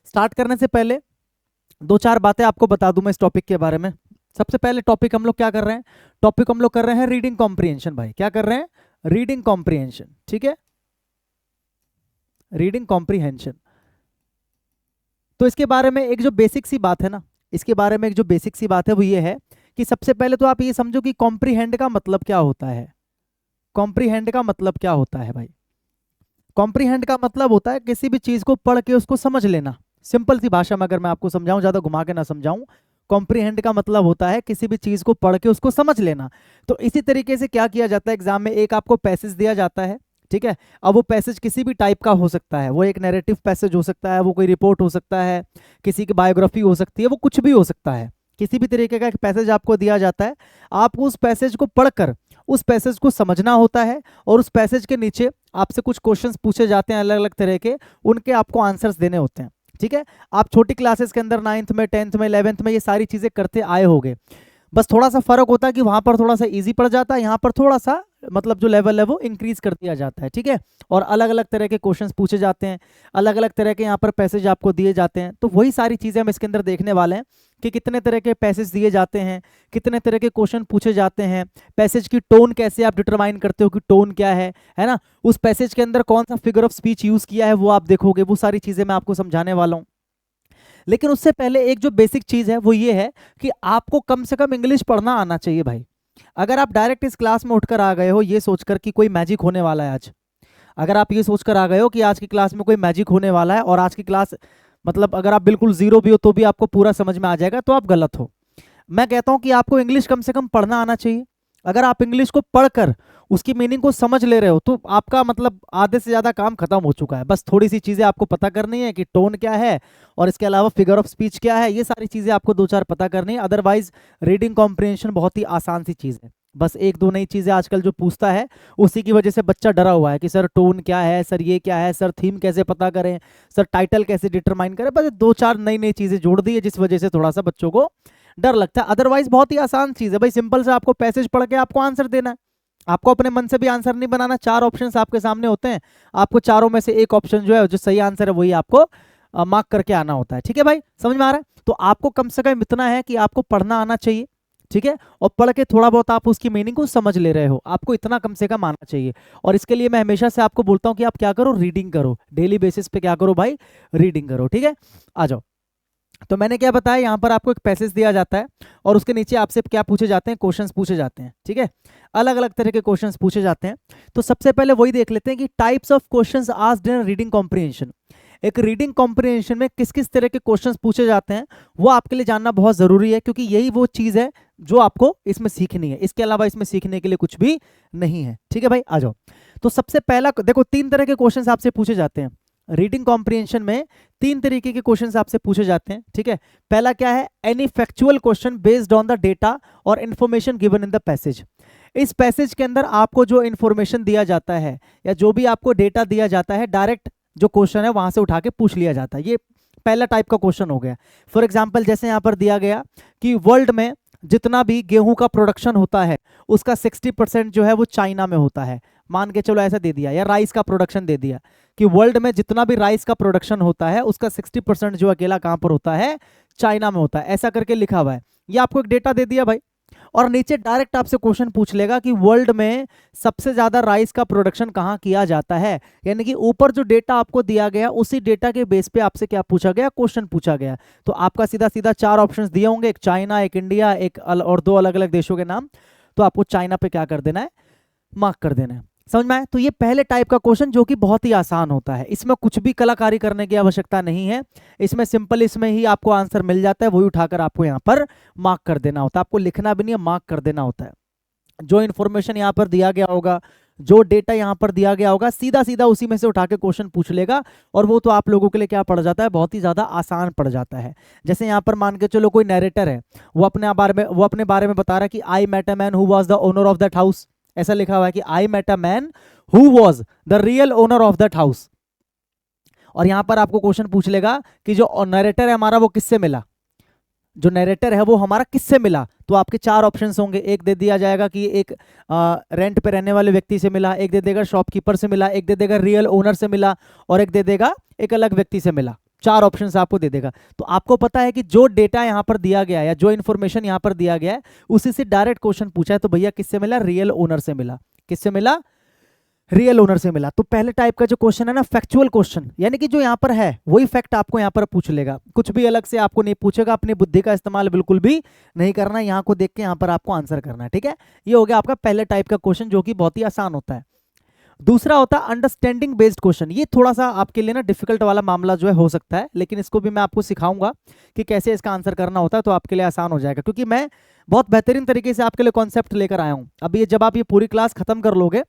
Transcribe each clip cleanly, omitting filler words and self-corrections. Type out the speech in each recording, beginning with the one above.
Start करने से पहले दो चार बातें आपको बता दूं मैं इस टॉपिक के बारे में। सबसे पहले टॉपिक हम लोग क्या कर रहे हैं, टॉपिक हम लोग कर रहे हैं रीडिंग कॉम्प्रिहेंशन। भाई क्या कर रहे हैं, रीडिंग कॉम्प्रिहेंशन, ठीक है, रीडिंग कॉम्प्रिहेंशन। तो इसके बारे में एक जो बेसिक सी बात है ना, इसके बारे में एक जो बेसिक सी बात है वो ये है कि सबसे पहले तो आप ये समझो कि कॉम्प्रिहेंड का मतलब क्या होता है। कॉम्प्रिहेंड का मतलब क्या होता है भाई, कॉम्प्रिहेंड का मतलब होता है किसी भी चीज को पढ़ के उसको समझ लेना। सिंपल सी भाषा में अगर मैं आपको समझाऊं, ज्यादा घुमा के ना समझाऊं, कॉम्प्रिहेंड का मतलब होता है किसी भी चीज को पढ़ के उसको समझ लेना। तो इसी तरीके से क्या किया जाता है एग्जाम में, एक आपको पैसेज दिया जाता है, ठीक है। अब वो पैसेज किसी भी टाइप का हो सकता है, वो एक नैरेटिव पैसेज हो सकता है, वो कोई रिपोर्ट हो सकता है, किसी की बायोग्राफी हो सकती है, वो कुछ भी हो सकता है। किसी भी तरीके का एक पैसेज आपको दिया जाता है, आपको उस पैसेज को पढ़कर उस पैसेज को समझना होता है, और उस पैसेज के नीचे आपसे कुछ क्वेश्चंस पूछे जाते हैं अलग अलग तरह के, उनके आपको आंसर्स देने होते हैं, ठीक है। आप छोटी क्लासेस के अंदर 9th में 10th में 11th में ये सारी चीजें करते आए होंगे। बस थोड़ा सा फर्क होता है कि वहां पर थोड़ा सा इजी पड़ जाता है, यहाँ पर थोड़ा सा मतलब जो लेवल है वो इंक्रीज कर दिया जाता है, ठीक है। और अलग अलग तरह के क्वेश्चंस पूछे जाते हैं, अलग अलग तरह के यहाँ पर पैसेज आपको दिए जाते हैं। तो वही सारी चीजें हम इसके अंदर देखने वाले हैं कि कितने तरह के पैसेज दिए जाते हैं, कितने तरह के क्वेश्चन पूछे जाते हैं, पैसेज की टोन कैसे आप डिटरमाइन करते हो कि टोन क्या है ना, उस पैसेज के अंदर कौन सा फिगर ऑफ स्पीच यूज किया है वो आप देखोगे, वो सारी चीजें मैं आपको समझाने वाला हूँ। लेकिन उससे पहले एक जो बेसिक चीज है वो ये है कि आपको कम से कम इंग्लिश पढ़ना आना चाहिए भाई। अगर आप डायरेक्ट इस क्लास में उठकर आ गए हो ये सोचकर कि कोई मैजिक होने वाला है आज, अगर आप ये सोचकर आ गए हो कि आज की क्लास में कोई मैजिक होने वाला है और आज की क्लास मतलब अगर आप बिल्कुल जीरो भी हो तो भी आपको पूरा समझ में आ जाएगा, तो आप गलत हो। मैं कहता हूं कि आपको इंग्लिश कम से कम पढ़ना आना चाहिए। अगर आप इंग्लिश को पढ़कर उसकी मीनिंग को समझ ले रहे हो तो आपका मतलब आधे से ज्यादा काम खत्म हो चुका है। बस थोड़ी सी चीजें आपको पता करनी है कि टोन क्या है और इसके अलावा फिगर ऑफ स्पीच क्या है, ये सारी चीजें आपको दो चार पता करनी है। अदरवाइज रीडिंग कॉम्प्रिहेंशन बहुत ही आसान सी चीज है। बस एक दो नई चीजें आजकल जो पूछता है उसी की वजह से बच्चा डरा हुआ है कि सर टोन क्या है, सर ये क्या है, सर थीम कैसे पता करें, सर टाइटल कैसे डिटरमाइन करें। बस दो चार नई नई चीजें जोड़ दी है जिस वजह से थोड़ा सा बच्चों को डर लगता है। अदरवाइज बहुत ही आसान चीज है भाई, सिंपल से आपको पैसेज पढ़ के आपको आंसर देना है। आपको अपने मन से भी आंसर नहीं बनाना, चार ऑप्शंस आपके सामने होते हैं, आपको चारों में से एक ऑप्शन जो है जो सही आंसर है वही आपको मार्क करके आना होता है, ठीक है भाई, समझ में आ रहा है। तो आपको कम से कम इतना है कि आपको पढ़ना आना चाहिए, ठीक है, और पढ़ के थोड़ा बहुत आप उसकी मीनिंग को समझ ले रहे हो, आपको इतना कम से कम आना चाहिए। और इसके लिए मैं हमेशा से आपको बोलता हूं कि आप क्या करो, रीडिंग करो, डेली बेसिस पे क्या करो भाई, रीडिंग करो, ठीक है। आ जाओ, तो मैंने क्या बताया, यहाँ पर आपको एक पैसेज दिया जाता है और उसके नीचे आपसे क्या पूछे जाते हैं, क्वेश्चंस पूछे जाते हैं, ठीक है, अलग अलग तरह के क्वेश्चंस पूछे जाते हैं। तो सबसे पहले वही देख लेते हैं कि types of questions asked in reading comprehension. एक रीडिंग कॉम्प्रिहेंशन में किस किस तरह के क्वेश्चंस पूछे जाते हैं वो आपके लिए जानना बहुत जरूरी है, क्योंकि यही वो चीज है जो आपको इसमें सीखनी है। इसके अलावा इसमें सीखने के लिए कुछ भी नहीं है, ठीक है भाई। आ जाओ, तो सबसे पहला देखो, तीन तरह के क्वेश्चंस आपसे पूछे जाते हैं रीडिंग कॉम्प्रिहेंशन में, तीन तरीके के क्वेश्चंस आपसे पूछे जाते हैं, ठीक है। पहला क्या है, any factual question based on the data और information given in the passage. इस पैसेज के अंदर आपको जो इंफॉर्मेशन दिया जाता है या जो भी आपको डेटा दिया जाता है, डायरेक्ट जो क्वेश्चन है वहां से उठा के पूछ लिया जाता है। ये पहला टाइप का क्वेश्चन हो गया। फॉर एग्जाम्पल जैसे यहाँ पर दिया गया कि वर्ल्ड में जितना भी गेहूं का प्रोडक्शन होता है उसका 60% जो है वो चाइना में होता है, मान के चलो ऐसा दे दिया, या राइस का प्रोडक्शन दे दिया कि वर्ल्ड में जितना भी राइस का प्रोडक्शन होता है उसका 60% जो अकेला कहां पर होता है, चाइना में होता है, ऐसा करके लिखा हुआ है। ये आपको एक डेटा दे दिया भाई, और नीचे डायरेक्ट आपसे क्वेश्चन पूछ लेगा कि वर्ल्ड में सबसे ज्यादा राइस का प्रोडक्शन कहां किया जाता है। यानी कि ऊपर जो डेटा आपको दिया गया उसी डेटा के बेस पे आपसे क्या पूछा गया, क्वेश्चन पूछा गया। तो आपका सीधा सीधा चार ऑप्शंस दिए होंगे, एक चाइना, एक इंडिया, एक और दो अलग अलग देशों के नाम। तो आपको चाइना पे क्या कर देना है, मार्क कर देना है। समझ में आया। तो ये पहले टाइप का क्वेश्चन जो कि बहुत ही आसान होता है, इसमें कुछ भी कलाकारी करने की आवश्यकता नहीं है, इसमें सिंपल इसमें ही आपको आंसर मिल जाता है, वही उठाकर आपको यहाँ पर मार्क कर देना होता है, आपको लिखना भी नहीं है, मार्क कर देना होता है। जो इन्फॉर्मेशन यहाँ पर दिया गया होगा, जो डेटा यहाँ पर दिया गया होगा, सीधा सीधा उसी में से उठा के क्वेश्चन पूछ लेगा, और वो तो आप लोगों के लिए क्या पड़ जाता है, बहुत ही ज्यादा आसान पड़ जाता है। जैसे यहाँ पर मान के चलो कोई नैरेटर है, वो अपने बारे में बता रहा है कि I met a man who was the owner of that house, ऐसा लिखा हुआ है कि I met a man who was the real owner of that house. और यहां पर आपको क्वेश्चन पूछ लेगा कि जो नरेटर है हमारा वो किससे मिला, जो नरेटर है वो हमारा किससे मिला। तो आपके चार ऑप्शंस होंगे, एक दे दिया जाएगा कि एक रेंट पे रहने वाले व्यक्ति से मिला, एक दे देगा शॉपकीपर से मिला, एक दे देगा रियल ओनर से मिला, और एक दे देगा एक अलग व्यक्ति से मिला। 4 ऑप्शन आपको दे देगा। तो आपको पता है कि जो डेटा यहां पर दिया गया है या जो इन्फॉर्मेशन यहां पर दिया गया है उसी से डायरेक्ट क्वेश्चन पूछा है, तो भैया किससे मिला? रियल ओनर से मिला। किससे मिला? रियल ओनर से मिला। तो पहले टाइप का जो क्वेश्चन है ना, फैक्चुअल क्वेश्चन, यानी कि जो यहाँ पर है वही फैक्ट आपको यहाँ पर पूछ लेगा, कुछ भी अलग से आपको नहीं पूछेगा। अपनी बुद्धि का इस्तेमाल बिल्कुल भी नहीं करना है, यहाँ को देख के यहाँ पर आपको आंसर करना है। ठीक है, ये हो गया आपका पहले टाइप का क्वेश्चन, जो कि बहुत ही आसान होता है। दूसरा होता है अंडरस्टैंडिंग बेस्ड क्वेश्चन। ये थोड़ा सा आपके लिए ना डिफिकल्ट वाला मामला जो है हो सकता है, लेकिन इसको भी मैं आपको सिखाऊंगा कि कैसे इसका आंसर करना होता है, तो आपके लिए आसान हो जाएगा, क्योंकि मैं बहुत बेहतरीन तरीके से आपके लिए कॉन्सेप्ट लेकर आया हूँ। अब ये जब आप ये पूरी क्लास खत्म कर लोगे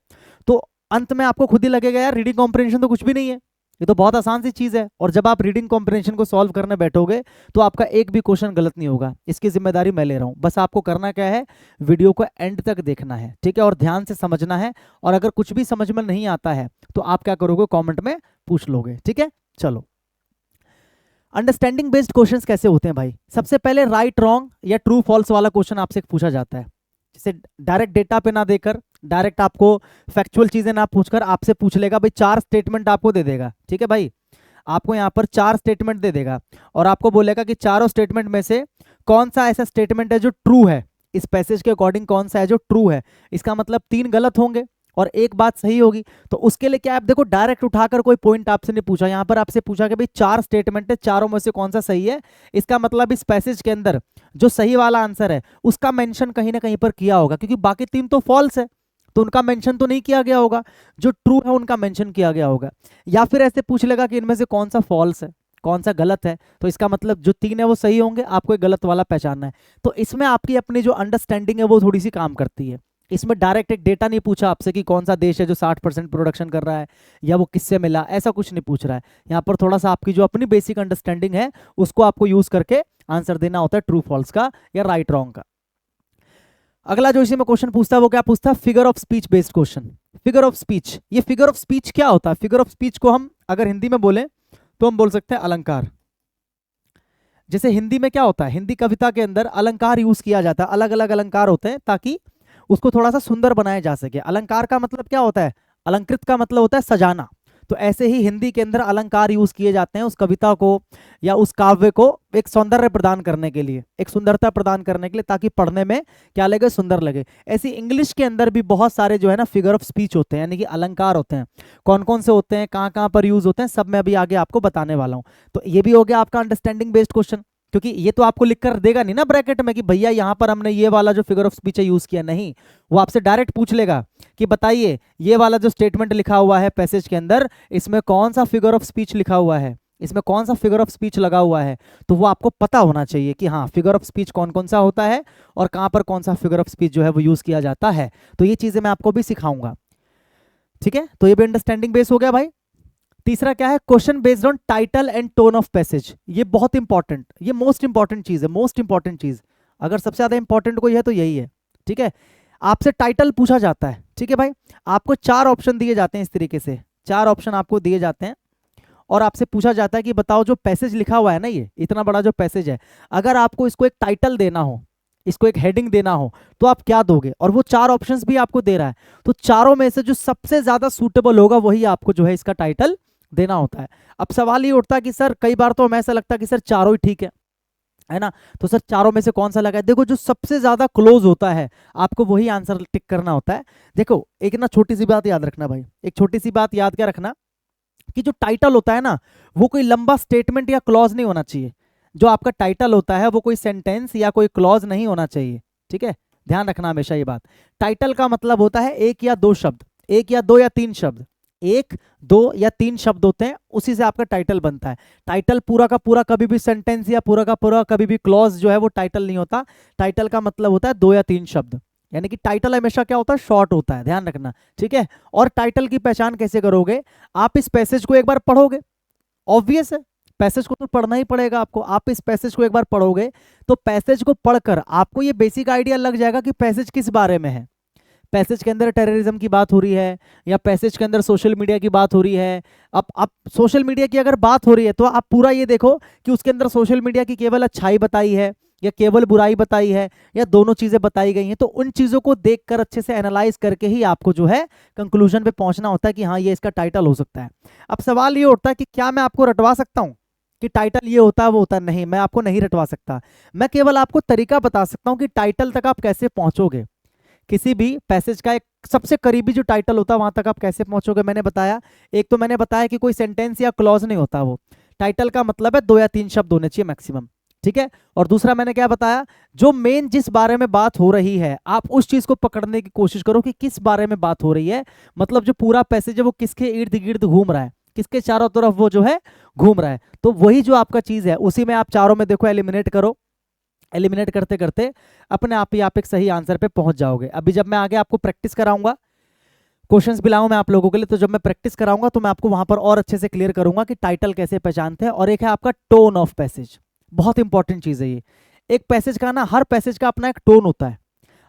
तो अंत में आपको खुद ही लगेगा यार रीडिंग कॉम्प्रिहेंशन तो कुछ भी नहीं है, ये तो बहुत आसान सी चीज है। और जब आप रीडिंग कॉम्प्रिहेंशन को सॉल्व करने बैठोगे तो आपका एक भी क्वेश्चन गलत नहीं होगा, इसकी जिम्मेदारी मैं ले रहा हूं। बस आपको करना क्या है, वीडियो को एंड तक देखना है, ठीक है, और ध्यान से समझना है। और अगर कुछ भी समझ में नहीं आता है तो आप क्या करोगे, कॉमेंट में पूछ लोगे। ठीक है, चलो अंडरस्टैंडिंग बेस्ड क्वेश्चंस कैसे होते हैं भाई। सबसे पहले राइट रॉन्ग या ट्रू फॉल्स वाला क्वेश्चन आपसे पूछा जाता है, जैसे डायरेक्ट डेटा पे ना देकर, डायरेक्ट आपको फैक्चुअल चीजें ना पूछकर आपसे पूछ लेगा भाई 4 स्टेटमेंट आपको दे देगा। ठीक है भाई, आपको यहाँ पर 4 स्टेटमेंट दे देगा और आपको बोलेगा कि चारों स्टेटमेंट में से कौन सा ऐसा स्टेटमेंट है जो ट्रू है, इस पैसेज के अकॉर्डिंग कौन सा है जो ट्रू है। इसका मतलब 3 गलत होंगे और एक बात सही होगी। तो उसके लिए क्या आप देखो, डायरेक्ट उठाकर कोई पॉइंट आपसे नहीं पूछा, यहाँ पर आपसे पूछा कि भाई 4 स्टेटमेंट है, चारों में से कौन सा सही है। इसका मतलब इस पैसेज के अंदर जो सही वाला आंसर है उसका मेंशन कहीं ना कहीं पर किया होगा, क्योंकि बाकी 3 तो फॉल्स है तो उनका मेंशन तो नहीं किया गया होगा, जो ट्रू है उनका मेंशन किया गया होगा। या फिर ऐसे पूछ लेगा कि इनमें से कौन सा फॉल्स है, कौन सा गलत है, तो इसका मतलब जो 3 है वो सही होंगे, आपको एक गलत वाला पहचानना है। तो इसमें आपकी अपनी जो अंडरस्टैंडिंग है वो थोड़ी सी काम करती है। इसमें डायरेक्ट एक डेटा नहीं पूछा आपसे कि कौन सा देश है जो 60% प्रोडक्शन कर रहा है या वो किससे मिला, ऐसा कुछ नहीं पूछ रहा है। यहाँ पर थोड़ा सा आपकी जो अपनी बेसिक अंडरस्टैंडिंग है उसको आपको यूज करके आंसर देना होता है, ट्रू फॉल्स का या राइट रॉन्ग का। अगला जो इसी में क्वेश्चन पूछता है वो क्या पूछता है, figure of speech based question. Figure of speech, ये फिगर ऑफ स्पीच क्या होता है? फिगर ऑफ स्पीच को हम अगर हिंदी में बोले तो हम बोल सकते हैं अलंकार। जैसे हिंदी में क्या होता है, हिंदी कविता के अंदर अलंकार यूज किया जाता है, अलग अलग अलंकार होते हैं ताकि उसको थोड़ा सा सुंदर बनाया जा सके। अलंकार का मतलब क्या होता है, अलंकृत का मतलब होता है सजाना। तो ऐसे ही हिंदी के अंदर अलंकार यूज किए जाते हैं उस कविता को या उस काव्य को एक सौंदर्य प्रदान करने के लिए, एक सुंदरता प्रदान करने के लिए, ताकि पढ़ने में क्या लगे, सुंदर लगे। ऐसी इंग्लिश के अंदर भी बहुत सारे जो है ना फिगर ऑफ स्पीच होते हैं, यानी कि अलंकार होते हैं। कौन कौन से होते हैं, कहाँ कहाँ पर यूज होते हैं, सब मैं अभी आगे आपको बताने वाला हूँ। तो ये भी हो गया आपका अंडरस्टैंडिंग बेस्ड क्वेश्चन, क्योंकि ये तो आपको लिख कर देगा नहीं ना ब्रैकेट में कि भैया यहाँ पर हमने ये वाला जो फिगर ऑफ स्पीच है यूज किया, नहीं, वो आपसे डायरेक्ट पूछ लेगा कि बताइए ये वाला जो स्टेटमेंट लिखा हुआ है पैसेज के अंदर, इसमें कौन सा फिगर ऑफ स्पीच लिखा हुआ है, इसमें कौन सा फिगर ऑफ स्पीच लगा हुआ है। तो वो आपको पता होना चाहिए कि हाँ फिगर ऑफ स्पीच कौन कौन सा होता है और कहाँ पर कौन सा फिगर ऑफ स्पीच जो है वो यूज किया जाता है। तो ये चीजें मैं आपको भी सिखाऊंगा। ठीक है, तो ये भी अंडरस्टैंडिंग बेस हो गया भाई। तीसरा क्या है, question based on title and tone of passage. ये बहुत इंपॉर्टेंट, ये मोस्ट इंपॉर्टेंट चीज है, मोस्ट इंपॉर्टेंट चीज। अगर सबसे ज्यादा इंपॉर्टेंट कोई है तो यही है। ठीक है, आपसे टाइटल पूछा जाता है। ठीक है भाई, आपको 4 ऑप्शन दिए जाते हैं, इस तरीके से 4 ऑप्शन आपको दिए जाते हैं और आपसे पूछा जाता है कि बताओ जो पैसेज लिखा हुआ है ना, ये इतना बड़ा जो पैसेज है, अगर आपको इसको एक टाइटल देना हो, इसको एक हेडिंग देना हो, तो आप क्या दोगे। और वो 4 ऑप्शंस भी आपको दे रहा है, तो चारों में से जो सबसे ज्यादा सूटेबल होगा वही आपको जो है इसका टाइटल देना होता है। अब सवाल ये उठता है कि सर कई बार तो हमें ऐसा लगता है कि सर चारों ही ठीक है ना, तो सर चारों में से कौन सा लगा है। देखो जो सबसे ज्यादा क्लोज होता है आपको वही आंसर टिक करना होता है। देखो एक ना छोटी सी बात याद रखना भाई, एक छोटी सी बात याद क्या रखना कि जो टाइटल होता है ना वो कोई लंबा स्टेटमेंट या क्लॉज नहीं होना चाहिए। जो आपका टाइटल होता है वो कोई सेंटेंस या कोई क्लॉज नहीं होना चाहिए। ठीक है, ध्यान रखना हमेशा ये बात। टाइटल का मतलब होता है 1 या 2 शब्द, 1 या 2 या 3 शब्द, 1, 2 या 3 शब्द होते हैं, उसी से आपका टाइटल बनता है। टाइटल पूरा का पूरा कभी भी सेंटेंस या पूरा का पूरा कभी भी क्लॉज जो है वो टाइटल नहीं होता। टाइटल का मतलब होता है 2 या 3 शब्द, यानी कि टाइटल हमेशा क्या होता है, शॉर्ट होता है, ध्यान रखना। ठीक है, और टाइटल की पहचान कैसे करोगे, आप इस पैसेज को एक बार पढ़ोगे, ऑब्वियस है पैसेज को तो पढ़ना ही पड़ेगा आपको। आप इस पैसेज को एक बार पढ़ोगे तो पैसेज को पढ़कर आपको ये बेसिक आइडिया लग जाएगा कि पैसेज किस बारे में है। पैसेज के अंदर टेररिज्म की बात हो रही है या पैसेज के अंदर सोशल मीडिया की बात हो रही है। अब सोशल मीडिया की अगर बात हो रही है तो आप पूरा ये देखो कि उसके अंदर सोशल मीडिया की केवल अच्छाई बताई है या केवल बुराई बताई है या दोनों चीजें बताई गई हैं। तो उन चीजों को देखकर अच्छे से एनालाइज करके ही आपको जो है कंक्लूजन पे पहुंचना होता है कि हाँ ये इसका टाइटल हो सकता है। अब सवाल ये उठता है कि क्या मैं आपको रटवा सकता हूं, कि टाइटल ये होता है वो होता है, नहीं, मैं आपको नहीं रटवा सकता। मैं केवल आपको तरीका बता सकता हूं कि टाइटल तक आप कैसे पहुंचोगे। किसी भी पैसेज का एक सबसे करीबी जो टाइटल होता है वहां तक आप कैसे पहुंचोगे, मैंने बताया। एक तो मैंने बताया कि कोई सेंटेंस या क्लॉज नहीं होता, वो टाइटल का मतलब है 2 या 3 शब्द होने चाहिए मैक्सिमम, ठीक है। और दूसरा मैंने क्या बताया, जो मेन जिस बारे में बात हो रही है आप उस चीज को पकड़ने की कोशिश करो कि किस बारे में बात हो रही है, मतलब जो पूरा पैसेज है वो किसके इर्द गिर्द घूम रहा है, किसके चारों तरफ वो जो है घूम रहा है। तो वही जो आपका चीज है उसी में आप चारों में देखो एलिमिनेट करो। एलिमिनेट करते करते अपने आप ही आप एक सही आंसर पे पहुंच जाओगे। अभी जब मैं आगे आपको प्रैक्टिस कराऊंगा, क्वेश्चंस भी लाऊं मैं आप लोगों के लिए, तो जब मैं प्रैक्टिस कराऊंगा तो मैं आपको वहां पर और अच्छे से क्लियर करूंगा कि टाइटल कैसे पहचानते हैं। और एक है आपका टोन ऑफ पैसेज, बहुत इंपॉर्टेंट चीज है ये। एक पैसेज का ना, हर पैसेज का अपना एक टोन होता है,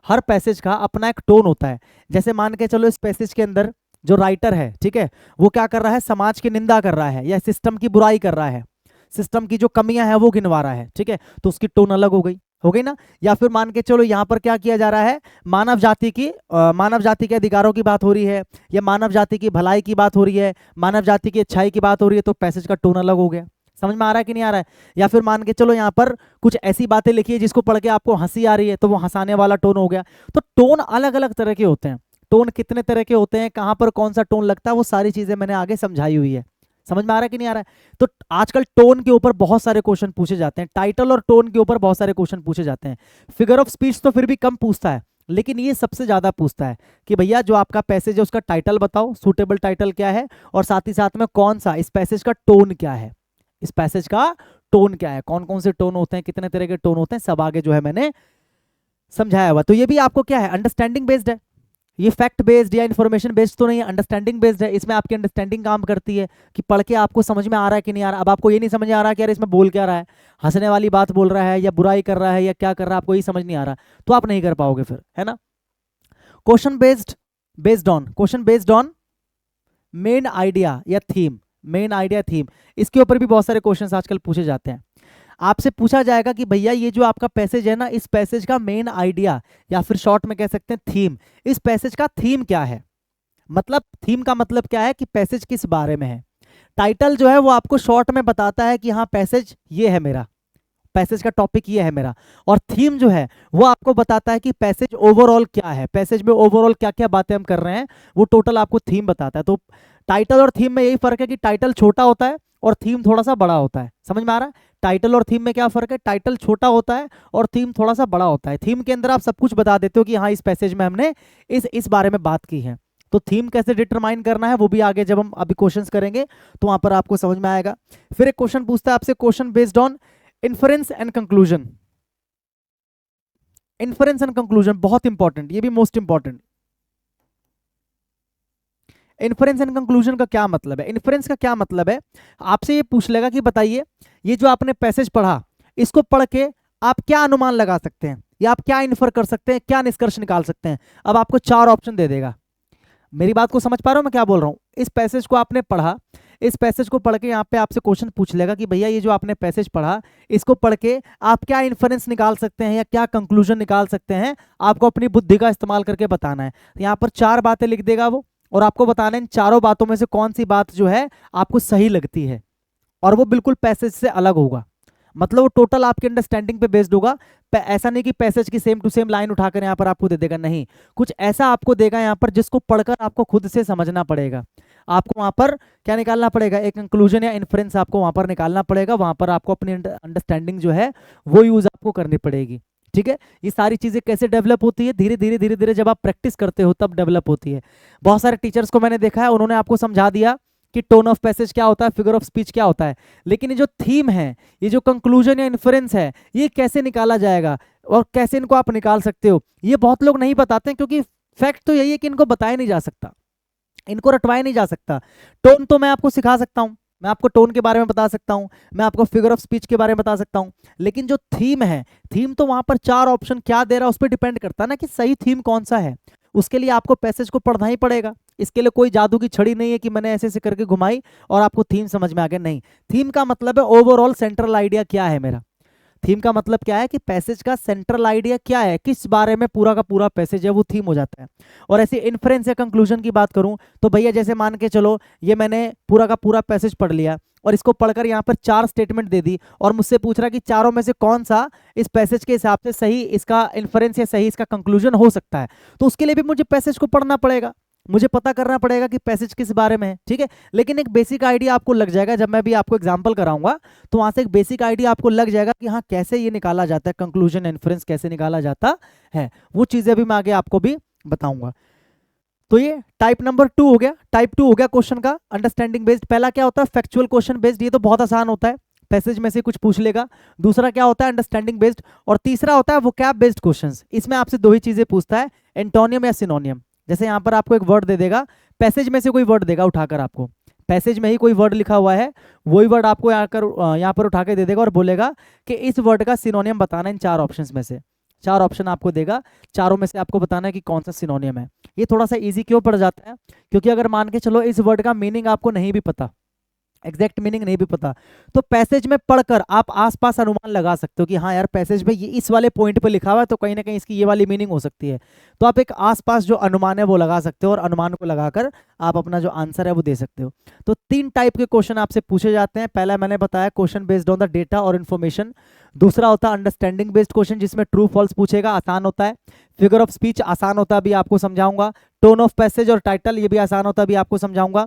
हर पैसेज का अपना एक टोन होता है। जैसे मान के चलो इस पैसेज के अंदर जो राइटर है, ठीक है, वो क्या कर रहा है, समाज की निंदा कर रहा है या सिस्टम की बुराई कर रहा है, सिस्टम की जो कमियां हैं वो गिनवा रहा है, ठीक है, तो उसकी टोन अलग हो गई ना। या फिर मान के चलो यहाँ पर क्या किया जा रहा है, मानव जाति के अधिकारों की बात हो रही है, या मानव जाति की भलाई की बात हो रही है, मानव जाति की अच्छाई की बात हो रही है, तो पैसेज का टोन अलग हो गया। समझ में आ रहा है कि नहीं आ रहा है। या फिर मान के चलो यहाँ पर कुछ ऐसी बातें लिखी है जिसको पढ़ के आपको हंसी आ रही है, तो वो हंसाने वाला टोन हो गया। तो टोन अलग अलग तरह के होते हैं। टोन कितने तरह के होते हैं, कहाँ पर कौन सा टोन लगता है, वो सारी चीजें मैंने आगे समझाई हुई है। समझ में आ रहा है कि नहीं आ रहा है। तो आजकल टोन के ऊपर बहुत सारे क्वेश्चन पूछे जाते हैं, टाइटल और टोन के ऊपर बहुत सारे क्वेश्चन पूछे जाते हैं। फिगर ऑफ स्पीच तो फिर भी कम पूछता है, लेकिन ये सबसे ज्यादा पूछता है कि भैया जो आपका पैसेज है उसका टाइटल बताओ, सूटेबल टाइटल क्या है, और साथ ही साथ में कौन सा इस पैसेज का टोन क्या है, इस पैसेज का टोन क्या है, कौन कौन से टोन होते हैं, कितने तरह के टोन होते हैं, सब आगे जो है मैंने समझाया हुआ। तो ये भी आपको क्या है, अंडरस्टैंडिंग बेस्ड है। ये फैक्ट बेस्ड या इन्फॉर्मेशन बेस्ड तो नहीं है, अंडरस्टैंडिंग बेस्ड है। इसमें आपकी अंडरस्टैंडिंग काम करती है कि पढ़ के आपको समझ में आ रहा है कि नहीं आ रहा। अब आपको ये नहीं समझ आ रहा कि यार इसमें बोल क्या रहा है, हंसने वाली बात बोल रहा है या बुराई कर रहा है या क्या कर रहा है, आपको ये समझ नहीं आ रहा, तो आप नहीं कर पाओगे फिर, है ना। Question question based on main idea या थीम, मेन आइडिया थीम, इसके ऊपर भी बहुत सारे क्वेश्चंस आजकल पूछे जाते हैं। आपसे पूछा जाएगा कि भैया ये जो आपका पैसेज है ना, इस पैसेज का मेन आइडिया या फिर शॉर्ट में कह सकते हैं थीम, इस पैसेज का थीम क्या है। मतलब थीम का मतलब क्या है कि पैसेज किस बारे में है। टाइटल जो है वो आपको शॉर्ट में बताता है कि हाँ पैसेज ये है मेरा, पैसेज का टॉपिक ये है मेरा। और थीम जो है वो आपको बताता है कि पैसेज ओवरऑल क्या है, पैसेज में ओवरऑल क्या क्या बातें हम कर रहे हैं, वो टोटल आपको थीम बताता है। तो टाइटल और थीम में यही फर्क है कि टाइटल छोटा होता है और थीम थोड़ा सा बड़ा होता है। समझ में आ रहा है। टाइटल और थीम में क्या फर्क है, टाइटल छोटा होता है और थीम थोड़ा सा बड़ा होता है। थीम के अंदर आप सब कुछ बता देते हो कि हाँ इस पैसेज में हमने इस बारे में बात की है। तो थीम कैसे डिटरमाइन करना है वो भी आगे जब हम अभी क्वेश्चंस करेंगे तो वहां पर आपको समझ में आएगा। फिर एक क्वेश्चन पूछता है आपसे, question based on inference and conclusion. Inference and conclusion बहुत इंपॉर्टेंट, ये भी most important. Inference and conclusion का क्या मतलब है, इन्फरेंस का क्या मतलब है, आपसे ये पूछ लेगा कि बताइए ये जो आपने पैसेज पढ़ा, इसको पढ़ के आप क्या अनुमान लगा सकते हैं या आप क्या इन्फर कर सकते हैं, क्या निष्कर्ष निकाल सकते हैं। अब आपको 4 ऑप्शन दे देगा। मेरी बात को समझ पा रहे हो मैं क्या बोल रहा हूं। इस पैसेज को आपने पढ़ा, इस पैसेज को पढ़ के यहाँ पे आपसे क्वेश्चन पूछ लेगा कि भैया ये जो आपने पैसेज पढ़ा, इसको पढ़ के आप क्या इन्फरेंस निकाल सकते हैं या क्या कंक्लूजन निकाल सकते हैं, आपको अपनी बुद्धि का इस्तेमाल करके बताना है। यहाँ पर 4 बातें लिख देगा वो, और आपको बताना है इन चारों बातों में से कौन सी बात जो है आपको सही लगती है, और वो बिल्कुल पैसेज से अलग होगा। मतलब वो टोटल आपके अंडरस्टैंडिंग पे बेस्ड होगा। ऐसा नहीं कि पैसेज की सेम टू सेम लाइन उठाकर यहाँ पर आपको दे देगा, नहीं, कुछ ऐसा आपको देगा यहाँ पर जिसको पढ़कर आपको खुद से समझना पड़ेगा। आपको वहां पर क्या निकालना पड़ेगा, एक कंक्लूजन या इन्फ्रेंस आपको वहां पर निकालना पड़ेगा। वहां पर आपको अपनी अंडरस्टैंडिंग जो है वो यूज आपको करनी पड़ेगी। ठीक है। ये सारी चीजें कैसे डेवलप होती है, धीरे धीरे धीरे धीरे जब आप प्रैक्टिस करते हो तब डेवलप होती है। बहुत सारे टीचर्स को मैंने देखा है, उन्होंने आपको समझा दिया कि टोन ऑफ पैसेज क्या होता है, फिगर ऑफ स्पीच क्या होता है, लेकिन ये जो थीम है, ये जो कंक्लूजन या इन्फ्रेंस है, ये कैसे निकाला जाएगा और कैसे इनको आप निकाल सकते हो, ये बहुत लोग नहीं बताते हैं। क्योंकि फैक्ट तो यही है कि इनको बताया नहीं जा सकता, इनको रटवाया नहीं जा सकता। टोन तो मैं आपको सिखा सकता हूं, मैं आपको टोन के बारे में बता सकता हूं, मैं आपको फिगर ऑफ स्पीच के बारे में बता सकता हूं, लेकिन जो थीम है, थीम तो वहां पर 4 ऑप्शन क्या दे रहा है उस पर डिपेंड करता है ना कि सही थीम कौन सा है। उसके लिए आपको पैसेज को पढ़ना ही पड़ेगा। इसके लिए कोई जादू की छड़ी नहीं है कि मैंने ऐसे ऐसे करके घुमाई और आपको थीम समझ में आ गया, नहीं। थीम का मतलब है ओवरऑल सेंट्रल आइडिया क्या है मेरा। थीम का मतलब क्या है कि पैसेज का सेंट्रल आइडिया क्या है, किस बारे में पूरा का पूरा पैसेज है, वो थीम हो जाता है। और ऐसे इन्फ्रेंस या कंक्लूजन की बात करूं तो भैया जैसे मान के चलो ये मैंने पूरा का पूरा पैसेज पढ़ लिया और इसको पढ़कर यहाँ पर 4 स्टेटमेंट दे दी और मुझसे पूछ रहा कि चारों में से कौन सा इस पैसेज के हिसाब से सही इसका इन्फरेंस या सही इसका कंक्लूजन हो सकता है, तो उसके लिए भी मुझे पैसेज को पढ़ना पड़ेगा, मुझे पता करना पड़ेगा कि पैसेज किस बारे में है, ठीक है। लेकिन एक बेसिक आइडिया आपको लग जाएगा, जब मैं भी आपको एग्जांपल कराऊंगा तो वहां से एक बेसिक आइडिया आपको लग जाएगा कि हाँ कैसे ये निकाला जाता है, कंक्लूजन इन्फरेंस कैसे निकाला जाता है, वो चीजें भी मैं आगे आपको भी बताऊंगा। तो ये टाइप नंबर 2 हो गया। टाइप 2 हो गया क्वेश्चन का अंडरस्टैंडिंग बेस्ड। पहला क्या होता है, फैक्चुअल क्वेश्चन बेस्ड, ये तो बहुत आसान होता है, पैसेज में से कुछ पूछ लेगा। दूसरा क्या होता है, अंडरस्टैंडिंग बेस्ड। और तीसरा होता है वोकैब बेस्ड क्वेश्चंस। इसमें आपसे दो ही चीजें पूछता है, एंटोनियम या सिनोनियम। जैसे यहाँ पर आपको एक वर्ड दे देगा, पैसेज में से कोई वर्ड देगा उठाकर, आपको पैसेज में ही कोई वर्ड लिखा हुआ है, वही वर्ड आपको यहाँ पर उठा के दे देगा और बोलेगा कि इस वर्ड का सिनोनियम बताना इन 4 ऑप्शंस में से। 4 ऑप्शन आपको देगा, चारों में से आपको बताना है कि कौन सा सिनोनियम है। ये थोड़ा सा इजी क्यों पड़ जाता है, क्योंकि अगर मान के चलो इस वर्ड का मीनिंग आपको नहीं भी पता, एग्जैक्ट मीनिंग नहीं भी पता, तो पैसेज में पढ़कर आप आसपास अनुमान लगा सकते हो कि हाँ यार पैसेज में ये इस वाले पॉइंट पे लिखा हुआ है तो कहीं ना कहीं इसकी ये वाली मीनिंग हो सकती है। तो आप एक आसपास जो अनुमान है वो लगा सकते हो और अनुमान को लगाकर आप अपना जो आंसर है वो दे सकते हो। तो 3 टाइप के क्वेश्चन आपसे पूछे जाते हैं। पहला मैंने बताया question based on the data और इन्फॉर्मेशन। दूसरा होता है अंडरस्टैंडिंग बेस्ड क्वेश्चन, जिसमें ट्रू फॉल्स पूछेगा, आसान होता है। फिगर ऑफ स्पीच आसान होता है, अभी आपको समझाऊंगा। टोन ऑफ पैसेज और टाइटल ये भी आसान होता है, अभी आपको समझाऊंगा।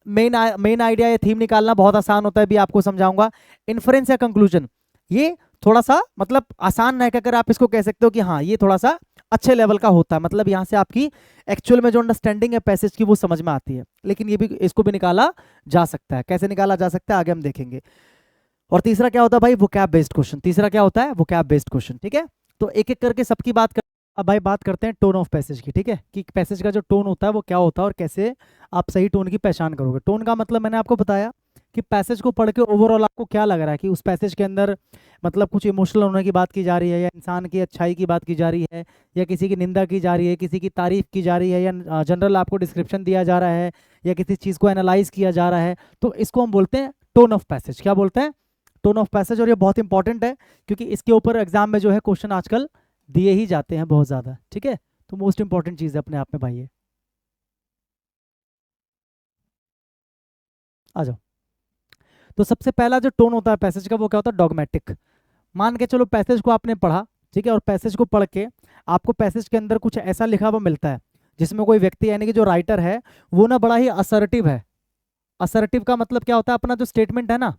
मेन आइडिया या थीम निकालना बहुत आसान होता है, भी आपको समझाऊंगा। इन्फरेंस या कंक्लूजन ये थोड़ा सा मतलब आसान है, अगर आप इसको कह सकते हो कि हाँ ये थोड़ा सा अच्छे लेवल का होता है, मतलब यहाँ से आपकी एक्चुअल में जो अंडरस्टैंडिंग है पैसेज की वो समझ में आती है। लेकिन ये भी इसको भी निकाला जा सकता है, कैसे निकाला जा सकता है आगे हम देखेंगे। और तीसरा क्या होता है भाई, वोकैब बेस्ड क्वेश्चन। तीसरा क्या होता है, वोकैब बेस्ड क्वेश्चन, ठीक है। तो एक एक करके सबकी बात कर। अब भाई बात करते हैं टोन ऑफ पैसेज की, ठीक है, कि पैसेज का जो टोन होता है वो क्या होता है और कैसे आप सही टोन की पहचान करोगे। टोन का मतलब मैंने आपको बताया कि पैसेज को पढ़ के ओवरऑल आपको क्या लग रहा है कि उस पैसेज के अंदर मतलब कुछ इमोशनल होने की बात की जा रही है, या इंसान की अच्छाई की बात की जा रही है, या किसी की निंदा की जा रही है, किसी की तारीफ की जा रही है, या जनरल आपको डिस्क्रिप्शन दिया जा रहा है, या किसी चीज़ को एनालाइज किया जा रहा है, तो इसको हम बोलते हैं टोन ऑफ पैसेज। क्या बोलते हैं, टोन ऑफ पैसेज। और ये बहुत इंपॉर्टेंट है क्योंकि इसके ऊपर एग्जाम में जो है क्वेश्चन आजकल दिए ही जाते हैं बहुत ज़्यादा, ठीक है। तो मोस्ट इंपॉर्टेंट चीज़ है अपने आप में भाई ये। आ जाओ। तो सबसे पहला जो टोन होता है पैसेज का वो क्या होता है, डॉगमेटिक। मान के चलो पैसेज को आपने पढ़ा, ठीक है, और पैसेज को पढ़ के आपको पैसेज के अंदर कुछ ऐसा लिखा हुआ मिलता है जिसमें कोई व्यक्ति यानी कि जो राइटर है वो ना बड़ा ही असर्टिव है। असर्टिव का मतलब क्या होता है, अपना जो स्टेटमेंट है ना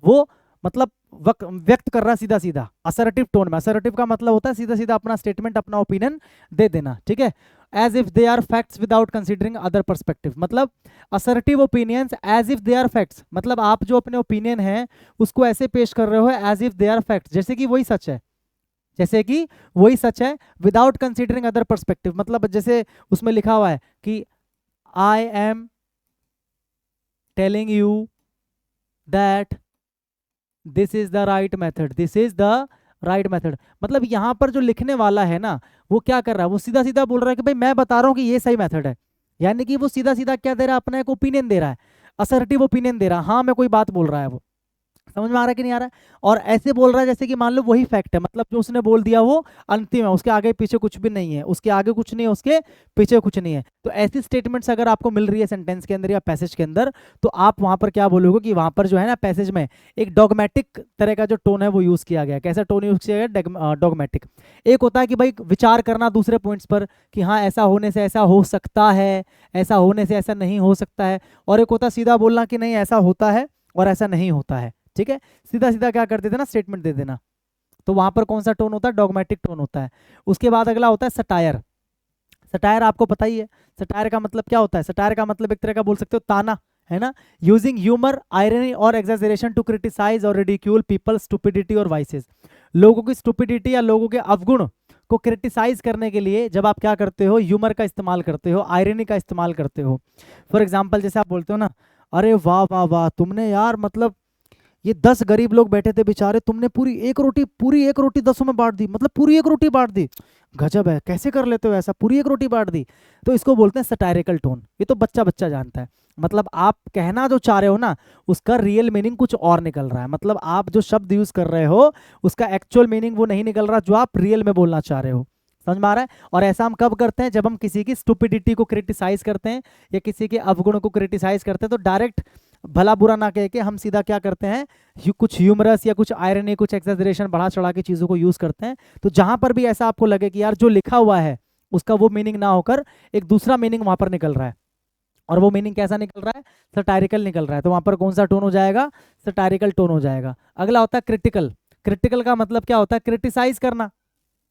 वो मतलब व्यक्त कर रहा है सीधा सीधा, असर्टिव टोन में। असर्टिव का मतलब होता है सीधा सीधा अपना स्टेटमेंट, अपना ओपिनियन दे देना, ठीक है। As if they are facts without considering other perspective, मतलब assertive opinions as if they are facts, मतलब आप जो अपने ओपिनियन है उसको ऐसे पेश कर रहे हो as if they are facts, जैसे कि वही सच है, जैसे कि वही सच है। विदाउट कंसीडरिंग अदर पर्सपेक्टिव मतलब जैसे उसमें लिखा हुआ है कि I am telling you that this is the right method, this is the right method. मतलब यहां पर जो लिखने वाला है ना वो क्या कर रहा है, वो सीधा सीधा बोल रहा है कि भाई मैं बता रहा हूं कि ये सही मेथड है, यानी कि वो सीधा सीधा क्या दे रहा है, अपना एक ओपिनियन दे रहा है, असर्टिव ओपिनियन दे रहा है। हाँ मैं कोई बात बोल रहा है, वो समझ में आ रहा है कि नहीं आ रहा है। और ऐसे बोल रहा है जैसे कि मान लो वही फैक्ट है, मतलब जो उसने बोल दिया वो अंतिम है, उसके आगे पीछे कुछ भी नहीं है, उसके आगे कुछ नहीं है, उसके पीछे कुछ नहीं है। तो ऐसी स्टेटमेंट्स अगर आपको मिल रही है सेंटेंस के अंदर या पैसेज के अंदर, तो आप वहां पर क्या बोलोगे कि वहां पर जो है ना पैसेज में एक डॉगमेटिक तरह का जो टोन है वो यूज किया गया। कैसा टोन यूज किया गया, डॉगमेटिक। एक होता है कि भाई विचार करना दूसरे पॉइंट्स पर कि हाँ ऐसा होने से ऐसा हो सकता है, ऐसा होने से ऐसा नहीं हो सकता है। और एक होता है सीधा बोलना कि नहीं ऐसा होता है और ऐसा नहीं होता है, ठीक है। सीधा सीधा क्या कर देते ना, स्टेटमेंट दे देना। तो वहां पर कौन सा टोन होता है, डॉगमेटिक टोन होता है। उसके बाद अगला होता है सटायर। सटायर आपको पता ही है, सटायर का मतलब क्या होता है, सटायर का मतलब एक तरह का बोल सकते हो ताना, है ना। यूजिंग ह्यूमर, आयरनी और एग्जैजरेशन टू क्रिटिसाइज और रिडिक्यूल पीपल स्टुपिडिटी और वाइसेस। लोगों की स्टुपिडिटी या लोगों के अवगुण को क्रिटिसाइज करने के लिए जब आप क्या करते हो, ह्यूमर का इस्तेमाल करते हो, आयरनी का इस्तेमाल करते हो। फॉर एग्जाम्पल जैसे आप बोलते हो ना, अरे वाह वाह वाह तुमने यार मतलब ये 10 गरीब लोग बैठे थे बेचारे, तुमने पूरी एक रोटी 10 में बांट दी, मतलब पूरी एक रोटी बांट दी, गजब है, कैसे कर लेते हो ऐसा, पूरी एक रोटी बांट दी। तो इसको बोलते हैं सटायरिकल टोन। ये तो बच्चा बच्चा जानता है। मतलब आप कहना जो चाह रहे हो ना, उसका रियल मीनिंग कुछ और निकल रहा है। मतलब आप जो शब्द यूज कर रहे हो उसका एक्चुअल मीनिंग वो नहीं निकल रहा जो आप रियल में बोलना चाह रहे हो। समझ में आ रहा है? और ऐसा हम कब करते हैं? जब हम किसी की स्टुपिडिटी को क्रिटिसाइज करते हैं या किसी के अवगुण को क्रिटिसाइज करते हैं, तो डायरेक्ट भला बुरा ना कह के हम सीधा क्या करते हैं, कुछ ह्यूमरस या कुछ आयरनी, कुछ एक्सेजरेशन, बढ़ा चढ़ा के चीज़ों को यूज करते हैं। तो जहां पर भी ऐसा आपको लगे कि यार जो लिखा हुआ है उसका वो मीनिंग ना होकर एक दूसरा मीनिंग वहां पर निकल रहा है, और वो मीनिंग कैसा निकल रहा है? सटायरिकल निकल रहा है, तो वहां पर कौन सा टोन हो जाएगा? सटायरिकल टोन हो जाएगा। अगला होता है क्रिटिकल। क्रिटिकल का मतलब क्या होता है? क्रिटिसाइज करना।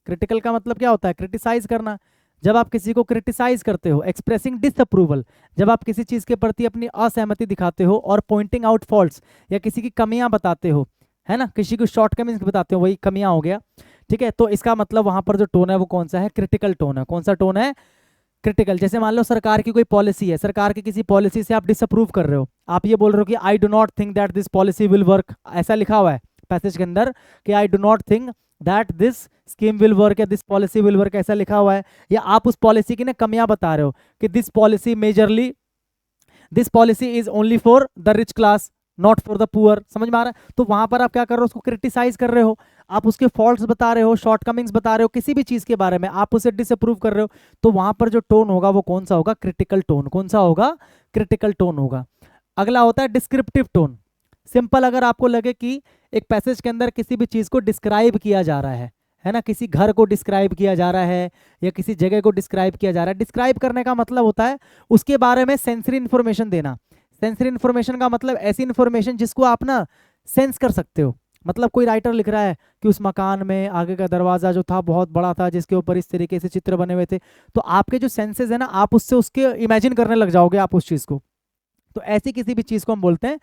क्रिटिकल का मतलब क्या होता है? क्रिटिसाइज करना। जब आप किसी को क्रिटिसाइज करते हो, एक्सप्रेसिंग डिसअप्रूवल, जब आप किसी चीज के प्रति अपनी असहमति दिखाते हो और पॉइंटिंग आउट फॉल्ट्स या किसी की कमियां बताते हो, है ना, किसी को शॉर्टकमिंग्स बताते हो, वही कमियां हो गया, ठीक है। तो इसका मतलब वहां पर जो टोन है वो कौन सा है? क्रिटिकल टोन है। कौन सा टोन है? क्रिटिकल। जैसे मान लो सरकार की कोई पॉलिसी है, सरकार की किसी पॉलिसी से आप डिसअप्रूव कर रहे हो, आप ये बोल रहे हो कि I do not think that this policy will work, ऐसा लिखा हुआ है पैसेज के अंदर कि I do not think that this scheme will work या दिस पॉलिसी विल वर्क, ऐसा लिखा हुआ है। या आप उस पॉलिसी की ना कमियां बता रहे हो कि this policy majorly, this policy is only for the rich class, not for the poor. समझ में आ रहा है? तो वहां पर आप क्या कर रहे हो? उसको क्रिटिसाइज कर रहे हो, आप उसके फॉल्ट्स बता रहे हो, शॉर्टकमिंग्स बता रहे हो, किसी भी चीज के बारे में आप उसे डिसअप्रूव कर रहे हो। तो वहां पर जो टोन होगा वो कौन सा होगा? Critical tone. कौन सा होगा? क्रिटिकल टोन होगा। अगला होता है डिस्क्रिप्टिव टोन। सिंपल, अगर आपको लगे कि एक पैसेज के अंदर किसी भी चीज को डिस्क्राइब किया जा रहा है ना, किसी घर को डिस्क्राइब किया जा रहा है या किसी जगह को डिस्क्राइब किया जा रहा है। डिस्क्राइब करने का मतलब होता है उसके बारे में सेंसरी इंफॉर्मेशन देना। सेंसरी इंफॉर्मेशन का मतलब ऐसी इंफॉर्मेशन जिसको आप ना सेंस कर सकते हो। मतलब कोई राइटर लिख रहा है कि उस मकान में आगे का दरवाजा जो था बहुत बड़ा था, जिसके ऊपर इस तरीके से चित्र बने हुए थे, तो आपके जो सेंसेस है ना, आप उससे उसके इमेजिन करने लग जाओगे आप उस चीज को। तो ऐसी किसी भी चीज को हम बोलते हैं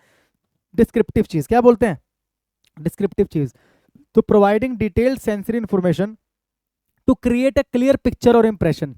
डिस्क्रिप्टिव चीज। क्या बोलते हैं? डिस्क्रिप्टिव चीज। तो providing detailed sensory information to create a clear picture और इंप्रेशन।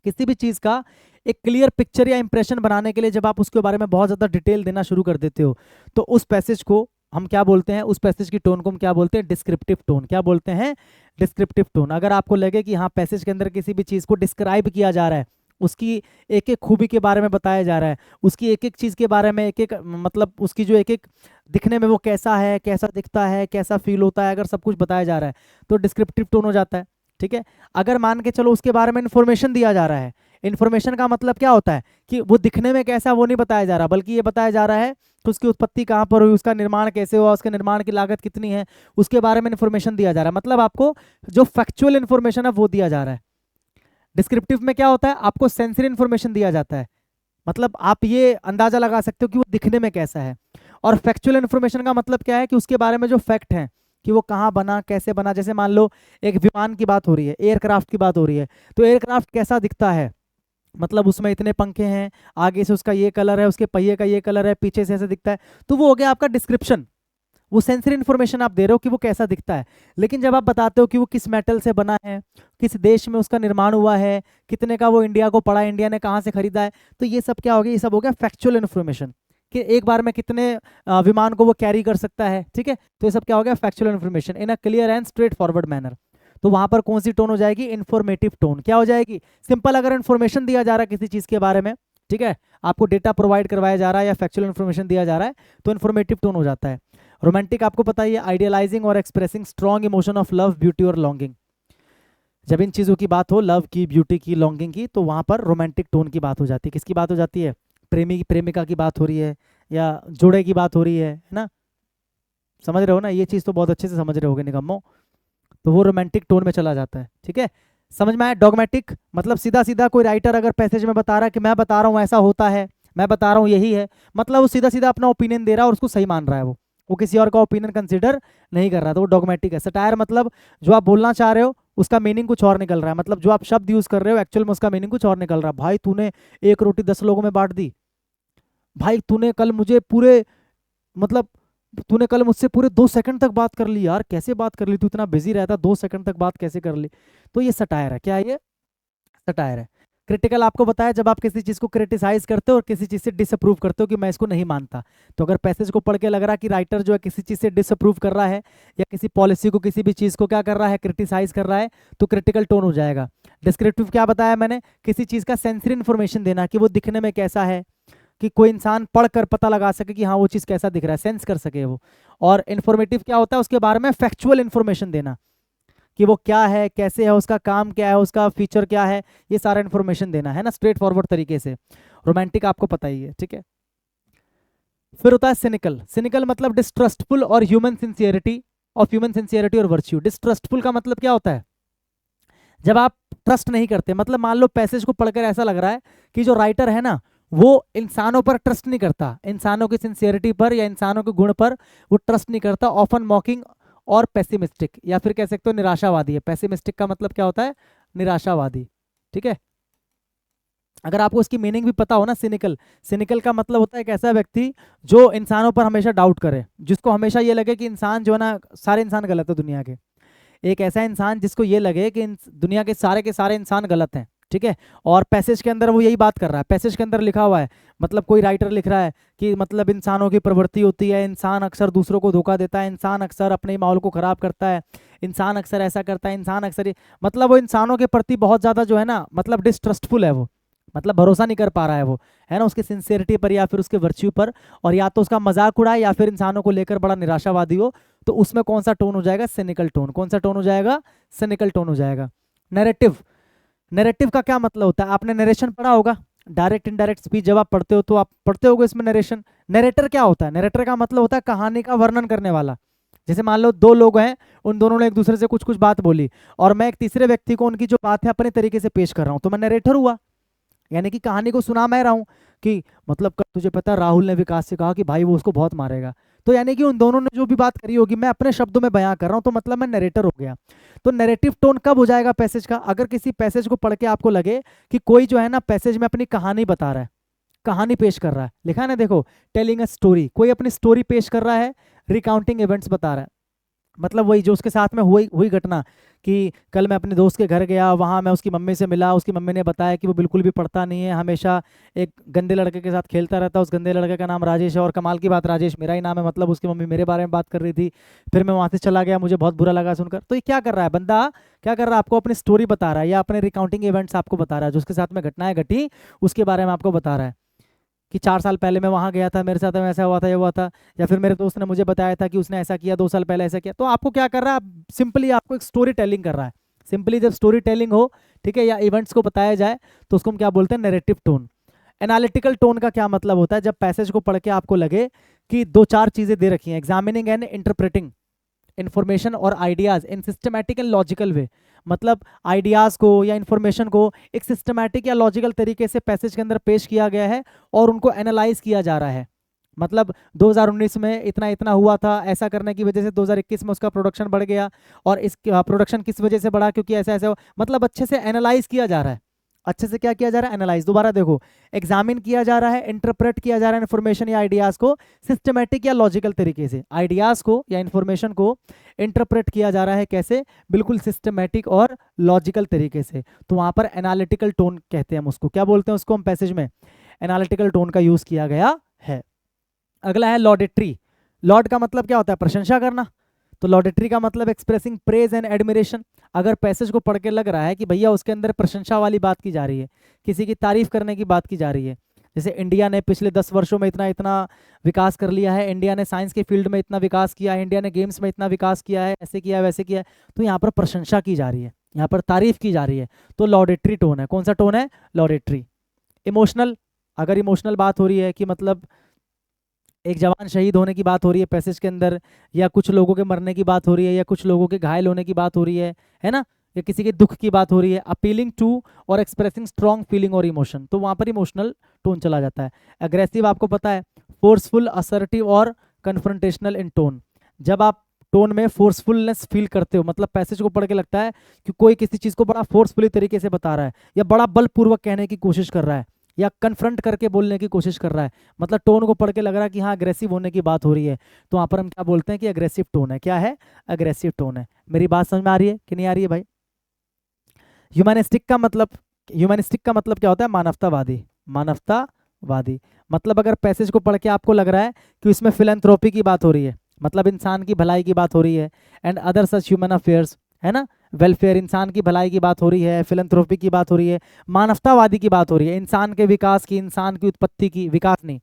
किसी भी चीज का एक क्लियर पिक्चर या इंप्रेशन बनाने के लिए जब आप उसके बारे में बहुत ज्यादा डिटेल देना शुरू कर देते हो, तो उस पैसेज को हम क्या बोलते हैं? उस पैसेज की टोन को हम क्या बोलते हैं? Descriptive tone. क्या बोलते हैं? Descriptive tone. अगर आपको लगे कि हाँ पैसेज के अंदर किसी भी चीज को डिस्क्राइब किया जा रहा है, उसकी एक एक खूबी के बारे में बताया जा रहा है, उसकी एक एक चीज के बारे में, एक एक मतलब उसकी जो एक एक दिखने में वो कैसा है, कैसा दिखता है, कैसा फील होता है, अगर सब कुछ बताया जा रहा है तो डिस्क्रिप्टिव टोन हो जाता है। ठीक है। अगर मान के चलो उसके बारे में इंफॉर्मेशन दिया जा रहा है, इन्फॉर्मेशन का मतलब क्या होता है कि वो दिखने में कैसा वो नहीं बताया जा रहा, बल्कि ये बताया जा रहा है कि उसकी उत्पत्ति कहाँ पर हुई, उसका निर्माण कैसे हुआ, उसके निर्माण की लागत कितनी है, उसके बारे में इन्फॉर्मेशन दिया जा रहा है। मतलब आपको जो फैक्चुअल इन्फॉर्मेशन है वो दिया जा रहा है। डिस्क्रिप्टिव में क्या होता है? आपको सेंसरी इन्फॉर्मेशन दिया जाता है, मतलब आप ये अंदाजा लगा सकते हो कि वो दिखने में कैसा है। और फैक्चुअल इन्फॉर्मेशन का मतलब क्या है कि उसके बारे में जो फैक्ट है कि वो कहाँ बना, कैसे बना। जैसे मान लो एक विमान की बात हो रही है, एयरक्राफ्ट की बात हो रही है, तो एयरक्राफ्ट कैसा दिखता है, मतलब उसमें इतने पंखे हैं, आगे से उसका ये कलर है, उसके पहिए का ये कलर है, पीछे से ऐसे दिखता है, तो वो हो गया आपका डिस्क्रिप्शन। वो सेंसरी इन्फॉर्मेशन आप दे रहे हो कि वो कैसा दिखता है। लेकिन जब आप बताते हो कि वो किस मेटल से बना है, किस देश में उसका निर्माण हुआ है, कितने का वो इंडिया को पड़ा, इंडिया ने कहाँ से खरीदा है, तो ये सब क्या हो गया? ये सब हो गया फैक्चुअल इन्फॉर्मेशन कि एक बार में कितने विमान को वो कैरी कर सकता है। ठीक है। तो ये सब क्या हो गया? Factual information in a clear and straight forward manner. तो वहां पर कौन सी टोन हो जाएगी? Informative tone. क्या हो जाएगी? सिंपल, अगर इन्फॉर्मेशन दिया जा रहा है किसी चीज के बारे में, ठीक है, आपको डेटा प्रोवाइड करवाया जा रहा है या फैक्चुअल इन्फॉर्मेशन दिया जा रहा है, तो इन्फॉर्मेटिव टोन हो जाता है। रोमांटिक आपको पता ही है, आइडियलाइजिंग और expressing strong emotion of love, beauty और लॉन्गिंग। जब इन चीज़ों की बात हो, लव की, ब्यूटी की, लॉन्गिंग की, तो वहाँ पर रोमांटिक टोन की बात हो जाती है। किसकी बात हो जाती है? प्रेमी प्रेमिका की बात हो रही है या जोड़े की बात हो रही है ना? समझ रहे हो ना? ये चीज़ तो बहुत अच्छे से समझ रहे होगे निकम्मो। तो वो रोमांटिक टोन में चला जाता है। ठीक है, समझ में आया? डॉगमेटिक मतलब सीधा सीधा कोई राइटर अगर पैसेज में बता रहा है कि मैं बता रहा हूँ ऐसा होता है, मैं बता रहा हूँ यही है, मतलब वो सीधा सीधा अपना ओपिनियन दे रहा है और उसको सही मान रहा है, वो किसी और का ओपिनियन कंसिडर नहीं कर रहा, तो वो डॉगमेटिक है। सटायर मतलब जो आप बोलना चाह रहे हो उसका मीनिंग कुछ और निकल रहा है, मतलब जो आप शब्द यूज कर रहे हो एक्चुअल में उसका मीनिंग कुछ और निकल रहा है। भाई तूने एक रोटी 10 लोगों में बांट दी, भाई तूने कल मुझे पूरे, मतलब तूने कल मुझसे पूरे 2 सेकंड तक बात कर ली, यार कैसे बात कर ली, तू इतना बिजी रहता, 2 सेकंड तक बात कैसे कर ली। तो ये सटायर है। क्या है ये? सटायर है। क्रिटिकल आपको बताया जब आप किसी चीज को क्रिटिसाइज करते हो और किसी चीज से डिसअप्रूव करते हो कि मैं इसको नहीं मानता। तो अगर पैसेज को पढ़ के लग रहा है कि राइटर जो है किसी चीज से डिसअप्रूव कर रहा है या किसी पॉलिसी को, किसी भी चीज को क्या कर रहा है, क्रिटिसाइज कर रहा है, तो क्रिटिकल टोन हो जाएगा। डिस्क्रिप्टिव क्या बताया मैंने? किसी चीज का सेंसरी इन्फॉर्मेशन देना कि वो दिखने में कैसा है, कि कोई इंसान पढ़कर पता लगा सके कि हाँ वो चीज़ कैसा दिख रहा है, सेंस कर सके वो। और इन्फॉर्मेटिव क्या होता है, उसके बारे में फैक्चुअल इन्फॉर्मेशन देना कि वो क्या है, कैसे है, उसका काम क्या है, उसका फीचर क्या है, ये सारा इन्फॉर्मेशन देना है ना, स्ट्रेट फॉरवर्ड तरीके से। रोमांटिक आपको पता ही है, ठीक है। फिर होता है सिनिकल। सिनिकल मतलब डिस्ट्रस्टफुल और human sincerity, of human sincerity और वर्च्यू। डिस्ट्रस्टफुल का मतलब क्या होता है, जब आप ट्रस्ट नहीं करते, मतलब मान लो पैसेज को पढ़कर ऐसा लग रहा है कि जो राइटर है ना वो इंसानों पर ट्रस्ट नहीं करता, इंसानों की सिंसियरिटी पर या इंसानों के गुण पर वो ट्रस्ट नहीं करता, ऑफन मॉकिंग और पेसिमिस्टिक, या फिर कह सकते हो निराशावादी है। पेसिमिस्टिक का मतलब क्या होता है, निराशावादी, ठीक है। अगर आपको इसकी मीनिंग भी पता हो ना, सिनिकल, सिनिकल का मतलब होता है एक ऐसा व्यक्ति जो इंसानों पर हमेशा डाउट करे, जिसको हमेशा ये लगे कि इंसान जो है ना, सारे इंसान गलत है दुनिया के। एक ऐसा इंसान जिसको ये लगे कि दुनिया के सारे इंसान गलत हैं, ठीक है। और पैसेज के अंदर वो यही बात कर रहा है, पैसेज के अंदर लिखा हुआ है, मतलब कोई राइटर लिख रहा है कि मतलब इंसानों की प्रवृत्ति होती है, इंसान अक्सर दूसरों को धोखा देता है, इंसान अक्सर अपने माहौल को खराब करता है, इंसान अक्सर ऐसा करता है, इंसान अक्सर मतलब वो इंसानों के प्रति बहुत ज़्यादा जो है ना, मतलब डिस्ट्रस्टफुल है वो, मतलब भरोसा नहीं कर पा रहा है वो, है ना, उसकी सिंसियरिटी पर या फिर उसके वर्च्यू पर। और या तो उसका मजाक उड़ाए या फिर इंसानों को लेकर बड़ा निराशावादी हो, तो उसमें कौन सा टोन हो जाएगा, सिनिकल टोन। कौन सा टोन हो जाएगा, सिनिकल टोन हो जाएगा। नैरेटिव, नैरेटिव का क्या मतलब होता है, आपने नरेशन पढ़ा होगा, डायरेक्ट इनडायरेक्ट स्पीच जब आप पढ़ते हो तो आप पढ़ते होगे इसमें नरेशन। नरेटर क्या होता है, नरेटर का मतलब होता है कहानी का वर्णन करने वाला। जैसे मान लो दो लोग हैं, उन दोनों ने एक दूसरे से कुछ कुछ बात बोली और मैं एक तीसरे व्यक्ति को उनकी जो बात है अपने तरीके से पेश कर रहा हूँ, तो मैं नरेटर हुआ, यानी कि कहानी को सुना मैं रहा हूँ कि मतलब तुझे पता है राहुल ने विकास से कहा कि भाई वो उसको बहुत मारेगा, तो यानी कि उन दोनों ने जो भी बात करी होगी मैं अपने शब्दों में बयां कर रहा हूं, तो मतलब मैं नरेटर हो गया। तो नैरेटिव टोन कब हो जाएगा पैसेज का, अगर किसी पैसेज को पढ़ के आपको लगे कि कोई जो है ना पैसेज में अपनी कहानी बता रहा है, कहानी पेश कर रहा है, लिखा है ना देखो, टेलिंग अ स्टोरी, कोई अपनी स्टोरी पेश कर रहा है, रिकाउंटिंग इवेंट्स बता रहा है, मतलब वही जो उसके साथ में हुई हुई घटना कि कल मैं अपने दोस्त के घर गया, वहाँ मैं उसकी मम्मी से मिला, उसकी मम्मी ने बताया कि वो बिल्कुल भी पढ़ता नहीं है, हमेशा एक गंदे लड़के के साथ खेलता रहता है, उस गंदे लड़के का नाम राजेश है, और कमाल की बात राजेश मेरा ही नाम है, मतलब उसकी मम्मी मेरे बारे में बात कर रही थी। फिर मैं वहाँ से चला गया, मुझे बहुत बुरा लगा सुनकर। तो ये क्या कर रहा है बंदा, क्या कर रहा है, आपको अपनी स्टोरी बता रहा है या अपने रिकाउंटिंग इवेंट्स आपको बता रहा है, जो उसके साथ में घटनाएं घटी उसके बारे में आपको बता रहा है कि 4 साल पहले मैं वहाँ गया था, मेरे साथ में ऐसा हुआ था, ये हुआ था, या फिर मेरे दोस्त ने मुझे बताया था कि उसने ऐसा किया, 2 साल पहले ऐसा किया। तो आपको क्या कर रहा है, सिंपली आपको एक स्टोरी टेलिंग कर रहा है। सिंपली जब स्टोरी टेलिंग हो, ठीक है, या इवेंट्स को बताया जाए, तो उसको हम क्या बोलते हैं, नैरेटिव टोन। एनालिटिकल टोन का क्या मतलब होता है, जब पैसेज को पढ़ के आपको लगे कि 2-4 चीजें दे रखी हैं, एग्जामिनिंग एंड इंटरप्रेटिंग इंफॉर्मेशन और ideas in systematic and logical वे, मतलब आइडियाज को या इंफॉर्मेशन को एक सिस्टमैटिक या लॉजिकल तरीके से पैसेज के अंदर पेश किया गया है और उनको एनालाइज किया जा रहा है। मतलब 2019 में इतना इतना हुआ था, ऐसा करने की वजह से 2021 में उसका प्रोडक्शन बढ़ गया, और इस प्रोडक्शन किस वजह से बढ़ा, क्योंकि ऐसा ऐसा, मतलब अच्छे से एनालाइज किया जा रहा है। अच्छे से क्या किया जा रहा है, एनालाइज। दोबारा देखो, एग्जामिन किया जा रहा है, इंटरप्रेट किया जा रहा है इन्फॉर्मेशन या आइडियाज को सिस्टमैटिक या लॉजिकल तरीके से, आइडियाज को या इन्फॉर्मेशन को इंटरप्रेट किया जा रहा है कैसे, बिल्कुल सिस्टमैटिक और लॉजिकल तरीके से। तो वहां पर एनालिटिकल टोन कहते हैं हम उसको, क्या बोलते हैं उसको हम पैसेज में, एनालिटिकल टोन का यूज किया गया है। अगला है लॉडेट्री। लॉड का मतलब क्या होता है, प्रशंसा करना, तो लॉडेट्री का मतलब एक्सप्रेसिंग प्रेज एंड एडमिरेशन। अगर पैसेज को पढ़ के लग रहा है कि भैया उसके अंदर प्रशंसा वाली बात की जा रही है, किसी की तारीफ करने की बात की जा रही है, जैसे इंडिया ने पिछले 10 वर्षों में इतना इतना विकास कर लिया है, इंडिया ने साइंस के फील्ड में इतना विकास किया है, इंडिया ने गेम्स में इतना विकास किया है, ऐसे किया है वैसे किया है, तो यहाँ पर प्रशंसा की जा रही है, यहाँ पर तारीफ की जा रही है, तो लॉडेट्री टोन है। कौन सा टोन है, लॉडेट्री। इमोशनल, अगर इमोशनल बात हो रही है कि मतलब एक जवान शहीद होने की बात हो रही है पैसेज के अंदर, या कुछ लोगों के मरने की बात हो रही है, या कुछ लोगों के घायल होने की बात हो रही है ना, या किसी के दुख की बात हो रही है, अपीलिंग टू और एक्सप्रेसिंग स्ट्रॉन्ग फीलिंग और इमोशन, तो वहाँ पर इमोशनल टोन चला जाता है। एग्रेसिव आपको पता है, फोर्सफुल, असर्टिव और कन्फ्रंटेशनल इन टोन। जब आप टोन में फोर्सफुलनेस फील करते हो, मतलब पैसेज को पढ़ के लगता है कि कोई किसी चीज़ को बड़ा फोर्सफुली तरीके से बता रहा है, या बड़ा बलपूर्वक कहने की कोशिश कर रहा है, या कन्फ्रंट करके बोलने की कोशिश कर रहा है, मतलब टोन को पढ़ के लग रहा है कि हाँ अग्रेसिव होने की बात हो रही है, तो वहाँ पर हम क्या बोलते हैं कि अग्रेसिव टोन है। क्या है, अग्रेसिव टोन है। मेरी बात समझ में आ रही है कि नहीं आ रही है भाई। ह्यूमनिस्टिक का मतलब, ह्यूमनिस्टिक का मतलब क्या होता है, मानवतावादी। मानवतावादी मतलब अगर पैसेज को पढ़ के आपको लग रहा है कि इसमें फिलैंथ्रोपी की बात हो रही है, मतलब इंसान की भलाई की बात हो रही है, and other such human affairs, है ना, वेलफेयर, इंसान की भलाई की बात हो रही है, फिलैंथ्रोपी की बात हो रही है, मानवतावादी की बात हो रही है, इंसान के विकास की, इंसान की उत्पत्ति की, विकास नहीं,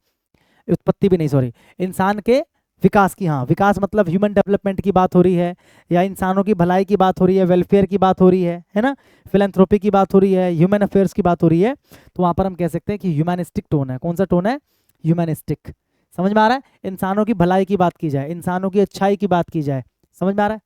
उत्पत्ति भी नहीं सॉरी, इंसान के विकास की, हाँ विकास मतलब ह्यूमन डेवलपमेंट की बात हो रही है, या इंसानों की भलाई की बात हो रही है, वेलफेयर की बात हो रही है ना, फिलैंथ्रोपी की बात हो रही है, ह्यूमन अफेयर्स की बात हो रही है, तो वहां पर हम कह सकते हैं कि ह्यूमैनिस्टिक टोन है। कौन सा टोन है? ह्यूमैनिस्टिक। समझ में आ रहा है? इंसानों की भलाई की बात की जाए, इंसानों की अच्छाई की बात की जाए, समझ में आ रहा है?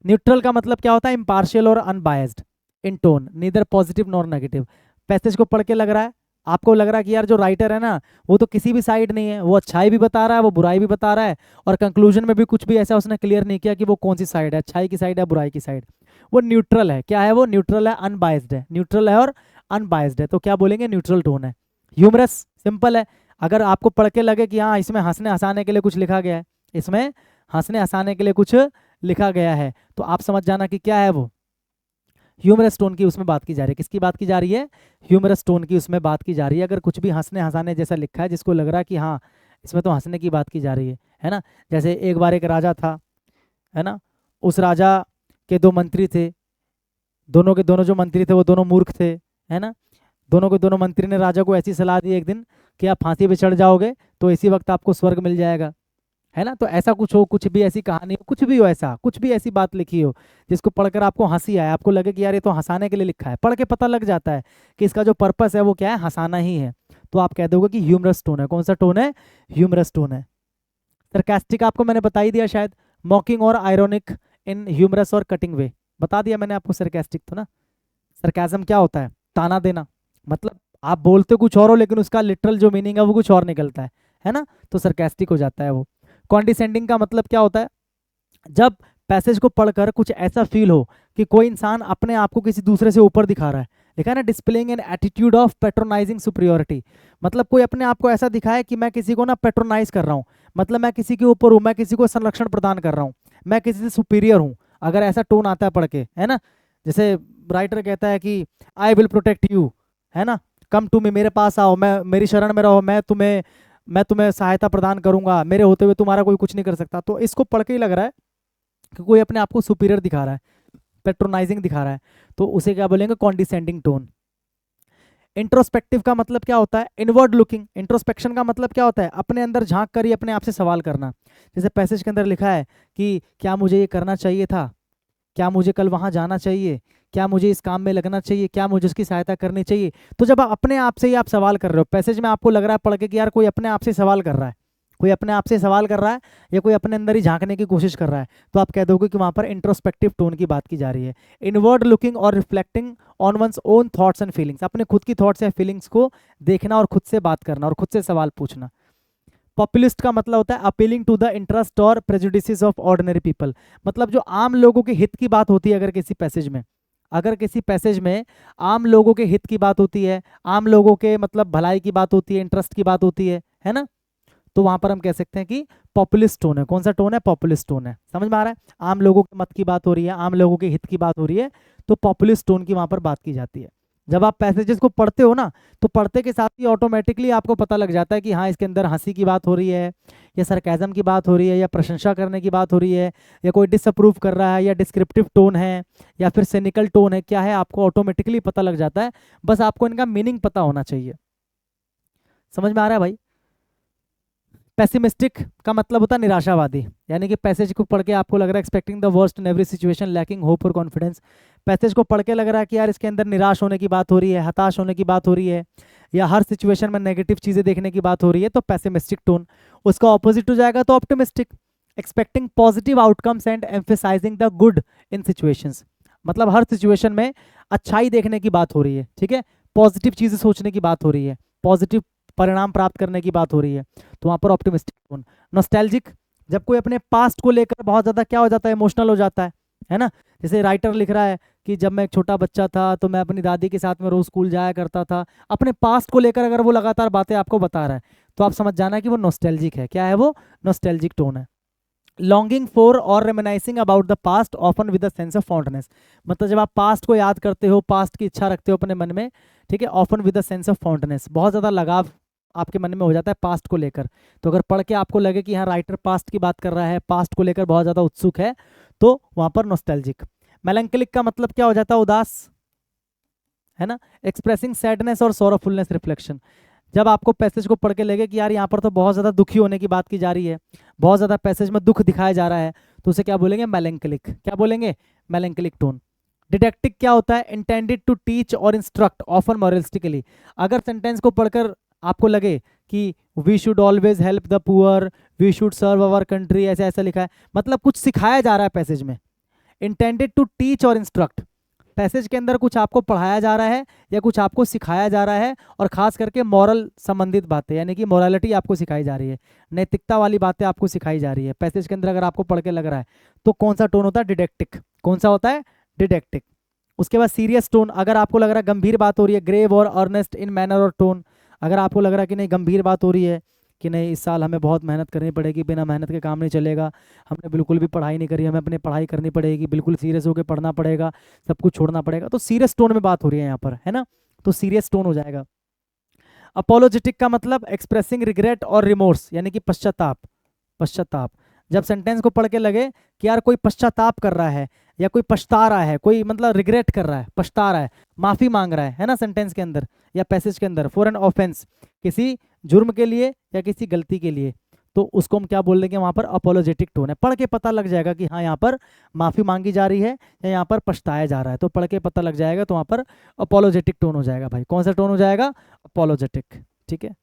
न्यूट्रल का मतलब क्या होता है? इम्पार्शियल और unbiased in tone, neither positive nor negative. Passage को पढ़ के लग रहा है, आपको लग रहा है कि यार जो राइटर है ना वो तो किसी भी साइड नहीं है, वो अच्छाई भी बता रहा है, वो बुराई भी बता रहा है, और कंक्लूजन में भी कुछ भी ऐसा उसने क्लियर नहीं किया कि वो कौन सी साइड है, अच्छाई की साइड है, बुराई की साइड। वो न्यूट्रल है। क्या है वो? न्यूट्रल है, अनबायस्ड है। न्यूट्रल है और अनबायस्ड है, तो क्या बोलेंगे? न्यूट्रल टोन है। ह्यूमरस, सिंपल है। अगर आपको पढ़ के लगे कि हाँ इसमें हंसने हंसाने के लिए कुछ लिखा गया है, इसमें हंसने हंसाने के लिए कुछ लिखा गया है, तो आप समझ जाना कि क्या है वो? ह्यूमरस टोन की उसमें बात की जा रही है। किसकी बात की जा रही है? ह्यूमरस टोन की उसमें बात की जा रही है। अगर कुछ भी हंसने हंसाने जैसा लिखा है जिसको लग रहा है कि हाँ इसमें तो हंसने की बात की जा रही है ना। जैसे एक बार एक राजा था, है ना, उस राजा के दो मंत्री थे, दोनों के दोनों जो मंत्री थे वो दोनों मूर्ख थे, है ना। दोनों के दोनों मंत्री ने राजा को ऐसी सलाह दी एक दिन कि आप फांसी पे चढ़ जाओगे तो इसी वक्त आपको स्वर्ग मिल जाएगा, है ना। तो ऐसा कुछ हो, कुछ भी ऐसी कहानी हो, कुछ भी हो, ऐसा कुछ भी ऐसी बात लिखी हो जिसको पढ़कर आपको हंसी आए, आपको लगे कि यार ये तो हंसाने के लिए लिखा है, पढ़ के पता लग जाता है कि इसका जो पर्पस है वो क्या है, हंसाना ही है, तो आप कह दोगे कि ह्यूमरस टोन है। कौन सा टोन है? ह्यूमरस टोन है। सरकास्टिक आपको मैंने बता ही दिया शायद, मॉकिंग और आयरोनिक इन ह्यूमरस और कटिंग वे, बता दिया मैंने आपको। सरकास्टिक तो ना, सरकाजम क्या होता है? ताना देना, मतलब आप बोलते कुछ और हो लेकिन उसका लिटरल जो मीनिंग है वो कुछ और निकलता है ना, तो सरकास्टिक हो जाता है वो। कॉन्डिसेंडिंग का मतलब क्या होता है? जब पैसेज को पढ़कर कुछ ऐसा फील हो कि कोई इंसान अपने आप को किसी दूसरे से ऊपर दिखा रहा है, लिखा है ना, displaying an attitude of patronising superiority, मतलब कोई अपने आप को ऐसा दिखाए कि मैं किसी को ना पेट्रोनाइज कर रहा हूँ, मतलब मैं किसी के ऊपर हूँ, मैं किसी को संरक्षण प्रदान कर रहा हूँ, मैं किसी से सुपीरियर हूँ, अगर ऐसा टोन आता है पढ़ के, है ना। जैसे राइटर कहता है कि आई विल प्रोटेक्ट यू, है ना, कम टू मी, मेरे पास आओ, मैं मेरी शरण में रहो, मैं तुम्हें सहायता प्रदान करूंगा, मेरे होते हुए तुम्हारा कोई कुछ नहीं कर सकता। तो इसको पढ़ के ही लग रहा है कि कोई अपने आप को सुपीरियर दिखा रहा है, पेट्रोनाइजिंग दिखा रहा है, तो उसे क्या बोलेंगे? Condescending tone. इंट्रोस्पेक्टिव का मतलब क्या होता है? Inward looking. इंट्रोस्पेक्शन का मतलब क्या होता है? अपने अंदर झांक कर ही अपने आप से सवाल करना। जैसे पैसेज के अंदर लिखा है कि क्या मुझे ये करना चाहिए था, क्या मुझे कल वहां जाना चाहिए, क्या मुझे इस काम में लगना चाहिए, क्या मुझे उसकी सहायता करनी चाहिए। तो जब आप अपने आप से ही आप सवाल कर रहे हो, पैसेज में आपको लग रहा है पढ़ के कि यार कोई अपने आप से सवाल कर रहा है, कोई अपने आप से सवाल कर रहा है, या कोई अपने अंदर ही झांकने की कोशिश कर रहा है, तो आप कह दोगे कि वहां पर इंट्रोस्पेक्टिव टोन की बात की जा रही है। इनवर्ड लुकिंग और reflecting on one's own thoughts and feelings, अपने खुद की थॉट्स या फीलिंग्स को देखना और खुद से बात करना और खुद से सवाल पूछना। पॉपुलिस्ट का मतलब होता है अपीलिंग टू द इंटरेस्ट और प्रेजुडिसेस ऑफ ऑर्डिनरी पीपल, मतलब जो आम लोगों के हित की बात होती है, अगर किसी पैसेज में, अगर किसी पैसेज में आम लोगों के हित की बात होती है, आम लोगों के मतलब भलाई की बात होती है, इंटरेस्ट की बात होती है ना, तो वहां पर हम कह सकते हैं कि पॉपुलिस्ट टोन है। कौन सा टोन है? पॉपुलिस्ट टोन है। समझ में आ रहा है? आम लोगों के मत की बात हो रही है, आम लोगों के हित की बात हो रही है, तो पॉपुलिस्ट टोन की वहां पर बात की जाती है। जब आप पैसेजेस को पढ़ते हो ना, तो पढ़ते के साथ ही ऑटोमेटिकली आपको पता लग जाता है कि हाँ इसके अंदर हंसी की बात हो रही है, या सरकाजम की बात हो रही है, या प्रशंसा करने की बात हो रही है, या कोई डिसअप्रूव कर रहा है, या डिस्क्रिप्टिव टोन है, या फिर सिनिकल टोन है, क्या है आपको ऑटोमेटिकली पता लग जाता है। बस आपको इनका मीनिंग पता होना चाहिए। समझ में आ रहा है भाई? पेसिमिस्टिक का मतलब होता है निराशावादी, यानी कि पैसेज को पढ़ के आपको लग रहा है expecting the worst in every situation, lacking hope और कॉन्फिडेंस। पैसेज को पढ़ के लग रहा है कि यार इसके अंदर निराश होने की बात हो रही है, हताश होने की बात हो रही है, या हर सिचुएशन में नेगेटिव चीजें देखने की बात हो रही है, तो पेसिमिस्टिक टोन। उसका ऑपोजिट हो जाएगा तो optimistic, expecting positive outcomes and emphasizing the good in situations, मतलब हर सिचुएशन में अच्छाई देखने की बात हो रही है, ठीक है, पॉजिटिव चीजें सोचने की बात हो रही है, पॉजिटिव परिणाम प्राप्त करने की बात हो रही है, तो वहां पर ऑप्टिमिस्टिक टोन। नॉस्टैल्जिक, जब कोई अपने पास्ट को लेकर बहुत ज्यादा क्या हो जाता है, इमोशनल हो जाता है ना। जैसे राइटर लिख रहा है कि जब मैं एक छोटा बच्चा था तो मैं अपनी दादी के साथ में रोज स्कूल जाया करता था, अपने पास्ट को लेकर अगर वो लगातार बातें आपको बता रहा है, तो आप समझ जाना कि वो नॉस्टैल्जिक है। क्या है वो? नॉस्टैल्जिक टोन है। लॉन्गिंग फॉर और reminiscing about the past often with a sense of fondness, मतलब जब आप पास्ट को याद करते हो, पास्ट की इच्छा रखते हो अपने मन में, ठीक है, often with a sense of fondness, बहुत ज़्यादा लगाव आपके मन में हो जाता है पास्ट को लेकर। तो अगर पढ़ के आपको लगे कि हाँ राइटर पास्ट की बात कर रहा है, पास्ट को लेकर बहुत ज़्यादा उत्सुक है, तो वहां पर नॉस्टैल्जिक। मेलैंकोलिक का मतलब क्या हो जाता है, उदास, है ना। एक्सप्रेसिंग सैडनेस और सोरोफुलनेस रिफ्लेक्शन, जब आपको पैसेज को पढ़ के लगे कि यार यहाँ पर तो बहुत ज़्यादा दुखी होने की बात की जा रही है, बहुत ज़्यादा पैसेज में दुख दिखाया जा रहा है, तो उसे क्या बोलेंगे, मेलैंकोलिक। क्या बोलेंगे, मेलैंकोलिक टोन। डिडैक्टिक क्या होता है, इंटेंडेड टू टीच और इंस्ट्रक्ट ऑफन मॉरलिस्टिकली। अगर सेंटेंस को पढ़कर आपको लगे कि we should always help the poor, we should serve our country, ऐसा ऐसा लिखा है, मतलब कुछ सिखाया जा रहा है पैसेज में। इंटेंडेड टू टीच और इंस्ट्रक्ट, पैसेज के अंदर कुछ आपको पढ़ाया जा रहा है या कुछ आपको सिखाया जा रहा है, और खास करके मॉरल संबंधित बातें, यानी कि मोरालिटी आपको सिखाई जा रही है, नैतिकता वाली बातें आपको सिखाई जा रही है पैसेज के अंदर, अगर आपको पढ़ के लग रहा है तो कौन सा टोन होता है, डिडैक्टिक। कौन सा होता है, डिडैक्टिक। उसके बाद सीरियस टोन, अगर आपको लग रहा है गंभीर बात हो रही है, ग्रेव और अर्नेस्ट इन मैनर और टोन, अगर आपको लग रहा है कि नहीं गंभीर बात हो रही है, कि नहीं इस साल हमें बहुत मेहनत करनी पड़ेगी, बिना मेहनत के काम नहीं चलेगा, हमने बिल्कुल भी पढ़ाई नहीं करी, हमें अपनी पढ़ाई करनी पड़ेगी, बिल्कुल सीरियस होकर पढ़ना पड़ेगा, सब कुछ छोड़ना पड़ेगा, तो सीरियस टोन में बात हो रही है यहाँ पर, है ना, तो सीरियस टोन हो जाएगा। अपोलोजेटिक का मतलब एक्सप्रेसिंग रिग्रेट और रिमोर्स, यानी कि पश्चाताप। पश्चाताप, जब सेंटेंस को पढ़ के लगे कि यार कोई पश्चाताप कर रहा है, या कोई पछता रहा है, कोई मतलब रिग्रेट कर रहा है, पछता रहा है, माफी मांग रहा है ना, सेंटेंस के अंदर या पैसेज के अंदर, फॉर एन ऑफेंस, किसी जुर्म के लिए या किसी गलती के लिए, तो उसको हम क्या बोल देंगे, वहां पर अपोलोजेटिक टोन है। पढ़ के पता लग जाएगा कि हाँ यहाँ पर माफी मांगी जा रही है या यहाँ पर पछताया जा रहा है, तो पढ़ के पता लग जाएगा, तो वहां पर अपोलोजेटिक टोन हो जाएगा भाई। कौन सा टोन हो जाएगा, अपोलोजेटिक, ठीक है।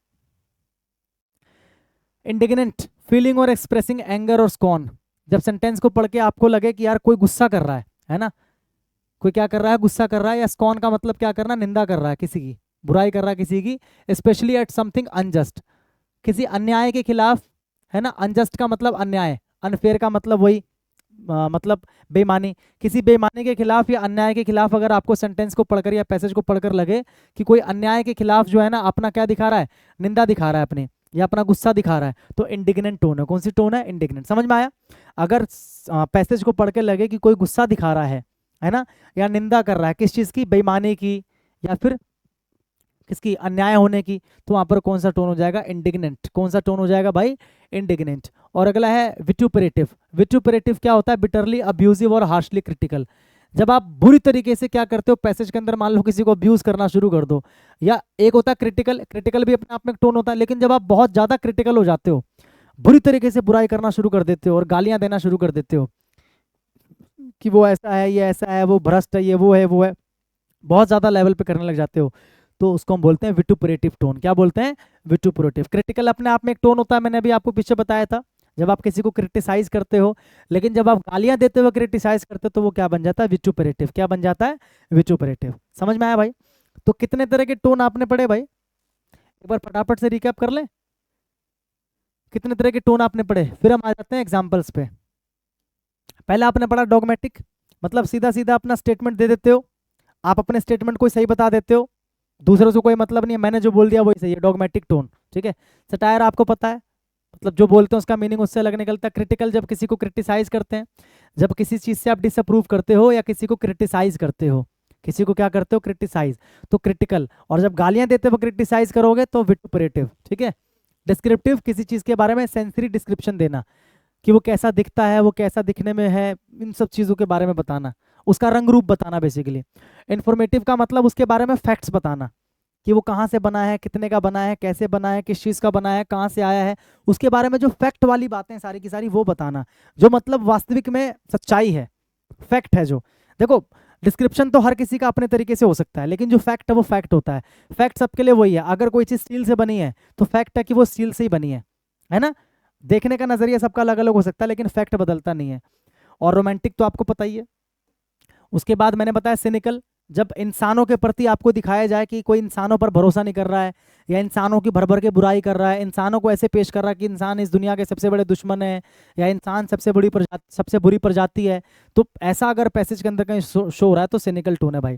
इंडिग्नेंट, फीलिंग और एक्सप्रेसिंग एंगर और स्कॉन, जब सेंटेंस को पढ़ के आपको लगे कि यार कोई गुस्सा कर रहा है ना, कोई क्या कर रहा है, गुस्सा कर रहा है, या स्कॉन का मतलब क्या करना, निंदा कर रहा है, किसी की बुराई कर रहा है किसी की, स्पेशली एट समथिंग अनजस्ट, किसी अन्याय के खिलाफ, है ना। अनजस्ट का मतलब अन्याय, अनफेयर का मतलब वही मतलब बेईमानी, किसी बेईमानी के खिलाफ या अन्याय के खिलाफ अगर आपको सेंटेंस को पढ़कर या पैसेज को पढ़कर लगे कि कोई अन्याय के खिलाफ जो है ना अपना क्या दिखा रहा है, निंदा दिखा रहा है अपनी, या अपना गुस्सा दिखा रहा है, तो इंडिग्नेंट टोन है। कौन सी टोन है, इंडिग्नेंट। समझ में आया। अगर पैसेज को पढ़ के लगे कि कोई गुस्सा दिखा रहा है ना, या निंदा कर रहा है किस चीज़ की, बेईमानी की, या फिर किसकी, अन्याय होने की, तो वहां पर कौन सा टोन हो जाएगा, इंडिग्नेंट। कौन सा टोन हो जाएगा भाई, इंडिग्नेंट। और अगला है विट्यूपरेटिव। विट्यूपरेटिव क्या होता है, बिटरली अब्यूजिव और हार्शली क्रिटिकल, जब आप बुरी तरीके से क्या करते हो पैसेज के अंदर, मान लो किसी को अब्यूज करना शुरू कर दो, या एक होता है क्रिटिकल, क्रिटिकल भी अपने आप में एक टोन होता है, लेकिन जब आप बहुत ज्यादा क्रिटिकल हो जाते हो, बुरी तरीके से बुराई करना शुरू कर देते हो और गालियां देना शुरू कर देते हो कि वो ऐसा है, ये ऐसा है, वो भ्रष्ट है, ये वो है, वो है, बहुत ज्यादा लेवल पे करने लग जाते हो, तो उसको हम बोलते हैं विटुपरेटिव टोन। क्या बोलते हैं, विटुपरेटिव। क्रिटिकल अपने आप में एक टोन होता है, मैंने अभी आपको पीछे बताया था, जब आप किसी को क्रिटिसाइज करते हो, लेकिन जब आप गालियां देते हुए क्रिटिसाइज करते हो तो वो क्या बन जाता है, विटुपरेटिव। क्या बन जाता है, विटुपरेटिव। समझ में आया भाई। तो कितने तरह के टोन आपने पढ़े भाई, एक बार फटाफट से रिकैप कर ले, कितने तरह के टोन आपने पढ़े, फिर हम आ जाते हैं एग्जाम्पल्स पे। पहले आपने पढ़ा डॉगमेटिक, मतलब सीधा सीधा अपना स्टेटमेंट दे देते हो, आप अपने स्टेटमेंट को सही बता देते हो, दूसरों से कोई मतलब नहीं है, मैंने जो बोल दिया वही सही है, डॉगमेटिक टोन, ठीक है। सटायर आपको पता है, मतलब जो बोलते हैं उसका मीनिंग उससे अलग निकलता है। क्रिटिकल, जब किसी को क्रिटिसाइज करते हैं, जब किसी चीज से आप डिसअप्रूव करते हो या किसी को क्रिटिसाइज करते हो, किसी को क्या करते हो, क्रिटिसाइज, तो क्रिटिकल। और जब गालियां देते हो क्रिटिसाइज करोगे तो विटुपरेटिव, ठीक है। डिस्क्रिप्टिव, किसी चीज के बारे में सेंसरी डिस्क्रिप्शन देना, कि वो कैसा दिखता है, वो कैसा दिखने में है, इन सब चीज़ों के बारे में बताना, उसका रंग रूप बताना बेसिकली। इन्फॉर्मेटिव का मतलब उसके बारे में फैक्ट्स बताना, कि वो कहाँ से बना है, कितने का बना है, कैसे बना है, किस चीज़ का बना है, कहाँ से आया है, उसके बारे में जो फैक्ट वाली बातें सारी की सारी वो बताना, जो मतलब वास्तविक में सच्चाई है, फैक्ट है जो। देखो डिस्क्रिप्शन तो हर किसी का अपने तरीके से हो सकता है, लेकिन जो फैक्ट है वो फैक्ट होता है। फैक्ट सबके लिए वही है, अगर कोई चीज़ स्टील से बनी है तो फैक्ट है कि वो स्टील से ही बनी है ना। देखने का नजरिया सबका अलग अलग हो सकता है, लेकिन फैक्ट बदलता नहीं है। और रोमांटिक तो आपको पता ही है। उसके बाद मैंने बताया सिनिकल, जब इंसानों के प्रति आपको दिखाया जाए कि कोई इंसानों पर भरोसा नहीं कर रहा है, या इंसानों की भर भर के बुराई कर रहा है, इंसानों को ऐसे पेश कर रहा है कि इंसान इस दुनिया के सबसे बड़े दुश्मन है, या इंसान सबसे बुरी प्रजाति है, तो ऐसा अगर पैसेज के अंदर कहीं शो हो रहा है तो सिनिकल टोन है भाई।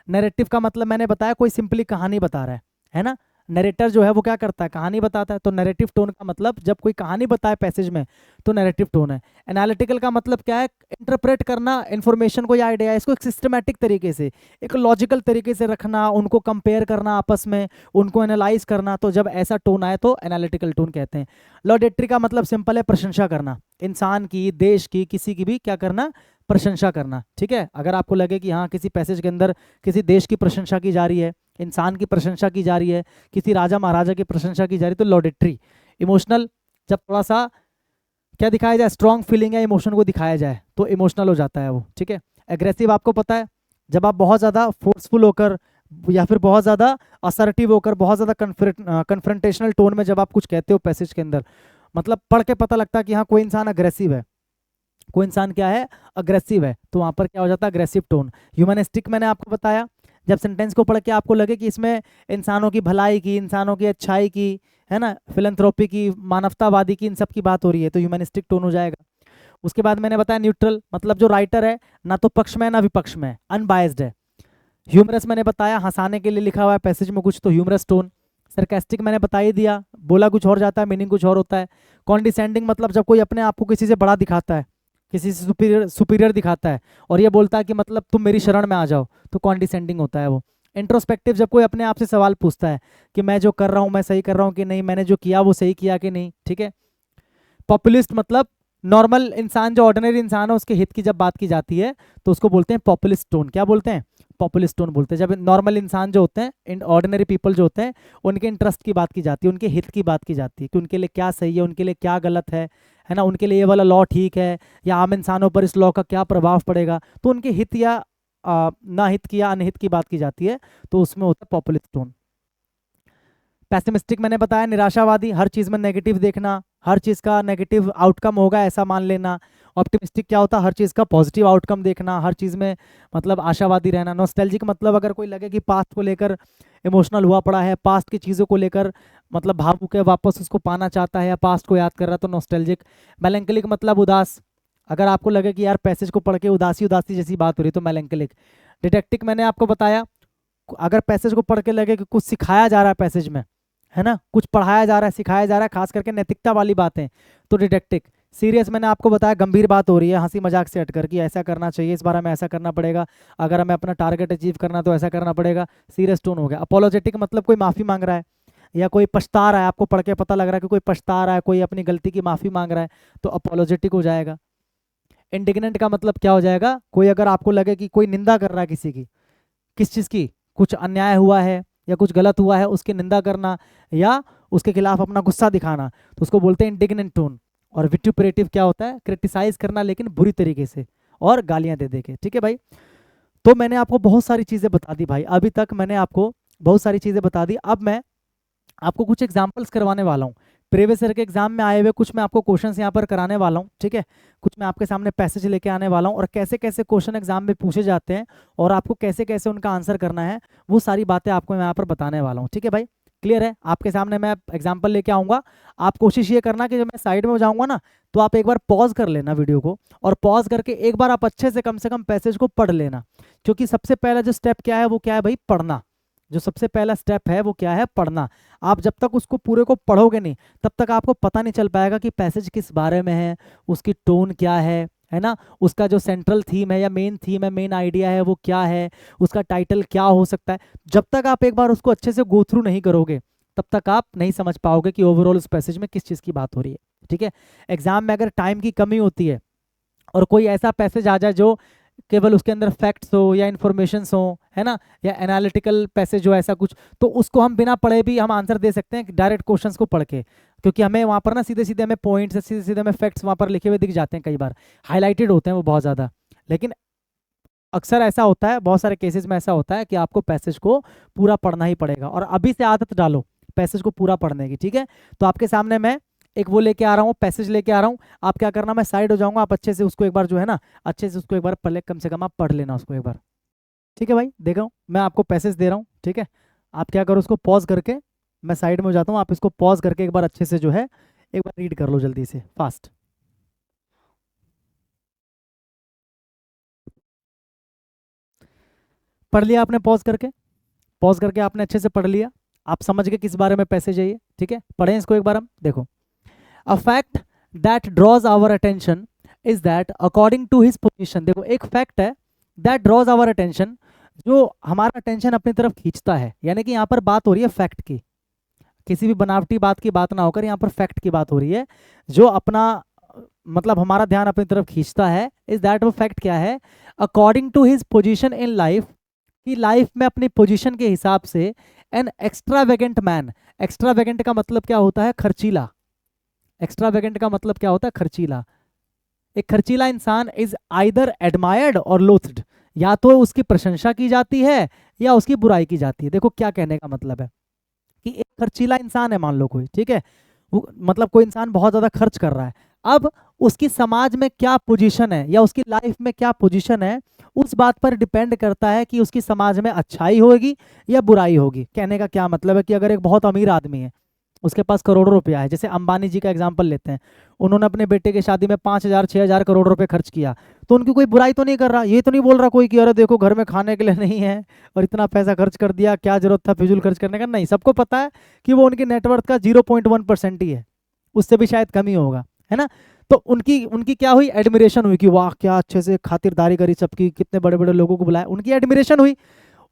नैरेटिव का मतलब मैंने बताया कोई सिंपली कहानी बता रहा है ना। नरेटर जो है वो क्या करता है, कहानी बताता है। तो नैरेटिव टोन का मतलब जब कोई कहानी बताए पैसेज में तो नैरेटिव टोन है। एनालिटिकल का मतलब क्या है, इंटरप्रेट करना इन्फॉर्मेशन को या आइडिया, इसको एक सिस्टमेटिक तरीके से, एक लॉजिकल तरीके से रखना, उनको कंपेयर करना आपस में, उनको एनालाइज करना। तो जब ऐसा टोन आए तो एनालिटिकल टोन कहते हैं। लॉडेट्री का मतलब सिंपल है, प्रशंसा करना, इंसान की, देश की, किसी की भी क्या करना, प्रशंसा करना। ठीक है, अगर आपको लगे कि हाँ किसी पैसेज के अंदर किसी देश की प्रशंसा की जा रही है, इंसान की प्रशंसा की जा रही है, किसी राजा महाराजा की प्रशंसा की जा रही है, तो लॉडेट्री। इमोशनल, जब थोड़ा सा क्या दिखाया जाए, स्ट्रॉन्ग फीलिंग या इमोशन को दिखाया जाए तो इमोशनल हो जाता है वो। ठीक है। एग्रेसिव आपको पता है, जब आप बहुत ज़्यादा फोर्सफुल होकर या फिर बहुत ज़्यादा असर्टिव होकर, बहुत ज़्यादा कन्फ्रंटेशनल टोन में जब आप कुछ कहते हो पैसेज के अंदर, मतलब पढ़ के पता लगता है कि हाँ कोई इंसान अग्रेसिव है, कोई इंसान क्या है, अग्रेसिव है, तो वहां पर क्या हो जाता है, अग्रेसिव टोन। ह्यूमनिस्टिक मैंने आपको बताया, जब सेंटेंस को पढ़ के आपको लगे कि इसमें इंसानों की भलाई की, इंसानों की अच्छाई की, है ना, फिलंथ्रोपी की, मानवतावादी की, इन सब की बात हो रही है तो ह्यूमनिस्टिक टोन हो जाएगा। उसके बाद मैंने बताया न्यूट्रल, मतलब जो राइटर है ना तो पक्ष में ना विपक्ष में, अनबायस्ड है। ह्यूमरस मैंने बताया, हंसाने के लिए लिखा हुआ है पैसेज में कुछ, तो ह्यूमरस टोन। सरकास्टिक मैंने बता ही दिया, बोला कुछ और जाता है, मीनिंग कुछ और होता है। कॉन्डिसेंडिंग मतलब जब कोई अपने आप को किसी से बड़ा दिखाता है, किसी से सुपीरियर सुपीरियर दिखाता है और ये बोलता है कि मतलब तुम मेरी शरण में आ जाओ, तो कॉन्डिसेंडिंग होता है वो। इंट्रोस्पेक्टिव, जब कोई अपने आप से सवाल पूछता है कि मैं जो कर रहा हूँ मैं सही कर रहा हूँ कि नहीं, मैंने जो किया वो सही किया कि नहीं। ठीक है। पॉपुलिस्ट मतलब नॉर्मल इंसान, जो ऑर्डिनरी इंसान है उसके हित की जब बात की जाती है तो उसको बोलते हैं पॉपुलिस्ट टोन। क्या बोलते हैं, पॉपुलिस्ट टोन बोलते हैं। जब नॉर्मल इंसान जो होते हैं, ऑर्डिनरी पीपल जो होते हैं, उनके इंटरेस्ट की बात की जाती है, उनके हित की बात की जाती है कि उनके लिए क्या सही है, उनके लिए क्या गलत है ना, उनके लिए ये वाला लॉ ठीक है या आम इंसानों पर इस लॉ का क्या प्रभाव पड़ेगा, तो उनके हित या ना हित की या अनहित की बात की जाती है, तो उसमें होता है पॉपुलिस्ट टोन। पैसिमिस्टिक मैंने बताया, निराशावादी, हर चीज़ में नेगेटिव देखना, हर चीज़ का नेगेटिव आउटकम होगा ऐसा मान लेना। ऑप्टिमिस्टिक क्या होता है, हर चीज़ का पॉजिटिव आउटकम देखना, हर चीज़ में मतलब आशावादी रहना। नॉस्टैल्जिक मतलब अगर कोई लगे कि पास्ट को लेकर इमोशनल हुआ पड़ा है, पास्ट की चीज़ों को लेकर मतलब भावुक है, वापस उसको पाना चाहता है या पास्ट को याद कर रहा है, तो नॉस्टैल्जिक। मेलैंकोलिक मतलब उदास, अगर आपको लगे कि यार पैसेज को पढ़ के उदासी उदासी जैसी बात हो रही है तो मेलैंकोलिक। डिटेक्टिक मैंने आपको बताया, अगर पैसेज को पढ़ के लगे कि कुछ सिखाया जा रहा है पैसेज में, है ना, कुछ पढ़ाया जा रहा है, सिखाया जा रहा है, खास करके नैतिकता वाली बातें, तो डिडेक्टिक। सीरियस मैंने आपको बताया, गंभीर बात हो रही है, हंसी मजाक से हटकर कि ऐसा करना चाहिए, इस बार हमें ऐसा करना पड़ेगा, अगर हमें अपना टारगेट अचीव करना तो ऐसा करना पड़ेगा, सीरियस टोन हो गया। अपोलोजेटिक मतलब कोई माफ़ी मांग रहा है या कोई पछता रहा है, आपको पढ़ के पता लग रहा है कि कोई पछता रहा है, कोई अपनी गलती की माफ़ी मांग रहा है, तो अपोलोजेटिक हो जाएगा। इंडिग्नेंट का मतलब क्या हो जाएगा, कोई अगर आपको लगे कि कोई निंदा कर रहा है किसी की, किस चीज़ की, कुछ अन्याय हुआ है या कुछ गलत हुआ है उसकी निंदा करना या उसके खिलाफ अपना गुस्सा दिखाना, तो उसको बोलते हैं इंडिग्नेंट टोन। और विट्यूपरेटिव क्या होता है, क्रिटिसाइज करना लेकिन बुरी तरीके से और गालियां दे दे के। ठीक है भाई, तो मैंने आपको बहुत सारी चीज़ें बता दी भाई, अभी तक मैंने आपको बहुत सारी चीज़ें बता दी। अब मैं आपको कुछ एग्जाम्पल्स करवाने वाला हूँ, प्रीवियस ईयर के एग्जाम में आए हुए कुछ मैं आपको क्वेश्चंस यहाँ पर कराने वाला हूँ। ठीक है, कुछ मैं आपके सामने पैसेज लेके आने वाला हूँ और कैसे कैसे क्वेश्चन एग्जाम में पूछे जाते हैं और आपको कैसे कैसे उनका आंसर करना है, वो सारी बातें आपको मैं यहाँ पर बताने वाला हूँ। ठीक है भाई, क्लियर है, आपके सामने मैं एग्जाम्पल लेके आऊँगा। आप कोशिश ये करना कि जब मैं साइड में हो जाऊँगा ना, तो आप एक बार पॉज कर लेना वीडियो को, और पॉज करके एक बार आप अच्छे से कम पैसेज को पढ़ लेना, क्योंकि सबसे पहला जो स्टेप क्या है वो क्या है भाई, पढ़ना। जो सबसे पहला स्टेप है वो क्या है, पढ़ना। आप जब तक उसको पूरे को पढ़ोगे नहीं तब तक आपको पता नहीं चल पाएगा कि पैसेज किस बारे में है, उसकी टोन क्या है ना, उसका जो सेंट्रल थीम है या मेन थीम है, मेन आइडिया है वो क्या है, उसका टाइटल क्या हो सकता है। जब तक आप एक बार उसको अच्छे से गो थ्रू नहीं करोगे तब तक आप नहीं समझ पाओगे कि ओवरऑल उस पैसेज में किस चीज़ की बात हो रही है। ठीक है, एग्जाम में अगर टाइम की कमी होती है और कोई ऐसा पैसेज आ जाए जो केवल उसके अंदर फैक्ट्स हो या इन्फॉर्मेशंस हो, है ना, या एनालिटिकल पैसेज हो ऐसा कुछ, तो उसको हम बिना पढ़े भी हम आंसर दे सकते हैं डायरेक्ट क्वेश्चंस को पढ़ के, क्योंकि हमें वहाँ पर ना सीधे सीधे हमें पॉइंट्स, सीधे सीधे हमें फैक्ट्स वहाँ पर लिखे हुए दिख जाते हैं, कई बार हाईलाइटेड होते हैं वो बहुत ज़्यादा। लेकिन अक्सर ऐसा होता है, बहुत सारे केसेस में ऐसा होता है कि आपको पैसेज को पूरा पढ़ना ही पड़ेगा, और अभी से आदत डालो पैसेज को पूरा पढ़ने की। ठीक है, तो आपके सामने मैं एक वो लेके आ रहा हूँ, पैसेज लेके आ रहा हूँ, आप क्या करना, मैं साइड हो जाऊंगा, आप अच्छे से उसको एक बार जो है ना, अच्छे से उसको एक बार पहले कम से कम आप पढ़ लेना उसको एक बार। ठीक है भाई, देखो मैं आपको पैसेज दे रहा हूँ, ठीक है, आप क्या करो उसको पॉज करके, मैं साइड में हो जाता हूँ, आप इसको पॉज करके एक बार अच्छे से जो है एक बार रीड कर लो जल्दी से फास्ट। पढ़ लिया आपने, पॉज करके, पॉज करके आपने अच्छे से पढ़ लिया। आप समझ गए किस बारे में पैसे चाहिए, ठीक है, पढ़ें इसको एक बार हम। देखो, a fact that draws our attention is that according to his position. देखो, एक फैक्ट है दैट ड्रॉज आवर अटेंशन, जो हमारा अटेंशन अपनी तरफ खींचता है, यानी कि यहाँ पर बात हो रही है फैक्ट की, किसी भी बनावटी बात की बात ना होकर यहाँ पर फैक्ट की बात हो रही है, जो अपना मतलब हमारा ध्यान अपनी तरफ खींचता है। इज दैट, वो फैक्ट क्या है, according to his position in life, कि लाइफ में अपनी पोजीशन के हिसाब से एन एक्स्ट्रावेगेंट मैन। एक्स्ट्रावेगेंट का मतलब क्या होता है, खर्चीला। एक्स्ट्रावेगेंट का मतलब क्या होता है, खर्चीला। एक खर्चीला इंसान इज आइदर एडमायर्ड और लोथ्ड, या तो उसकी प्रशंसा की जाती है या उसकी बुराई की जाती है। देखो क्या कहने का मतलब है कि एक खर्चीला इंसान है, मान लो कोई, ठीक है, वो मतलब कोई इंसान बहुत ज्यादा खर्च कर रहा है, अब उसकी समाज में क्या पोजीशन है या उसकी लाइफ में क्या पोजीशन है, उस बात पर डिपेंड करता है कि उसकी समाज में अच्छाई होगी या बुराई होगी। कहने का क्या मतलब है कि अगर एक बहुत अमीर आदमी है, उसके पास करोड़ों रुपया है, जैसे अंबानी जी का एग्जांपल लेते हैं, उन्होंने अपने बेटे की शादी में 5,000 6,000 करोड़ रुपए खर्च किया, तो उनकी कोई बुराई तो नहीं कर रहा, ये तो नहीं बोल रहा कोई कि अरे देखो घर में खाने के लिए नहीं है और इतना पैसा खर्च कर दिया, क्या जरूरत था फिजूल खर्च करने का। नहीं, सबको पता है कि वो उनके नेटवर्थ का 0.1% ही है, उससे भी शायद कम ही होगा, है ना। तो उनकी उनकी क्या हुई, एडमिरेशन हुई कि वाह क्या अच्छे से खातिरदारी करी सबकी, कितने बड़े बड़े लोगों को बुलाया, उनकी एडमिरेशन हुई,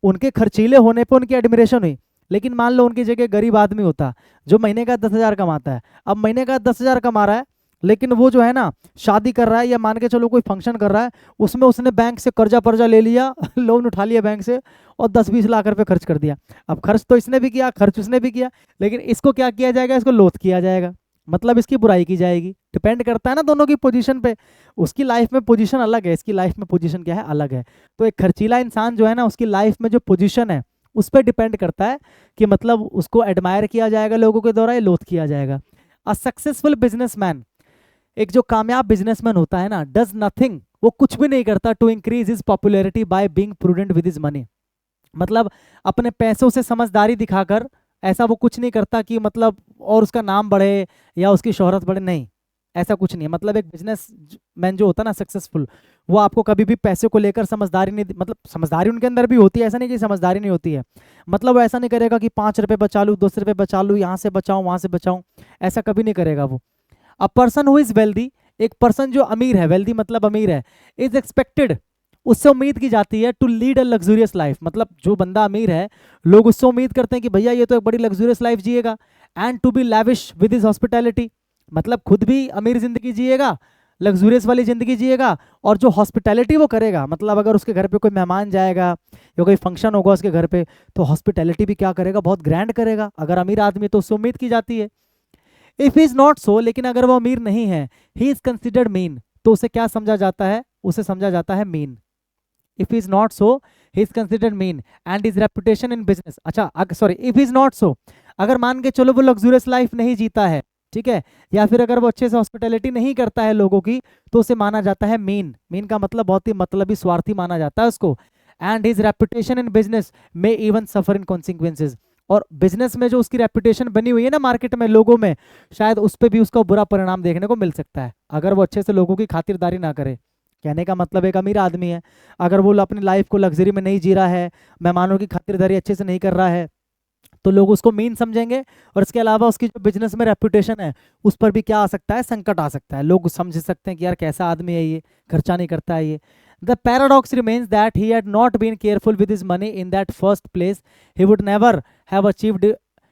उनके खर्चीले होने पे उनकी एडमिरेशन हुई। लेकिन मान लो उनकी जगह गरीब आदमी होता जो महीने का 10,000 कमाता है, अब महीने का 10,000 कमा रहा है, लेकिन वो जो है ना शादी कर रहा है या मान के चलो कोई फंक्शन कर रहा है, उसमें उसने बैंक से कर्जा पर्जा ले लिया लोन उठा लिया बैंक से और 10-20 लाख रुपए खर्च कर दिया। अब खर्च तो इसने भी किया, खर्च उसने भी किया, लेकिन इसको क्या किया जाएगा, इसको लोथ किया जाएगा, मतलब इसकी बुराई की जाएगी। डिपेंड करता है ना दोनों की पोजीशन पे, उसकी लाइफ में पोजीशन अलग है, इसकी लाइफ में पोजीशन क्या है, अलग है। तो एक खर्चीला इंसान जो है ना, उसकी लाइफ में जो पोजीशन है उस पर डिपेंड करता है कि मतलब उसको एडमायर किया जाएगा लोगों के द्वारा या लोथ किया जाएगा। अ सक्सेसफुल बिजनेसमैन, एक जो कामयाब बिजनेसमैन होता है ना, डज नथिंग, वो कुछ भी नहीं करता to increase his popularity by being prudent with his money, मतलब अपने पैसों से समझदारी दिखाकर ऐसा वो कुछ नहीं करता कि मतलब और उसका नाम बढ़े या उसकी शोहरत बढ़े, नहीं, ऐसा कुछ नहीं है। मतलब एक बिजनेस मैन जो होता है ना सक्सेसफुल, वो आपको कभी भी पैसे को लेकर समझदारी नहीं, मतलब समझदारी उनके अंदर भी होती है, ऐसा नहीं कि समझदारी नहीं होती है, मतलब वो ऐसा नहीं करेगा कि 5 रुपए बचा लूँ, 10 रुपए बचा लूँ, यहाँ से बचाऊँ वहाँ से बचाऊँ, ऐसा कभी नहीं करेगा वो। A person who is wealthy, एक पर्सन जो अमीर है, वेल्दी मतलब अमीर है, इज एक्सपेक्टेड, उससे उम्मीद की जाती है to lead a luxurious life, मतलब जो बंदा अमीर है लोग उससे उम्मीद करते हैं कि भैया ये तो एक बड़ी लग्जूरियस लाइफ जिएगा। And to be lavish with his hospitality, मतलब खुद भी अमीर जिंदगी जिएगा, लग्जूरियस वाली जिंदगी जिएगा, और जो हॉस्पिटैलिटी वो करेगा, मतलब अगर उसके घर पे कोई मेहमान जाएगा या कोई फंक्शन होगा उसके घर पे, तो हॉस्पिटैलिटी भी क्या करेगा, बहुत ग्रैंड करेगा। अगर अमीर आदमी तो उससे उम्मीद की जाती है। इफ इज नॉट सो, लेकिन अगर वो अमीर नहीं है, ही इज कंसिडर्ड मीन, तो उसे क्या समझा जाता है, उसे समझा जाता है mean. If is not so, he is considered mean and is reputation in business, अच्छा sorry, if is not so, अगर मान के चलो वो लग्जूरियस लाइफ नहीं जीता है, ठीक है, या फिर अगर वो अच्छे से हॉस्पिटैलिटी नहीं करता है लोगों की, तो उसे माना जाता है मीन। मीन का मतलब बहुत ही मतलबी स्वार्थी माना जाता है उसको। And his reputation in business में इवन सफर इन कॉन्सिक्वेंसेज, और बिजनेस में जो उसकी रेपुटेशन बनी हुई है ना मार्केट में लोगों में, शायद उस पर भी उसका बुरा परिणाम देखने को मिल सकता है अगर वो अच्छे से लोगों की खातिरदारी ना करे। कहने का मतलब एक अमीर आदमी है, अगर वो अपनी लाइफ को लग्जरी में नहीं जी रहा है, मेहमानों की खातिरदारी अच्छे से नहीं कर रहा है, तो लोग उसको मीन समझेंगे, और इसके अलावा उसकी जो बिजनेस में रेपुटेशन है उस पर भी क्या आ सकता है, संकट आ सकता है। लोग समझ सकते हैं कि यार कैसा आदमी है ये, खर्चा नहीं करता है ये। The paradox remains that he had not been careful with his money in that first place, he would never have achieved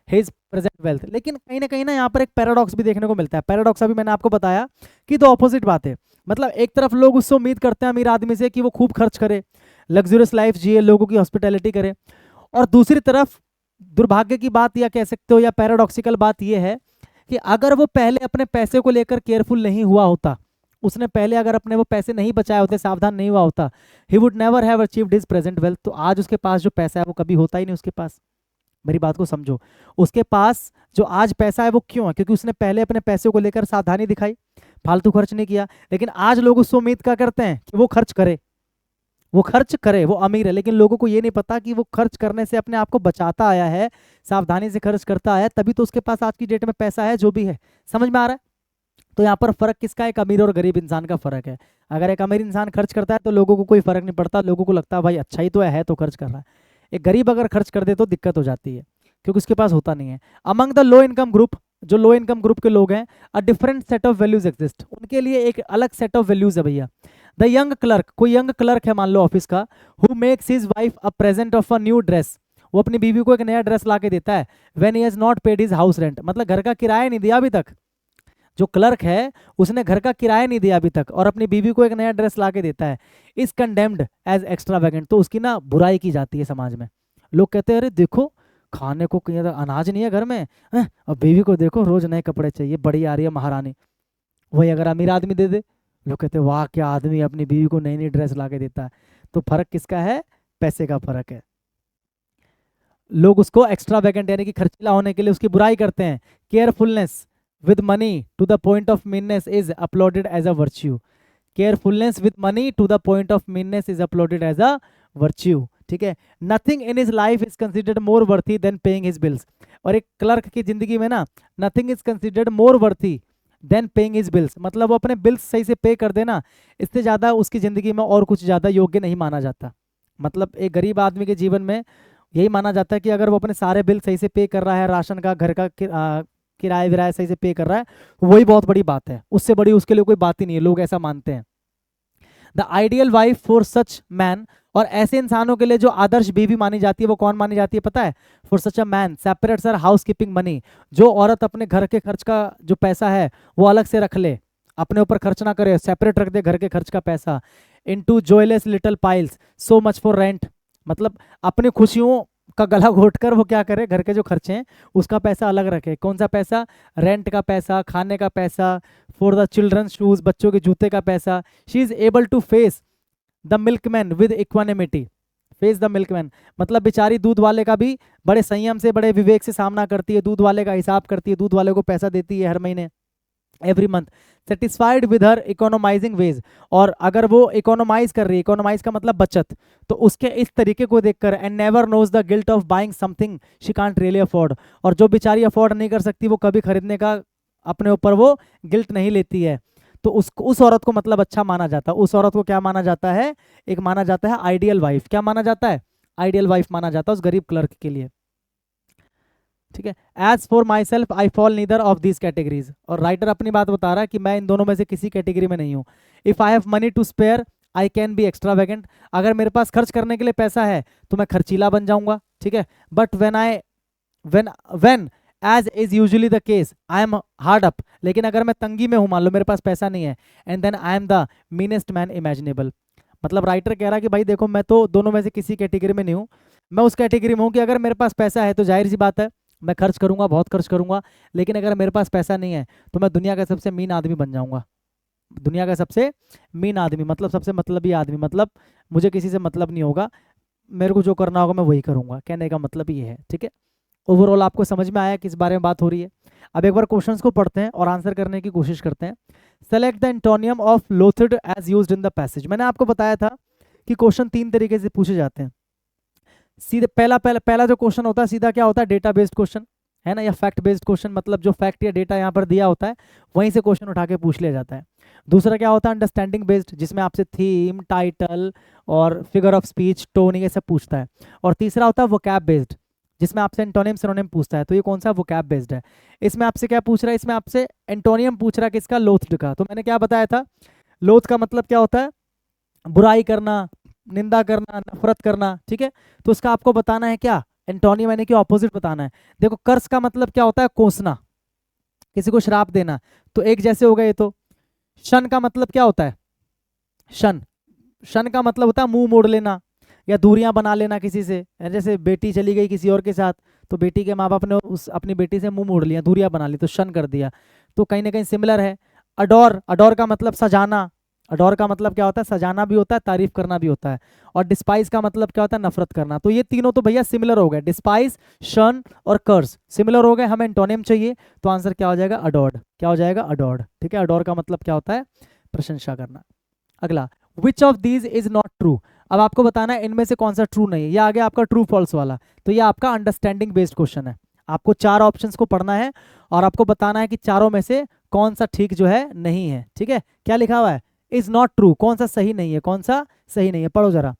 his present wealth. लेकिन कहीं ना यहाँ पर एक पैराडॉक्स भी देखने को मिलता है। पैराडॉक्स अभी मैंने आपको बताया कि दो ऑपोजिट बात है, मतलब एक तरफ लोग उससे उम्मीद करते हैं अमीर आदमी से कि वो खूब खर्च करे, लग्जरियस लाइफ जिए, लोगों की हॉस्पिटैलिटी करे, और दूसरी तरफ दुर्भाग्य की बात या कह सकते हो या पैराडॉक्सिकल बात यह है कि अगर वो पहले अपने पैसे को लेकर केयरफुल नहीं हुआ होता, उसने पहले अगर अपने वो पैसे नहीं बचाए होते, सावधान नहीं हुआ होता, ही would never have achieved his present wealth, तो आज उसके पास जो पैसा है वो कभी होता ही नहीं उसके पास। मेरी बात को समझो, उसके पास जो आज पैसा है वो क्यों है, क्योंकि उसने पहले अपने पैसे को लेकर सावधानी दिखाई, फालतू खर्च नहीं किया। लेकिन आज लोग उससे उम्मीद क्या करते हैं कि वो खर्च करे, वो खर्च करे, वो अमीर है, लेकिन लोगों को ये नहीं पता कि वो खर्च करने से अपने आप को बचाता आया है, सावधानी से खर्च करता आया, तभी तो उसके पास आज की डेट में पैसा है जो भी है। समझ में आ रहा है? तो यहाँ पर फर्क किसका है, एक अमीर और गरीब इंसान का फर्क है। अगर एक अमीर इंसान खर्च करता है तो लोगों को कोई फर्क नहीं पड़ता, लोगों को लगता है भाई अच्छा ही तो है तो खर्च कर रहा है। एक गरीब अगर खर्च कर दे तो दिक्कत हो जाती है। क्योंकि उसके पास होता नहीं है। Among the low income group, जो लो इनकम ग्रुप के लोग हैं, a different set of values exist, उनके लिए एक अलग सेट ऑफ वैल्यूज है भैया। द यंग क्लर्क, कोई यंग क्लर्क है मान लो ऑफिस का, who makes his wife a present of a new dress, वो अपनी बीवी को एक नया ड्रेस ला के देता है। When he has not paid his house rent, मतलब घर का किराया नहीं दिया अभी तक, जो क्लर्क है उसने घर का किराया नहीं दिया अभी तक और अपनी बीवी को एक नया ड्रेस ला के देता है, इज कंडेम्ड एज एक्स्ट्रावेगेंट, तो उसकी ना बुराई की जाती है समाज में। लोग कहते हैं अरे देखो खाने को कहीं अनाज नहीं है घर में, और बीवी को देखो रोज नए कपड़े चाहिए, बड़ी आ रही है महारानी। वही अगर अमीर आदमी दे दे, लोग कहते हैं वाह क्या आदमी अपनी बीवी को नई नई ड्रेस ला के देता है। तो फर्क किसका है? पैसे का फर्क है। लोग उसको एक्स्ट्रा वैकेंट यानी कि खर्चीला होने के लिए उसकी बुराई करते हैं। Carefulness with money to the point of meanness is uploaded as a virtue, carefulness with money to the point of meanness is uploaded as a virtue, ठीक है। Nothing in his life is considered more worthy than paying his bills, और एक clerk की जिंदगी में ना nothing is considered more worthy than paying his bills, मतलब वो अपने बिल्स सही से पे कर देना, इससे ज़्यादा उसकी ज़िंदगी में और कुछ ज़्यादा योग्य नहीं माना जाता। मतलब एक गरीब आदमी के जीवन में यही माना जाता है कि अगर वो अपने सारे बिल सही से पे कर रहा है, राशन का, घर का किराया विराया सही से पे कर रहा है, वही बहुत बड़ी बात है, उससे बड़ी उसके लिए कोई बात ही नहीं है, लोग ऐसा मानते हैं। The ideal wife for such man, और ऐसे इंसानों के लिए जो आदर्श बीवी मानी जाती है वो कौन मानी जाती है पता है? For such a man separates her house keeping money, जो औरत अपने घर के खर्च का जो पैसा है वो अलग से रख ले, अपने ऊपर खर्च ना करे, सेपरेट रख दे घर के खर्च का पैसा। Into joyless little piles so much for rent, मतलब अपनी खुशियों का गला घोट कर वो क्या करे, घर के जो खर्चे हैं उसका पैसा अलग रखे। कौन सा पैसा? रेंट का पैसा, खाने का पैसा, फॉर द चिल्ड्रन शूज, बच्चों के जूते का पैसा। She is able to face the milkman with equanimity, face the milkman, मतलब बेचारी दूध वाले का भी बड़े संयम से, बड़े विवेक से सामना करती है, दूध वाले का हिसाब करती है, दूध वाले को पैसा देती है हर महीने, every month, satisfied with her economising ways, और अगर वो इकोनोमाइज कर रही है, इकोनोमाइज का मतलब बचत, तो उसके इस तरीके को देखकर, and never knows the guilt of buying something she can't really afford, और जो बेचारी अफोर्ड नहीं कर सकती वो कभी खरीदने का अपने ऊपर वो गिल्ट नहीं लेती है, तो उस औरत को मतलब अच्छा माना जाता है। उस औरत को क्या माना जाता है? एक माना जाता है आइडियल वाइफ। क्या माना जाता है? आइडियल वाइफ माना जाता है उस गरीब क्लर्क के लिए, ठीक है। As for myself I fall neither of these categories, और राइटर अपनी बात बता रहा है कि मैं इन दोनों में से किसी कैटेगरी में नहीं हूँ। If I have money to spare I can be extravagant, अगर मेरे पास खर्च करने के लिए पैसा है तो मैं खर्चीला बन जाऊंगा, ठीक है। But when as is usually the case I am hard up, लेकिन अगर मैं तंगी में हूं, मान लो मेरे पास पैसा नहीं है, and then I am the meanest man imaginable, मतलब राइटर कह रहा है कि भाई देखो मैं तो दोनों में से किसी कैटेगरी में नहीं हूँ, मैं उस कैटेगरी में हूँ कि अगर मेरे पास पैसा है तो जाहिर सी बात है मैं खर्च करूंगा, बहुत खर्च करूंगा, लेकिन अगर मेरे पास पैसा नहीं है तो मैं दुनिया का सबसे मीन आदमी बन जाऊंगा। दुनिया का सबसे मीन आदमी मतलब सबसे मतलबी आदमी, मतलब मुझे किसी से मतलब नहीं होगा, मेरे को जो करना होगा मैं वही करूंगा, कहने का मतलब ये है, ठीक है। ओवरऑल आपको समझ में आया किस बारे में बात हो रही है? अब एक बार क्वेश्चंस को पढ़ते हैं और आंसर करने की कोशिश करते हैं। Select the antonym of lauded as used in the passage. मैंने आपको बताया था कि क्वेश्चन 3 तरीके से पूछे जाते हैं। सीधे पहला जो क्वेश्चन होता है सीधा क्या होता है? डेटा बेस्ड क्वेश्चन है ना, या फैक्ट बेस्ड क्वेश्चन, मतलब जो फैक्ट या डेटा यहाँ पर दिया होता है वहीं से क्वेश्चन उठा के पूछ लिया जाता है। दूसरा क्या होता है? अंडरस्टैंडिंग बेस्ड, जिसमें आपसे थीम, टाइटल और फिगर ऑफ स्पीच, टोन, ये सब पूछता है। और तीसरा होता है वोकैब बेस्ड, जिसमें आपसे एंटोनियम सिनोनिम पूछता है। तो ये कौन सा? वोकैब बेस्ड है। इसमें आपसे क्या पूछ रहा है? इसमें आपसे एंटोनियम पूछ रहा है किसका? लोथ्ड का। तो मैंने क्या बताया था? लोथ का मतलब क्या होता है? बुराई करना, निंदा करना, नफरत करना, ठीक है। तो उसका आपको बताना है क्या? एंटोनियम यानी कि ऑपोजिट बताना है। देखो कर्स का मतलब क्या होता है? कोसना, किसी को श्राप देना, तो एक जैसे हो गए। तो शन का मतलब क्या होता है? शन का मतलब होता है मुंह मोड़ लेना या दूरियां बना लेना किसी से। जैसे बेटी चली गई किसी और के साथ, तो बेटी के माँ बाप ने अपनी बेटी से मुंह मोड़ लिया, दूरियां बना ली, तो शन कर दिया। तो कहीं ना कहीं सिमिलर है। अडोर का मतलब सजाना, अडोर का मतलब क्या होता है? सजाना भी होता है, तारीफ करना भी होता है। और डिस्पाइस का मतलब क्या होता है? नफरत करना। तो ये तीनों तो भैया सिमिलर हो गए, डिस्पाइस, शन और कर्स सिमिलर हो गए। हमें एंटोनियम चाहिए, तो आंसर क्या हो जाएगा? अडोर्ड। क्या हो जाएगा? अडोर्ड, ठीक है। अडोर का मतलब क्या होता है? प्रशंसा करना। अगला, which of these is not true. अब आपको बताना है इनमें से कौन सा ट्रू नहीं है। ये आ गया आपका ट्रू फॉल्स वाला। तो ये आपका अंडरस्टैंडिंग बेस्ड क्वेश्चन है। आपको 4 ऑप्शंस को पढ़ना है और आपको बताना है कि चारों में से कौन सा ठीक जो है नहीं है, ठीक है। क्या लिखा हुआ है? इज नॉट ट्रू, कौन सा सही नहीं है, कौन सा सही नहीं है? पढ़ो जरा।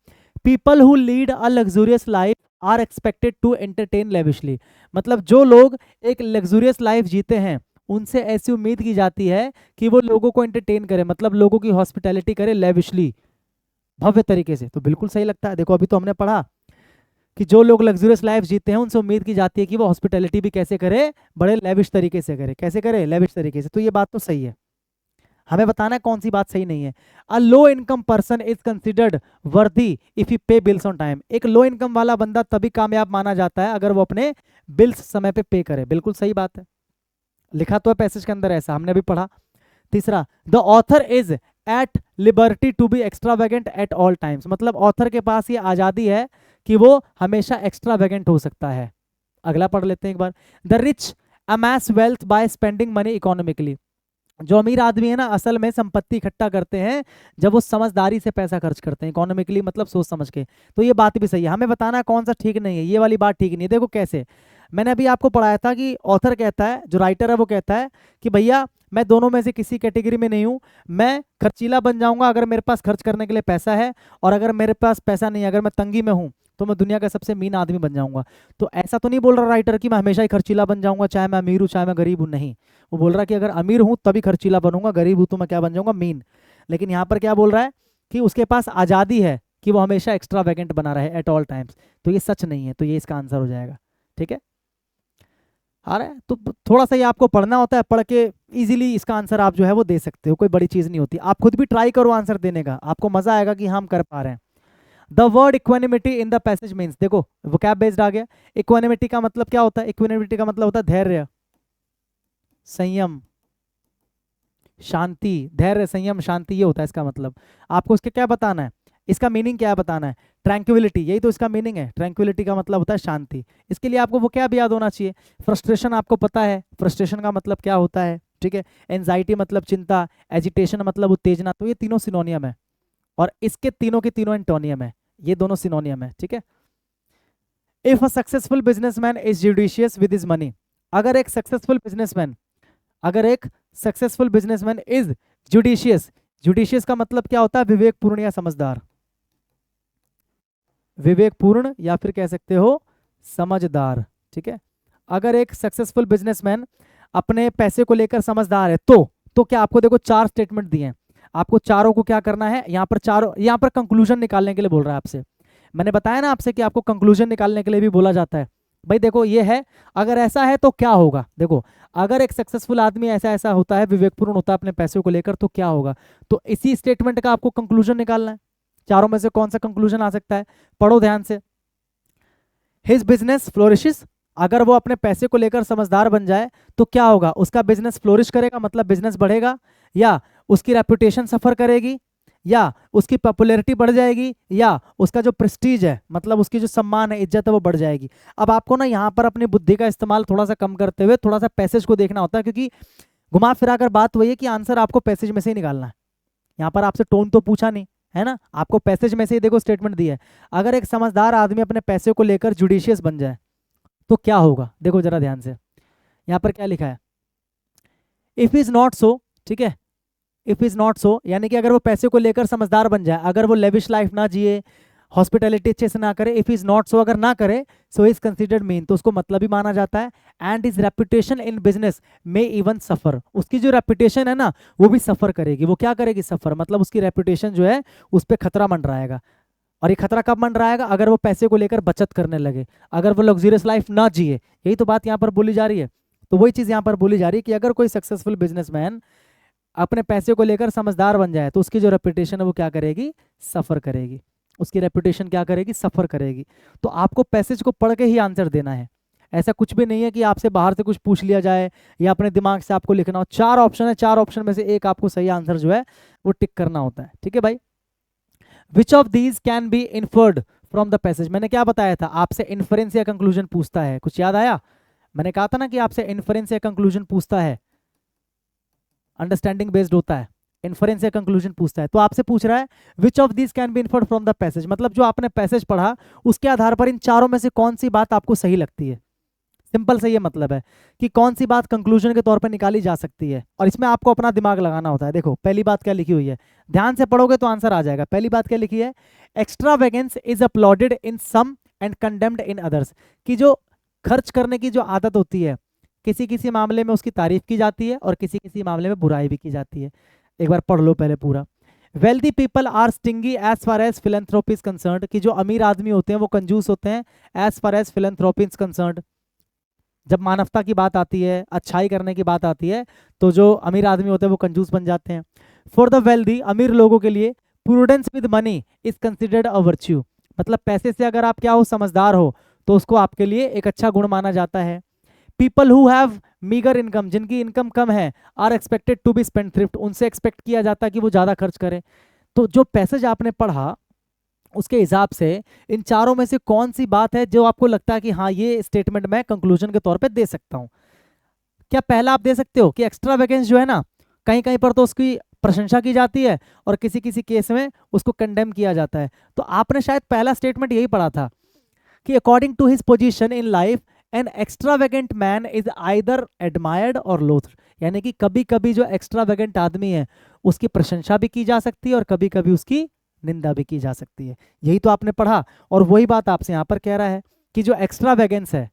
People who lead a luxurious life are expected to entertain lavishly, मतलब जो लोग एक लग्जूरियस लाइफ जीते हैं उनसे ऐसी उम्मीद की जाती है कि वो लोगों को एंटरटेन करे, मतलब लोगों की हॉस्पिटैलिटी करे लेविशली, भव्य तरीके से। तो बिल्कुल सही लगता है। देखो अभी तो हमने पढ़ा कि जो लोग लग्जूरियस लाइफ जीते हैं उनसे उम्मीद की जाती है कि वो हॉस्पिटैलिटी भी कैसे करे, बड़े लेविश तरीके से करे। कैसे करे? लेविश तरीके से। तो ये बात तो सही है। हमें बताना है कौन सी बात सही नहीं है। A low income person is considered worthy if he pay bills on time, एक लो इनकम वाला बंदा तभी कामयाब माना जाता है अगर वो अपने बिल्स समय पे पे करे। बिल्कुल सही बात है, लिखा तो है पैसेज के अंदर ऐसा, हमने अभी पढ़ा। तीसरा, the author is at liberty to be extravagant at all times, मतलब ऑथर के पास ये आजादी है कि वो हमेशा एक्स्ट्रावेगेंट हो सकता है। अगला पढ़ लेते हैं एक बार। The rich amass wealth by spending money economically, जो अमीर आदमी है ना असल में संपत्ति इकट्ठा करते हैं जब वो समझदारी से पैसा खर्च करते हैं, इकोनॉमिकली मतलब सोच समझ के। तो ये बात भी सही है। हमें बताना है कौन सा ठीक नहीं है, ये वाली बात ठीक नहीं है। देखो कैसे, मैंने अभी आपको पढ़ाया था कि ऑथर कहता है, जो राइटर है वो कहता है कि भैया मैं दोनों में से किसी कैटेगरी में नहीं हूँ, मैं खर्चीला बन जाऊंगा अगर मेरे पास खर्च करने के लिए पैसा है, और अगर मेरे पास पैसा नहीं है, अगर मैं तंगी में हूँ, तो मैं दुनिया का सबसे मीन आदमी बन जाऊंगा। तो ऐसा तो नहीं बोल रहा राइटर कि मैं हमेशा ही खर्चीला बन जाऊंगा, चाहे मैं अमीर हूँ चाहे मैं गरीब हूँ, नहीं। वो बोल रहा है कि अगर अमीर हूं तभी खर्चीला बनूंगा, गरीब हूं तो मैं क्या बन जाऊंगा, मीन। लेकिन यहाँ पर क्या बोल रहा है कि उसके पास आजादी है कि वो हमेशा एक्स्ट्रा वैकेंट बना रहे एट ऑल टाइम्स। तो ये सच नहीं है, तो ये इसका आंसर हो जाएगा। ठीक है, आ रहा है? तो थोड़ा सा ये आपको पढ़ना होता है, पढ़ के इजीली इसका आंसर आप जो है वो दे सकते हो, कोई बड़ी चीज नहीं होती। आप खुद भी ट्राई करो आंसर देने का, आपको मजा आएगा कि हम कर पा रहे हैं। The word equanimity in the passage means, देखो वोकैब बेस्ड आ गया। इक्वानिमिटी का मतलब क्या होता है? इक्वानिमिटी का मतलब होता है धैर्य, संयम, शांति। धैर्य, संयम, शांति, ये होता है इसका मतलब। आपको इसके क्या बताना है, इसका मीनिंग क्या बताना है? ट्रैंक्विलिटी, यही तो इसका मीनिंग है। ट्रैंक्विलिटी का मतलब होता है शांति। इसके लिए आपको वो क्या भी याद होना चाहिए? फ्रस्ट्रेशन आपको पता है, फ्रस्ट्रेशन का मतलब क्या होता है? ठीक है। एंजाइटी मतलब चिंता, एजिटेशन मतलब उत्तेजना। तो ये तीनों सिनोनियम है, और इसके तीनों के तीनों एंटोनियम है, ये दोनों सिनोनियम है। ठीक है। If a successful businessman is judicious with his money, अगर एक सक्सेसफुल बिजनेसमैन, अगर एक successful businessman is judicious, judicious का मतलब क्या होता है? विवेकपूर्ण या समझदार, विवेकपूर्ण या फिर कह सकते हो समझदार। ठीक है। अगर एक सक्सेसफुल बिजनेसमैन अपने पैसे को लेकर समझदार है, तो क्या, आपको देखो चार स्टेटमेंट दिए हैं, आपको चारों को क्या करना है यहाँ पर? चारों, यहाँ पर कंक्लूजन निकालने के लिए बोल रहा है आपसे। मैंने बताया ना आपसे कि आपको कंक्लूजन निकालने के लिए भी बोला जाता है। भाई देखो ये है, अगर ऐसा है तो क्या होगा? देखो अगर एक सक्सेसफुल आदमी ऐसा ऐसा होता है, विवेकपूर्ण होता है अपने पैसों को लेकर, तो क्या होगा? तो इसी स्टेटमेंट का आपको कंक्लूजन निकालना है। चारों में से कौन सा कंक्लूजन आ सकता है? पढ़ो ध्यान से। हिज बिजनेस फ्लोरिशेस, अगर वो अपने पैसे को लेकर समझदार बन जाए तो क्या होगा? उसका बिजनेस फ्लोरिश करेगा, मतलब बिजनेस बढ़ेगा, या उसकी रेपुटेशन सफर करेगी, या उसकी पॉपुलैरिटी बढ़ जाएगी, या उसका जो प्रेस्टीज है, मतलब उसकी जो सम्मान है, इज्जत है, वो बढ़ जाएगी। अब आपको ना यहाँ पर अपनी बुद्धि का इस्तेमाल थोड़ा सा कम करते हुए थोड़ा सा पैसेज को देखना होता है, क्योंकि घुमा फिरा कर बात वही है कि आंसर आपको पैसेज में से ही निकालना है। यहाँ पर आपसे टोन तो पूछा नहीं है ना, आपको पैसेज में से ही देखो स्टेटमेंट दी है। अगर एक समझदार आदमी अपने पैसे को लेकर जुडिशियस बन जाए तो क्या होगा? देखो जरा ध्यान से, यहाँ पर क्या लिखा है? इफ इज नॉट सो, ठीक है, इफ इज नॉट सो यानी कि अगर वो पैसे को लेकर समझदार बन जाए, अगर वो लेविश लाइफ ना जिए, हॉस्पिटैलिटी अच्छे से ना करे, इफ इज नॉट सो अगर ना करे, सो इज कंसिडर्ड मीन, तो उसको मतलब ही माना जाता है। And is reputation in business में इवन सफर, उसकी जो रेपुटेशन है ना वो भी सफर करेगी। वो क्या करेगी? सफर, मतलब उसकी रेपुटेशन जो है उस पर खतरा मंडराएगा। और ये खतरा कब मंडराएगा? अगर वो पैसे को लेकर बचत करने लगे, अगर वो लग्जरियस लाइफ ना जिए। यही तो बात यहाँ पर बोली जा रही है। तो वही चीज यहाँ पर बोली जा रही है कि अगर कोई सक्सेसफुल बिजनेसमैन अपने पैसे को लेकर समझदार बन जाए तो उसकी जो रेपुटेशन है वो क्या करेगी? सफर करेगी। उसकी रेपुटेशन क्या करेगी? सफर करेगी। तो आपको पैसेज को पढ़ के ही आंसर देना है, ऐसा कुछ भी नहीं है कि आपसे बाहर से कुछ पूछ लिया जाए या अपने दिमाग से आपको लिखना हो। चार ऑप्शन है, चार ऑप्शन में से एक आपको सही आंसर जो है वो टिक करना होता है। ठीक है भाई। Which of these can be inferred from the passage, मैंने क्या बताया था आपसे? इन्फरेंस या कंक्लूजन पूछता है, कुछ याद आया? मैंने कहा था ना कि आपसे इन्फरेंस या कंक्लूजन पूछता है, अंडरस्टैंडिंग बेस्ड होता है, इन्फरेंस या कंक्लूजन पूछता है। तो आपसे पूछ रहा है which of this can be inferred from the passage, मतलब जो आपने पैसेज पढ़ा उसके आधार पर इन चारों में से कौन सी बात आपको सही लगती है। सिंपल से ये मतलब है कि कौन सी बात कंक्लूजन के तौर पर निकाली जा सकती है, और इसमें आपको अपना दिमाग लगाना होता है। देखो पहली बात क्या लिखी हुई है, ध्यान से पढ़ोगे तो आंसर आ जाएगा। पहली बात क्या लिखी है? Extravagance is applauded in some and condemned in others, कि जो खर्च करने की जो आदत होती है, किसी किसी मामले में उसकी तारीफ की जाती है और किसी किसी मामले में बुराई भी की जाती है। एक बार पढ़ लो पहले पूरा। Wealthy people are stingy as far as philanthropy is concerned, कि जो अमीर आदमी होते हैं वो कंजूस होते हैं as far as philanthropy is concerned. जब मानवता की बात आती है, अच्छाई करने की बात आती है, तो जो अमीर आदमी होते हैं वो कंजूस बन जाते हैं। फॉर द वेल्दी, अमीर लोगों के लिए, prudence with money is considered a virtue, मतलब पैसे से अगर आप क्या हो, समझदार हो, तो उसको आपके लिए एक अच्छा गुण माना जाता है। People who have meagre income, जिनकी इनकम कम है, are expected to be spend thrift, उनसे एक्सपेक्ट किया जाता है कि वो ज़्यादा खर्च करें। तो जो पैसेज आपने पढ़ा उसके हिसाब से इन चारों में से कौन सी बात है जो आपको लगता है कि हाँ ये स्टेटमेंट मैं कंक्लूजन के तौर पे दे सकता हूँ? क्या पहला आप दे सकते हो कि एक्स्ट्रा वैकेंस जो है ना, कहीं कहीं पर तो उसकी प्रशंसा की जाती है और किसी किसी केस में उसको कंडेम किया जाता है। तो आपने शायद पहला स्टेटमेंट यही पढ़ा था कि according to his position in life an extravagant man is either admired और लोथ्ड, यानी कि कभी कभी जो एक्स्ट्रावेगेंट आदमी है उसकी प्रशंसा भी की जा सकती है और कभी कभी उसकी निंदा भी की जा सकती है। यही तो आपने पढ़ा, और वही बात आपसे यहाँ पर कह रहा है कि जो एक्स्ट्रावेगेंस है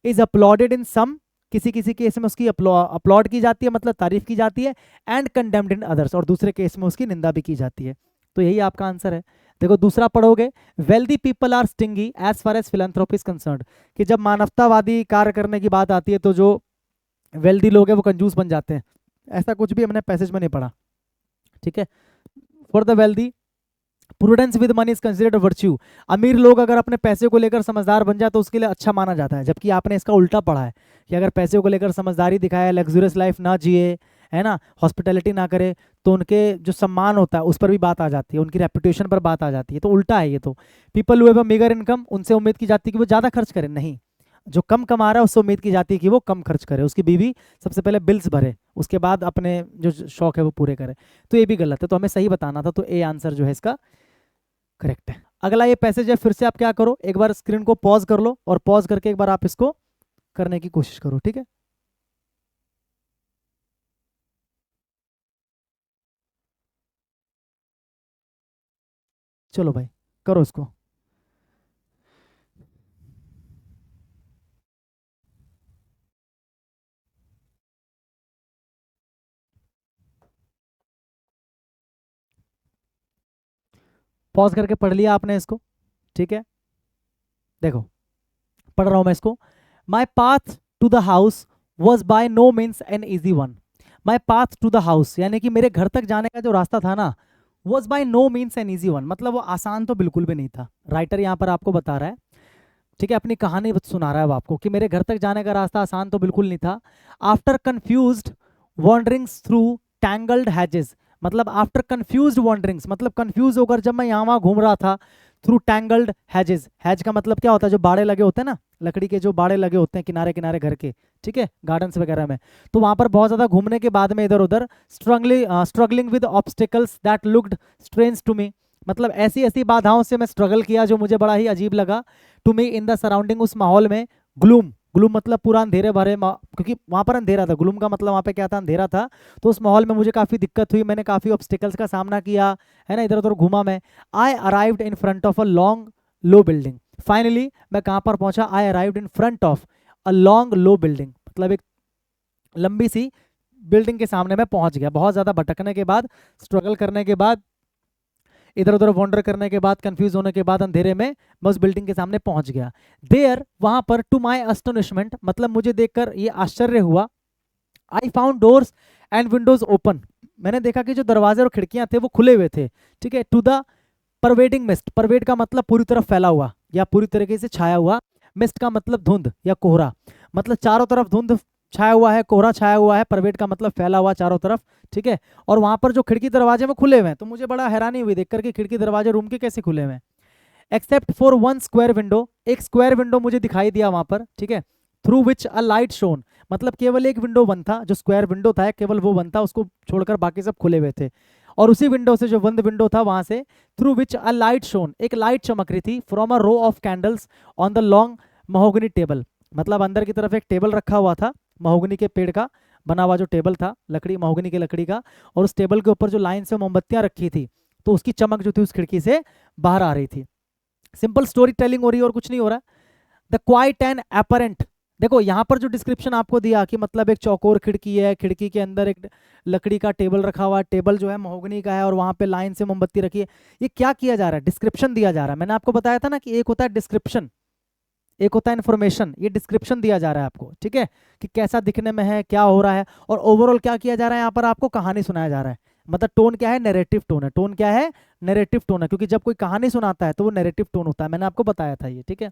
इज अपलॉडेड इन सम, किसी किसी केस में उसकी अपलॉड की जाती है, मतलब तारीफ की जाती है, एंड कंडेम्ड इन अदर्स, और दूसरे केस में उसकी निंदा भी की जाती है। तो यही आपका आंसर है। देखो दूसरा पढ़ोगे, wealthy people are stingy as far as philanthropy is concerned, कि जब मानवतावादी कार्य करने की बात आती है तो जो वेल्दी लोग हैं वो कंजूस बन जाते हैं। ऐसा कुछ भी हमने पैसेज में नहीं पढ़ा, ठीक है। For the wealthy, prudence with money is considered virtue, अमीर लोग अगर अपने पैसे को लेकर समझदार बन जाए तो उसके लिए अच्छा माना जाता है, जबकि आपने इसका उल्टा पढ़ा है कि अगर पैसे को लेकर समझदारी दिखाए, लग्जूरियस लाइफ ना जिए, है ना, हॉस्पिटैलिटी ना करे, तो उनके जो सम्मान होता है उस पर भी बात आ जाती है, उनकी रेपुटेशन पर बात आ जाती है। तो उल्टा है ये तो। People who have a meagre income, उनसे उम्मीद की जाती है कि वो ज़्यादा खर्च करें, नहीं, जो कम कमा रहा है उससे उम्मीद की जाती है कि वो कम खर्च करे, उसकी बीवी सबसे पहले बिल्स भरे, उसके बाद अपने जो शौक है वो पूरे करे। तो ये भी गलत है, तो हमें सही बताना था, तो ए आंसर जो है इसका करेक्ट है। अगला ये पैसेज है, फिर से आप क्या करो, एक बार स्क्रीन को पॉज कर लो और पॉज करके एक बार आप इसको करने की कोशिश करो, ठीक है। चलो भाई करो इसको। पॉज करके पढ़ लिया आपने इसको, ठीक है। देखो पढ़ रहा हूं मैं इसको। My path to the house was by no means an easy one. My path to the house यानी कि मेरे घर तक जाने का जो रास्ता था ना, was by no means an easy one, मतलब वो आसान तो बिल्कुल भी नहीं था। राइटर यहाँ पर आपको बता रहा है, ठीक है, अपनी कहानी सुना रहा है वो आपको कि मेरे घर तक जाने का रास्ता आसान तो बिल्कुल नहीं था। After confused wanderings through tangled Hess's, मतलब आफ्टर कन्फ्यूज्ड वॉन्डरिंग्स, मतलब कन्फ्यूज होकर जब मैं यहाँ वहाँ घूम रहा था, थ्रू टैंगल्ड हैजेस, हैज का मतलब क्या होता है, जो बाड़े लगे होते हैं ना, लकड़ी के जो बाड़े लगे होते हैं किनारे किनारे घर के, ठीक है, गार्डन्स वगैरह में, तो वहां पर बहुत ज्यादा घूमने के बाद में इधर उधर struggling with obstacles that looked strange to me, मतलब ऐसी ऐसी बाधाओं से मैं स्ट्रगल किया जो मुझे बड़ा ही अजीब लगा। To me in the surrounding, उस माहौल में, ग्लूम, ग्लूम मतलब पूरा अंधेरे भरे, क्योंकि वहां पर अंधेरा था, ग्लूम का मतलब वहां पे क्या था, अंधेरा था, तो उस माहौल में मुझे काफी दिक्कत हुई, मैंने काफी ऑब्स्टिकल्स का सामना किया, है ना, इधर उधर घूमा मैं। आई arrived in front of a long low building, finally मैं कहाँ पर पहुंचा, आई arrived in front of a long low building, मतलब एक लंबी सी बिल्डिंग के सामने मैं पहुंच गया। बहुत ज्यादा भटकने के बाद, स्ट्रगल करने के बाद, इधर उधर वॉन्डर करने के बाद, कंफ्यूज होने के बाद अंधेरे में मैं उस बिल्डिंग के सामने पहुंच गया। देयर, वहां पर, टू माई अस्टोनिशमेंट, मतलब मुझे देखकर ये आश्चर्य हुआ, आई found doors and Windows open, मैंने देखा कि जो दरवाजे और खिड़कियां थे वो खुले हुए थे, ठीक है। टू द परवेडिंग मिस्ट, परवेड का मतलब पूरी तरफ फैला हुआ या पूरी तरीके से छाया हुआ, मिस्ट का मतलब धुंध या कोहरा, मतलब चारों तरफ धुंध छाया हुआ है, कोहरा छाया हुआ है, परवेड का मतलब फैला हुआ चारों तरफ, ठीक है। और वहां पर जो खिड़की दरवाजे में खुले हुए हैं, तो मुझे बड़ा हैरानी हुई देखकर कि खिड़की दरवाजे रूम के कैसे खुले हुए हैं। Except for one square window, एक स्क्वायर विंडो मुझे दिखाई दिया वहां पर, ठीक है। Through which a light shown, मतलब केवल एक विंडो बंद था, जो स्क्वायर विंडो था केवल वो बंद था, उसको छोड़कर बाकी सब खुले हुए थे। और उसी विंडो से, जो बंद विंडो था वहां से, through which a light shone, एक लाइट चमक रही थी, from a row of candles on the long mahogany table, मतलब अंदर की तरफ एक टेबल रखा हुआ था, महोगनी के पेड़ का बना हुआ जो टेबल था, लकड़ी, महोगनी की लकड़ी का, और उस टेबल के ऊपर जो लाइन से मोमबत्तियां रखी थी, तो उसकी चमक जो थी उस खिड़की से बाहर आ रही थी। सिंपल स्टोरी टेलिंग हो रही है और कुछ नहीं हो रहा। द क्वाइट एंड अपरेंट, देखो यहाँ पर जो डिस्क्रिप्शन आपको दिया कि मतलब एक चौकोर खिड़की है, खिड़की के अंदर एक लकड़ी का टेबल रखा हुआ है, टेबल जो है महोगनी का है और वहां पे लाइन से मोमबत्ती रखी है, ये क्या किया जा रहा है? डिस्क्रिप्शन दिया जा रहा है। मैंने आपको बताया था ना कि एक होता है डिस्क्रिप्शन, एक होता है इन्फॉर्मेशन, ये डिस्क्रिप्शन दिया जा रहा है आपको, ठीक है, कि कैसा दिखने में है, क्या हो रहा है, और ओवरऑल क्या किया जा रहा है, यहाँ पर आपको कहानी सुनाया जा रहा है। मतलब टोन क्या है? नैरेटिव टोन है। टोन क्या है? नैरेटिव टोन है, क्योंकि जब कोई कहानी सुनाता है तो वो नैरेटिव टोन होता है, मैंने आपको बताया था ये, ठीक है।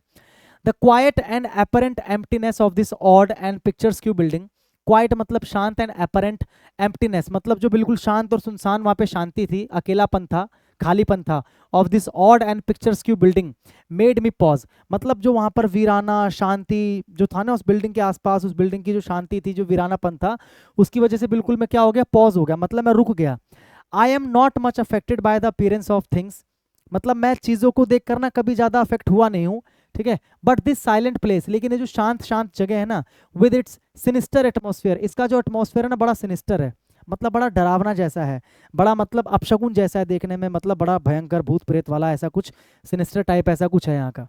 The quiet and apparent emptiness of this odd and picturesque building, quiet मतलब शांत एंड apparent emptiness मतलब जो बिल्कुल शांत और सुनसान वहां पे शांति थी, अकेलापन था, खालीपन था, of this odd and picturesque building made me pause, मतलब जो वहां पर वीराना शांति जो था ना उस बिल्डिंग के आसपास, उस बिल्डिंग की जो शांति थी, जो वीरानापन था, उसकी वजह से बिल्कुल मैं क्या हो गया? पॉज हो गया, मतलब मैं रुक गया। I am not much affected by the appearance of things, मतलब मैं चीज़ों को देख कर ना कभी ज़्यादा अफेक्ट हुआ नहीं हूँ, ठीक है। बट दिस साइलेंट प्लेस, लेकिन ये जो शांत शांत जगह है ना, विद इट्स सिनिस्टर एटमोसफियर, इसका जो एटमोसफियर है ना बड़ा सिनिस्टर है, मतलब बड़ा डरावना जैसा है, बड़ा मतलब अपशगुन जैसा है देखने में, मतलब बड़ा भयंकर भूत प्रेत वाला ऐसा कुछ सिनिस्टर टाइप ऐसा कुछ है यहाँ का।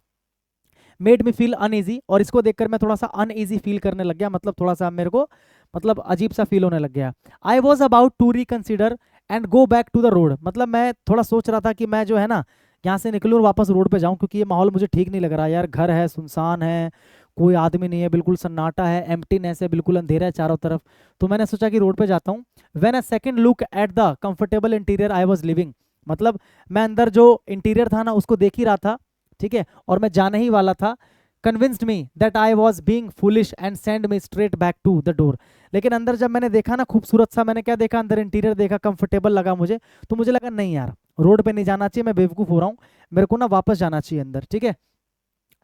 मेड मी फील अनईजी, और इसको देखकर मैं थोड़ा सा अनईजी फील करने लग गया, मतलब थोड़ा सा मेरे को मतलब अजीब सा फील होने लग गया। I was about to reconsider and go back to the road, मतलब मैं थोड़ा सोच रहा था कि मैं जो है ना यहाँ से निकलूँ और वापस रोड पे जाऊँ, क्योंकि ये माहौल मुझे ठीक नहीं लग रहा यार। घर है, सुनसान है, कोई आदमी नहीं है, बिल्कुल सन्नाटा है, एम्प्टीनेस है, बिल्कुल अंधेरा है चारों तरफ। तो मैंने सोचा कि रोड पे जाता हूँ। When a second look at the comfortable interior I was living, मतलब मैं अंदर जो इंटीरियर था ना उसको देख ही रहा था, ठीक है, और मैं जाने ही वाला था। Convinced me that I was being foolish and send me straight back to the door, लेकिन अंदर जब मैंने देखा ना खूबसूरत सा, मैंने क्या देखा, अंदर इंटीरियर देखा, कंफर्टेबल लगा मुझे, तो मुझे लगा नहीं यार रोड पे नहीं जाना चाहिए, मैं बेवकूफ़ हो रहा हूँ, मेरे को ना वापस जाना चाहिए अंदर, ठीक है।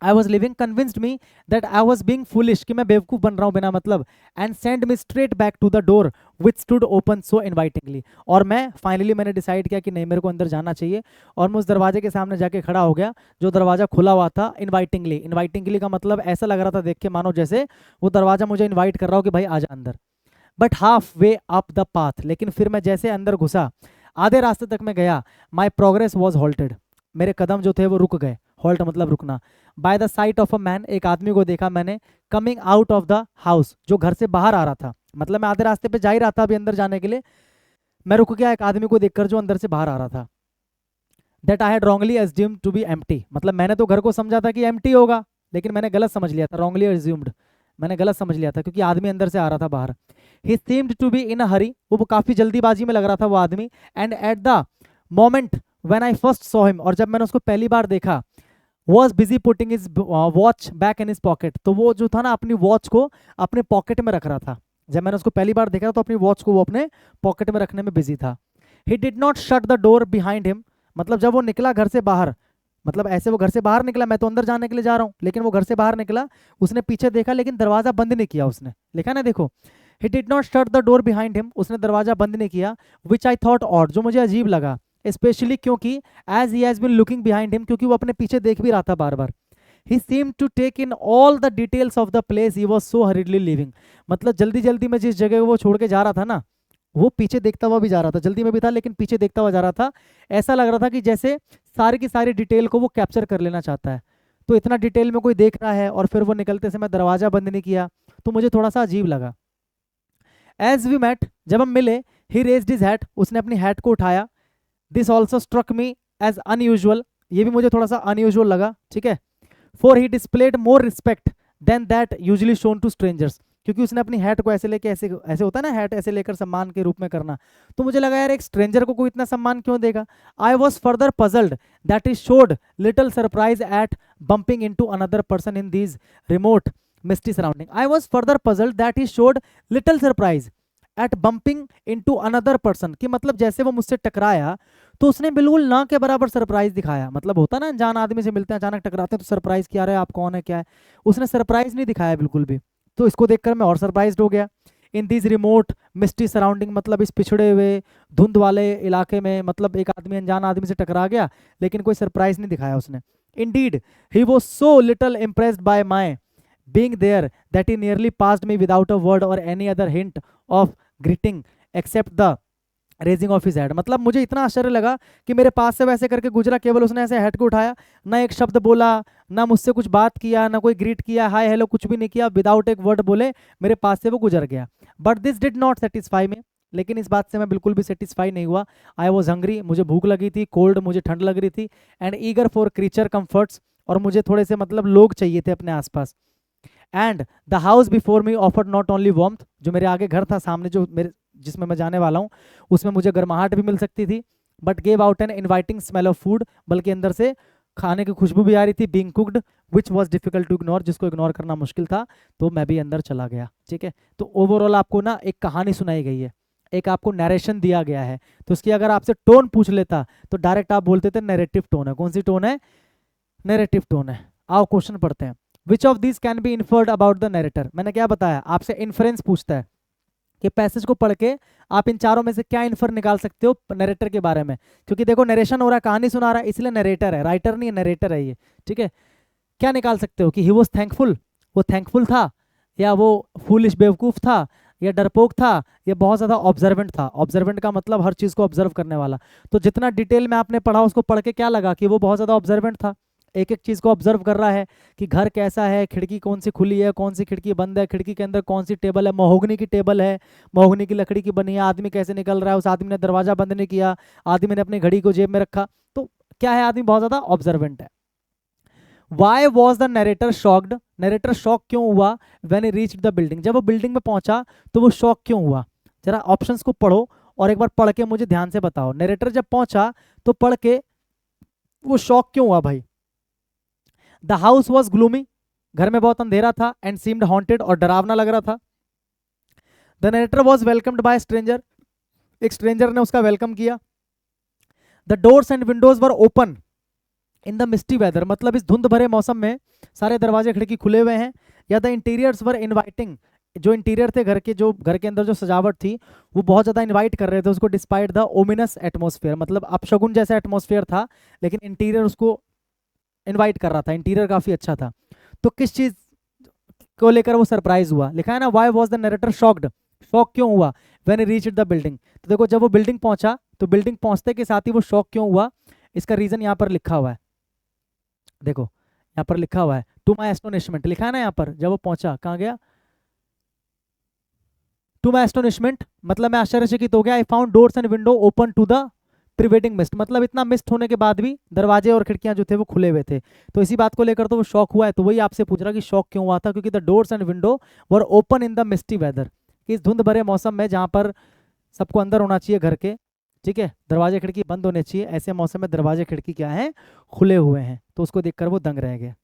I was living convinced me that I was being foolish, कि मैं बेवकूफ बन रहा हूँ बिना मतलब, and send me straight back to the door which stood open so invitingly, और मैं फाइनली मैंने डिसाइड किया कि नहीं मेरे को अंदर जाना चाहिए, और मैं उस दरवाजे के सामने जाके खड़ा हो गया जो दरवाजा खुला हुआ था इन्वाइटिंगली। इन्वाइटिंगली का मतलब ऐसा लग रहा था देख के मानो जैसे वो दरवाजा मुझे इन्वाइट कर रहा हो कि भाई आजा अंदर। But half way up the path, लेकिन फिर मैं जैसे अंदर घुसा, आधे रास्ते तक मैं गया, माई प्रोग्रेस वॉज हॉल्टेड, मेरे कदम जो थे वो रुक गए। हॉल्ट मतलब रुकना। By the site of a man, एक आदमी को देखा मैंने, coming out of the house, जो घर से बाहर आ रहा था, मतलब मैं आधे रास्ते पे जा ही रहा था अभी अंदर जाने के लिए, मैं रुक गया एक आदमी को देखकर जो अंदर से बाहर आ रहा था। That I had wrongly assumed to be empty, मतलब मैंने तो घर को समझा था कि एम्प्टी होगा, लेकिन मैंने गलत समझ लिया था, रॉन्गली एज्यूम्ड, मैंने गलत समझ लिया था, क्योंकि आदमी अंदर से आ रहा था बाहर। ही सीम्ड टू बी इन अ हरी, वो काफी जल्दीबाजी में लग रहा था वो आदमी। And at the moment when I first saw him, और जब मैंने उसको पहली बार देखा, was busy putting his watch back in is pocket, तो वो जो था ना अपनी वॉच को अपने पॉकेट में रख रहा था। जब मैंने उसको पहली बार देखा तो अपनी वॉच को वो अपने पॉकेट में रखने में बिजी था। He did not shut the door behind him, मतलब जब वो निकला घर से बाहर, मतलब ऐसे वो घर से बाहर निकला, मैं तो अंदर जाने के लिए जा रहा हूँ, लेकिन वो घर से बाहर निकला, उसने पीछे देखा लेकिन दरवाजा बंद नहीं किया उसने, लिखा ना देखो, he did not shut the door behind him, उसने दरवाजा बंद नहीं किया। विच आई थॉट ऑड, जो मुझे अजीब लगा, स्पेशली क्योंकि as he has been looking behind him, क्योंकि वो अपने पीछे देख भी रहा था बार बार। He seemed to take in all the details of the place he was so hurriedly living, मतलब जल्दी जल्दी में जिस जगह वो छोड़ के जा रहा था ना, वो पीछे देखता हुआ भी जा रहा था, जल्दी में भी था लेकिन पीछे देखता हुआ जा रहा था। ऐसा लग रहा था कि जैसे सारी की सारी डिटेल को वो कैप्चर कर लेना चाहता है। तो इतना डिटेल में कोई देख रहा है और फिर वो निकलते समय दरवाजा बंद नहीं किया, तो मुझे थोड़ा सा अजीब लगा। एज वी मेट, जब हम मिले, ही रेज्ड हिज हैट, उसने अपनी हैट को उठाया। This also struck me as unusual, ये भी मुझे थोड़ा सा अनयूजुअल लगा, ठीक है। For he displayed more respect than that usually shown to strangers, क्योंकि उसने अपनी हैट को ऐसे लेके, ऐसे ऐसे होता है ना हैट ऐसे लेकर सम्मान के रूप में करना, तो मुझे लगा यार एक स्ट्रेंजर को कोई इतना सम्मान क्यों देगा। I was further puzzled that is showed little surprise at bumping into another person in these remote misty surrounding. I was further puzzled that he showed little surprise at bumping into another person, कि मतलब जैसे वो मुझसे टकराया तो उसने बिल्कुल ना के बराबर सरप्राइज दिखाया, मतलब होता ना अनजान आदमी से मिलते हैं अचानक टकराते हैं तो सरप्राइज क्या रहे आप कौन है क्या है, उसने सरप्राइज नहीं दिखाया बिल्कुल भी। तो इसको देखकर मैं और सरप्राइज्ड हो गया। In this remote misty surrounding, मतलब इस पिछड़े हुए धुंध वाले इलाके में, मतलब एक आदमी अनजान आदमी से टकरा गया लेकिन कोई सरप्राइज नहीं दिखाया उसने। Indeed he was so little impressed by my being there that he nearly passed me without a word or any other hint of greeting except the raising of his head, मतलब मुझे इतना आश्चर्य लगा कि मेरे पास से वैसे करके गुजरा, केवल उसने ऐसे हेड को उठाया, ना एक शब्द बोला, ना मुझसे कुछ बात किया, ना कोई ग्रीट किया, हाय हेलो कुछ भी नहीं किया, विदाउट एक वर्ड बोले मेरे पास से वो गुजर गया। But this did not satisfy me, लेकिन इस बात से मैं बिल्कुल भी सेटिस्फाई नहीं हुआ। आई वॉज हंग्री, मुझे भूख लगी थी, कोल्ड, मुझे ठंड लग रही थी, and eager for creature comforts, और मुझे थोड़े से मतलब लोग चाहिए थे अपने आसपास। And the house before me offered not only warmth, जो मेरे आगे घर था सामने, जो मेरे जिसमें मैं जाने वाला हूँ, उसमें मुझे गर्माहट भी मिल सकती थी, but gave out an inviting smell of food, बल्कि अंदर से खाने की खुशबू भी आ रही थी, being cooked, which was difficult to ignore, जिसको इग्नोर करना मुश्किल था, तो मैं भी अंदर चला गया। ठीक है, तो ओवरऑल आपको ना एक कहानी सुनाई गई है, एक आपको नरेशन दिया गया है, तो उसकी अगर आपसे टोन पूछ लेता तो डायरेक्ट आप बोलते थे नैरेटिव टोन है। कौन सी टोन है? नैरेटिव टोन है। आओ क्वेश्चन पढ़ते हैं। Which of these can be inferred about the narrator, मैंने क्या बताया आपसे, इन्फ्रेंस पूछता है कि पैसेज को पढ़ के आप इन चारों में से क्या इन्फर निकाल सकते हो नरेटर के बारे में, क्योंकि देखो नरेशन हो रहा है, कहानी सुना रहा है, इसलिए नरेटर है, राइटर नहीं है, नरेटर है ये। ठीक है, क्या निकाल सकते हो कि ही वॉज थैंकफुल, वो थैंकफुल था, या वो फूलिश बेवकूफ था, या डरपोक था, या बहुत ज्यादा ऑब्जर्वेंट था। ऑब्जर्वेंट का मतलब हर चीज को ऑब्जर्व करने वाला। तो जितना डिटेल में आपने पढ़ा उसको पढ़ के क्या लगा कि वो बहुत ज्यादा ऑब्जर्वेंट था, एक एक चीज को ऑब्जर्व कर रहा है कि घर कैसा है, खिड़की कौन सी खुली है, कौन सी खिड़की बंद है, खिड़की के अंदर कौन सी टेबल है, महोगनी की टेबल है, महोगनी की लकड़ी की बनी है, आदमी कैसे निकल रहा है, उस आदमी ने दरवाजा बंद नहीं किया, आदमी ने अपनी घड़ी को जेब में रखा। तो क्या है, आदमी बहुत ज्यादा ऑब्जर्वेंट है। Why was the narrator shocked, narrator shock क्यों हुआ when he reached the building, जब वो बिल्डिंग में पहुंचा तो वो शॉक क्यों हुआ? जरा ऑप्शंस को पढ़ो और एक बार पढ़ के मुझे ध्यान से बताओ, नरेटर जब पहुंचा तो पढ़ के वो शॉक क्यों हुआ भाई? द हाउस वॉज ग्लूमी, घर में बहुत अंधेरा था, एंड सीम्ड हॉन्टेड, और डरावना लग रहा था। The narrator was welcomed by stranger, एक स्ट्रेंजर ने उसका वेलकम किया। The doors and windows were open in the misty weather, मतलब इस धुंध भरे मौसम में सारे दरवाजे खिड़की खुले हुए हैं। या द इंटीरियर्स वर इनवाइटिंग, जो इंटीरियर थे घर के, जो घर के अंदर जो सजावट थी वो बहुत ज्यादा इनवाइट कर रहे थे उसको, डिस्पाइट द ओमिनस एटमोस्फेयर, मतलब अपशगुन जैसा एटमोस्फेयर था, लेकिन इंटीरियर उसको इनवाइट कर रहा था, इंटीरियर काफी अच्छा था। तो किस चीज को लेकर वो सरप्राइज हुआ? लिखा है ना, why was the narrator shocked, shock क्यों हुआ when he reached the building. तो देखो जब वो बिल्डिंग पहुंचा तो बिल्डिंग पहुंचते के साथ ही वो शॉक क्यों हुआ, इसका रीजन यहाँ पर लिखा हुआ है। देखो यहाँ पर लिखा हुआ है, टू माई एस्टोनिशमेंट, लिखा है ना यहाँ पर, जब वो पहुंचा कहाँ गया, टू माई एस्टोनिशमेंट, मतलब मैं आश्चर्यचकित हो गया, I found doors and window open to the pervading mist, मतलब इतना मिस्ट होने के बाद भी दरवाजे और खिड़कियां जो थे वो खुले हुए थे। तो इसी बात को लेकर तो वो शॉक हुआ है। तो वही आपसे पूछ रहा कि शॉक क्यों हुआ था, क्योंकि the doors and window were open in the misty weather, कि इस धुंध भरे मौसम में जहां पर सबको अंदर होना चाहिए घर के, ठीक है, दरवाजे खिड़की बंद होने चाहिए, ऐसे मौसम में दरवाजे खिड़की क्या है, खुले हुए हैं। तो उसको देखकर वो दंग रह गया।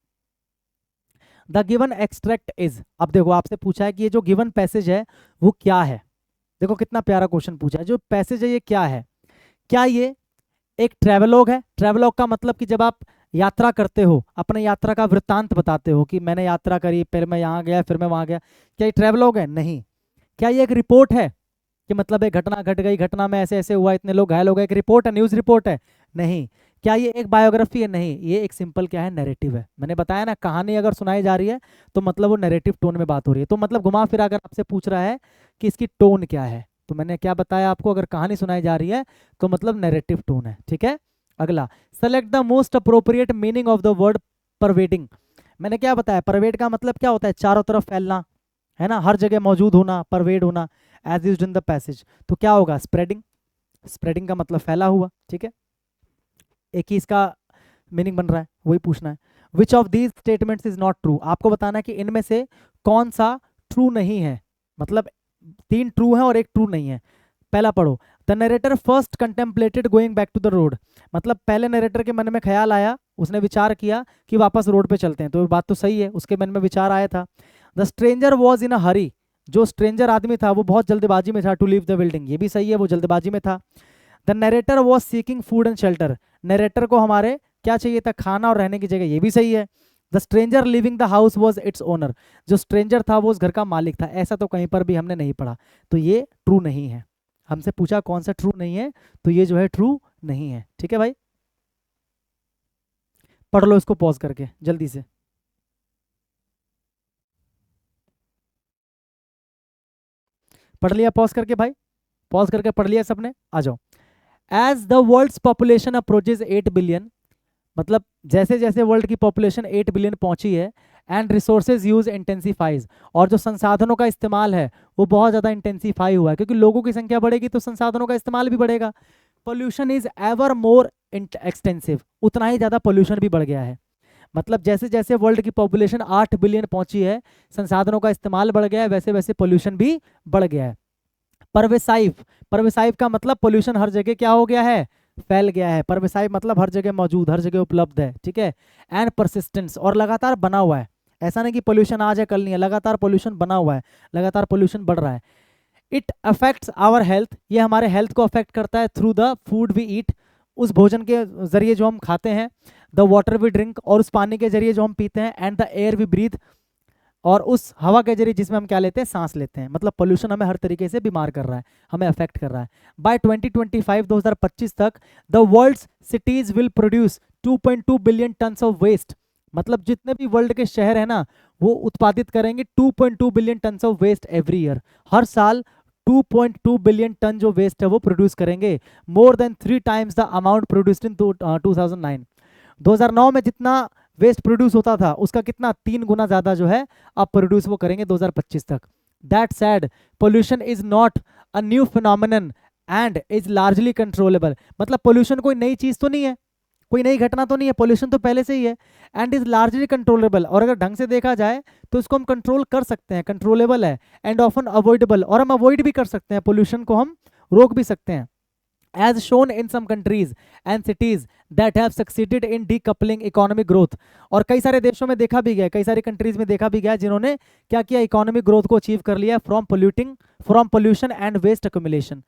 द गिवन एक्सट्रैक्ट इज, अब देखो आपसे पूछा है कि ये जो गिवन पैसेज है वो क्या है। देखो कितना प्यारा क्वेश्चन पूछा है, जो पैसेज है ये क्या है? क्या ये एक ट्रेवलॉग है? ट्रेवलॉग का मतलब कि जब आप यात्रा करते हो, अपने यात्रा का वृत्तांत बताते हो कि मैंने यात्रा करी, फिर मैं यहाँ गया, फिर मैं वहां गया, क्या ये ट्रेवलॉग है? नहीं। क्या ये एक रिपोर्ट है कि मतलब एक घटना घट गई, घटना में ऐसे ऐसे हुआ, इतने लोग घायल हो गए, एक रिपोर्ट है, न्यूज रिपोर्ट है? नहीं। क्या ये एक बायोग्राफी है? नहीं, ये एक सिंपल क्या है, नैरेटिव है। मैंने बताया ना, कहानी अगर सुनाई जा रही है तो मतलब वो नैरेटिव टोन में बात हो रही है। तो मतलब घुमा फिरा अगर आपसे पूछ रहा है कि इसकी टोन क्या है, तो मैंने क्या बताया आपको, अगर कहानी सुनाई जा रही है तो मतलब नैरेटिव टोन है। ठीक है, अगला, select the most appropriate meaning of the word pervading. मैंने क्या बताया, परवेड का मतलब क्या होता है, चारों तरफ फैलना, है ना, हर जगह मौजूद होना, परवेड होना, as used in the passage. तो क्या होगा, स्प्रेडिंग, स्प्रेडिंग का मतलब फैला हुआ। ठीक है, एक ही इसका मीनिंग बन रहा है, वही पूछना है। Which of these statements is not true, आपको बताना है कि इनमें से कौन सा ट्रू नहीं है, मतलब तीन ट्रू है और एक ट्रू नहीं है। पहला पढ़ो, the narrator first contemplated going back to the road, मतलब पहले नरेटर के मन में ख्याल आया, उसने विचार किया कि वापस रोड पे चलते हैं, तो बात तो सही है, उसके मन में विचार आया था। द स्ट्रेंजर वॉज इन अ हरी, जो स्ट्रेंजर आदमी था वो बहुत जल्दबाजी में था, टू लीव द बिल्डिंग, ये भी सही है, वो जल्दबाजी में था। The narrator was seeking food and shelter, narrator को हमारे क्या चाहिए था, खाना और रहने की जगह, ये भी सही है। The stranger living the house was its owner, जो स्ट्रेंजर था वो उस घर का मालिक था, ऐसा तो कहीं पर भी हमने नहीं पढ़ा, तो ये ट्रू नहीं है। हमसे पूछा कौन सा ट्रू नहीं है, तो ये जो है ट्रू नहीं है। ठीक है भाई, पढ़ लो इसको पॉज करके जल्दी से। पढ़ लिया पॉज करके भाई? पॉज करके पढ़ लिया सबने, आ जाओ। As the world's population approaches 8 billion, मतलब जैसे जैसे वर्ल्ड की पॉपुलेशन 8 बिलियन पहुंची है, एंड रिसोर्सेज यूज इंटेंसिफाइज, और जो संसाधनों का इस्तेमाल है वो बहुत ज़्यादा इंटेंसिफाई हुआ है, क्योंकि लोगों की संख्या बढ़ेगी तो संसाधनों का इस्तेमाल भी बढ़ेगा। Pollution is ever more extensive, उतना ही ज़्यादा पोल्यूशन भी बढ़ गया है। मतलब जैसे जैसे वर्ल्ड की पॉपुलेशन 8 बिलियन पहुंची है, संसाधनों का इस्तेमाल बढ़ गया है, वैसे वैसे पोल्यूशन भी बढ़ गया है। परवेसाइव, परवेसाइव का मतलब पोल्यूशन हर जगह क्या हो गया है, फैल गया है। परवेसाइव मतलब हर जगह मौजूद, हर जगह उपलब्ध है, ठीक है। एंड परसिस्टेंस, और लगातार बना हुआ है, ऐसा नहीं कि पोल्यूशन आज है कल नहीं है, लगातार पोल्यूशन बना हुआ है, लगातार पोल्यूशन बढ़ रहा है। इट अफेक्ट्स आवर हेल्थ, ये हमारे हेल्थ को अफेक्ट करता है through the food we eat, उस भोजन के जरिए जो हम खाते हैं, द वाटर वी ड्रिंक, और उस पानी के जरिए जो हम पीते हैं, and the air we breathe, और उस हवा के जरिए जिसमें हम क्या लेते हैं, सांस लेते हैं। मतलब पोल्यूशन हमें हर तरीके से बीमार कर रहा है, हमें अफेक्ट कर रहा है। बाय 2025 2025 तक the world's cities will produce 2.2 billion turns of waste, मतलब जितने भी वर्ल्ड के शहर है ना वो उत्पादित करेंगे 2.2 billion turns of waste every year, हर साल 2.2 बिलियन टन जो वेस्ट है वो प्रोड्यूस करेंगे, more than 3 times the amount produced in 2009। 2009 में जितना वेस्ट प्रोड्यूस होता था उसका कितना 3 गुना ज्यादा जो है अब प्रोड्यूस वो करेंगे 2025 तक। That sad pollution is not a new phenomenon and is largely controllable, मतलब पोल्यूशन कोई नई चीज तो नहीं है, कोई नई घटना तो नहीं है, पोल्यूशन तो पहले से ही है। एंड इज लार्जली कंट्रोलेबल, और अगर ढंग से देखा जाए तो इसको हम कंट्रोल कर सकते हैं, कंट्रोलेबल है। एंड ऑफन अवॉइडेबल, और हम अवॉइड भी कर सकते हैं, पोल्यूशन को हम रोक भी सकते हैं। as shown in some countries and cities that have succeeded in decoupling economic growth, और कई सारे देशों में देखा भी गया, कई सारी कंट्रीज में देखा भी गया जिन्होंने क्या किया, इकोनॉमिक ग्रोथ को अचीव कर लिया from pollution and waste accumulation.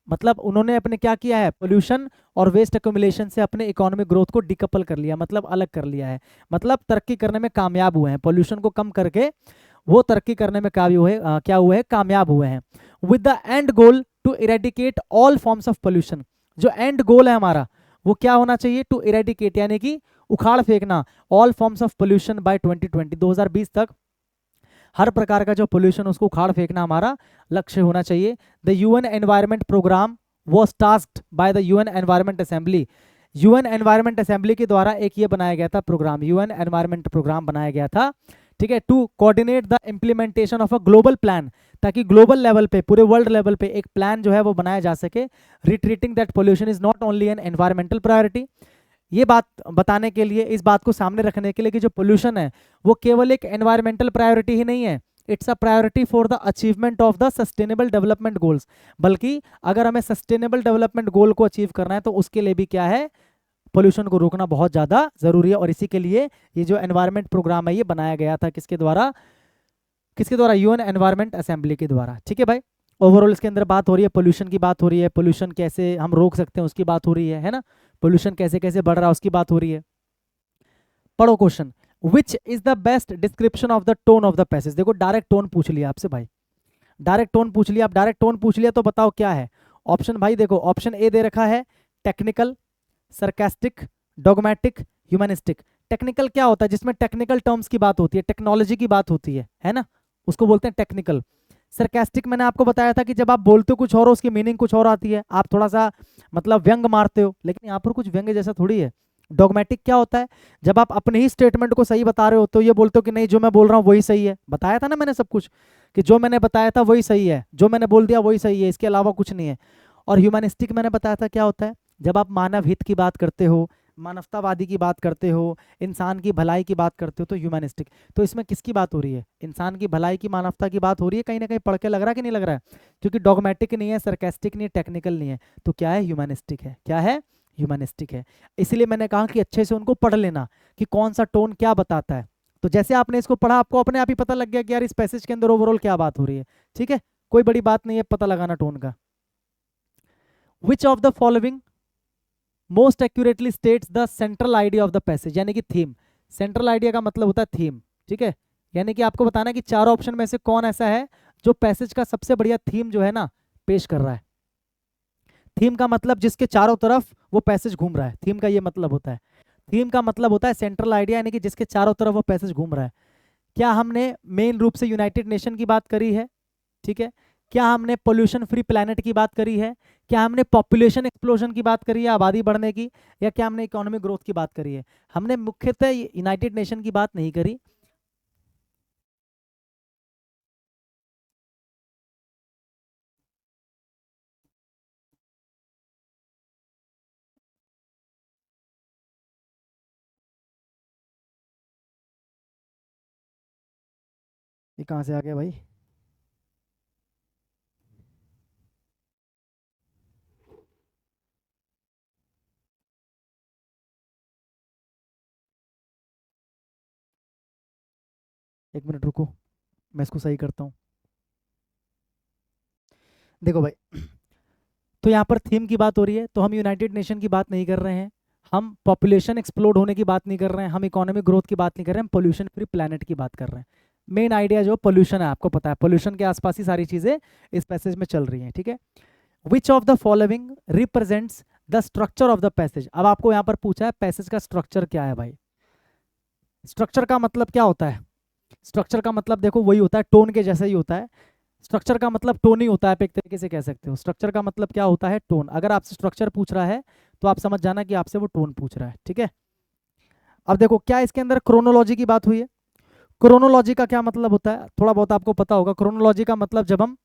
मतलब उन्होंने अपने क्या किया है, पोल्यूशन और वेस्ट अक्यूमुलेशन से अपने इकोनॉमिक ग्रोथ को डिकपल कर लिया, मतलब अलग कर लिया है, मतलब तरक्की करने में कामयाब हुए हैं, पोल्यूशन को कम करके वो तरक्की करने में क्या हुए हैं, कामयाब हुए हैं। With the end goal to eradicate all forms of pollution, जो एंड गोल है हमारा वो क्या होना चाहिए, टू इरेडिकेट यानी कि उखाड़ फेंकना, all forms of pollution by 2020, 2020 तक हर प्रकार का जो पोल्यूशन उसको उखाड़ फेंकना हमारा लक्ष्य होना चाहिए। The UN environment programme was tasked by the UN environment assembly, UN environment assembly के द्वारा एक ये बनाया गया था प्रोग्राम, यूएन एनवायरमेंट प्रोग्राम बनाया गया था, ठीक है, to coordinate the implementation of a global plan, ताकि ग्लोबल लेवल पे, पूरे वर्ल्ड लेवल पे एक प्लान जो है वो बनाया जा सके, retreating that pollution is not only an environmental priority. ये बात बताने के लिए, इस बात को सामने रखने के लिए कि जो पोल्यूशन है वो केवल एक एनवायरमेंटल प्रायोरिटी ही नहीं है, it's a priority for the achievement of the sustainable development goals, बल्कि अगर हमें सस्टेनेबल डेवलपमेंट गोल को अचीव करना है तो उसके लिए भी क्या है, पोल्यूशन को रोकना बहुत ज़्यादा ज़रूरी है। और इसी के लिए ये जो एनवायरमेंट प्रोग्राम है ये बनाया गया था, किसके द्वारा, किसके द्वारा, यूएन एनवायरमेंट असेंबली के द्वारा, ठीक है भाई। ओवरऑल इसके अंदर बात हो रही है, पोल्यूशन की बात हो रही है, पोल्यूशन कैसे हम रोक सकते हैं उसकी बात हो रही है ना, पोल्यूशन कैसे कैसे बढ़ रहा है उसकी बात हो रही है। पढ़ो question, which is the best description of the tone of the passage. देखो डायरेक्ट टोन पूछ लिया आपसे भाई, डायरेक्ट टोन पूछ लिया, आप डायरेक्ट टोन पूछ लिया तो बताओ क्या है ऑप्शन। भाई देखो ऑप्शन ए दे रखा है technical, sarcastic, dogmatic, humanistic. Technical क्या होता है, जिसमें टेक्निकल टर्म्स की बात होती है, टेक्नोलॉजी की बात होती है ना, उसको बोलते हैं टेक्निकल। सरकास्टिक मैंने आपको बताया था कि जब आप बोलते हो कुछ और उसकी मीनिंग कुछ और आती है, आप थोड़ा सा मतलब व्यंग मारते हो, लेकिन यहाँ पर कुछ व्यंग जैसा थोड़ी है। डॉगमेटिक क्या होता है, जब आप अपने ही स्टेटमेंट को सही बता रहे हो तो ये बोलते हो कि नहीं जो मैं बोल रहा हूँ वही सही है, बताया था ना मैंने सब कुछ कि जो मैंने बताया था वही सही है, जो मैंने बोल दिया वही सही है, इसके अलावा कुछ नहीं है। और ह्यूमनिस्टिक मैंने बताया था क्या होता है, जब आप मानव हित की बात करते हो, मानवतावादी की बात करते हो, इंसान की भलाई की बात करते हो तो ह्यूमनिस्टिक। तो इसमें किसकी बात हो रही है, इंसान की भलाई की, मानवता की बात हो रही है, कहीं ना कहीं पढ़ के लग रहा है कि नहीं लग रहा है, क्योंकि डॉगमेटिक नहीं है, सरकास्टिक नहीं है, टेक्निकल नहीं है, तो क्या है, ह्यूमनिस्टिक है। क्या है, ह्यूमनिस्टिक है। इसलिए मैंने कहा कि अच्छे से उनको पढ़ लेना कि कौन सा टोन क्या बताता है। तो जैसे आपने इसको पढ़ा आपको अपने आप ही पता लग गया कि यार इस पैसेज के अंदर ओवरऑल क्या बात हो रही है, ठीक है, कोई बड़ी बात नहीं है पता लगाना टोन का। विच of the following most accurately states the central idea of the passage, यानी कि थीम। सेंट्रल आइडिया का मतलब होता है थीम, ठीक है, यानी कि आपको बताना है कि चारों ऑप्शन में से कौन ऐसा है जो पैसेज का सबसे बढ़िया थीम जो है ना पेश कर रहा है। थीम का मतलब जिसके चारों तरफ वो पैसेज घूम रहा है, थीम का ये मतलब होता है। थीम का मतलब होता है सेंट्रल आइडिया, यानी कि जिसके चारों तरफ वो पैसेज घूम रहा है। क्या हमने मेन रूप से यूनाइटेड नेशन की बात करी है, ठीक है, क्या हमने पोल्यूशन फ्री प्लैनेट की बात करी है, क्या हमने पॉपुलेशन एक्सप्लोजन की बात करी है, आबादी बढ़ने की, या क्या हमने इकोनॉमिक ग्रोथ की बात करी है? हमने मुख्यतः यूनाइटेड नेशन की बात नहीं करी। ये कहाँ से आ गया भाई? एक मिनट रुको, मैं इसको सही करता हूँ। देखो भाई, तो यहाँ पर थीम की बात हो रही है, तो हम यूनाइटेड नेशन की बात नहीं कर रहे हैं, हम पॉपुलेशन एक्सप्लोड होने की बात नहीं कर रहे हैं, हम इकोनॉमिक ग्रोथ की बात नहीं कर रहे हैं, हम पोल्यूशन फ्री प्लैनेट की बात कर रहे हैं। मेन आइडिया जो पोल्यूशन है, आपको पता है पोल्यूशन के आसपास ही सारी चीजें इस पैसेज में चल रही हैं, ठीक है। विच of the following represents the structure of the passage? अब आपको यहाँ पर पूछा है पैसेज का स्ट्रक्चर क्या है भाई। स्ट्रक्चर का मतलब क्या होता है? स्ट्रक्चर का मतलब देखो वही होता है, टोन के जैसा ही होता है। स्ट्रक्चर का मतलब टोन ही होता है, आप एक तरीके से कह सकते हो। स्ट्रक्चर का मतलब क्या होता है? टोन। अगर आपसे स्ट्रक्चर पूछ रहा है तो आप समझ जाना कि आपसे वो टोन पूछ रहा है, ठीक है। अब देखो क्या इसके अंदर क्रोनोलॉजी की बात हुई है। क्रोनोलॉजी का क्या मतलब होता है, थोड़ा बहुत आपको पता होगा। क्रोनोलॉजी का मतलब जब हम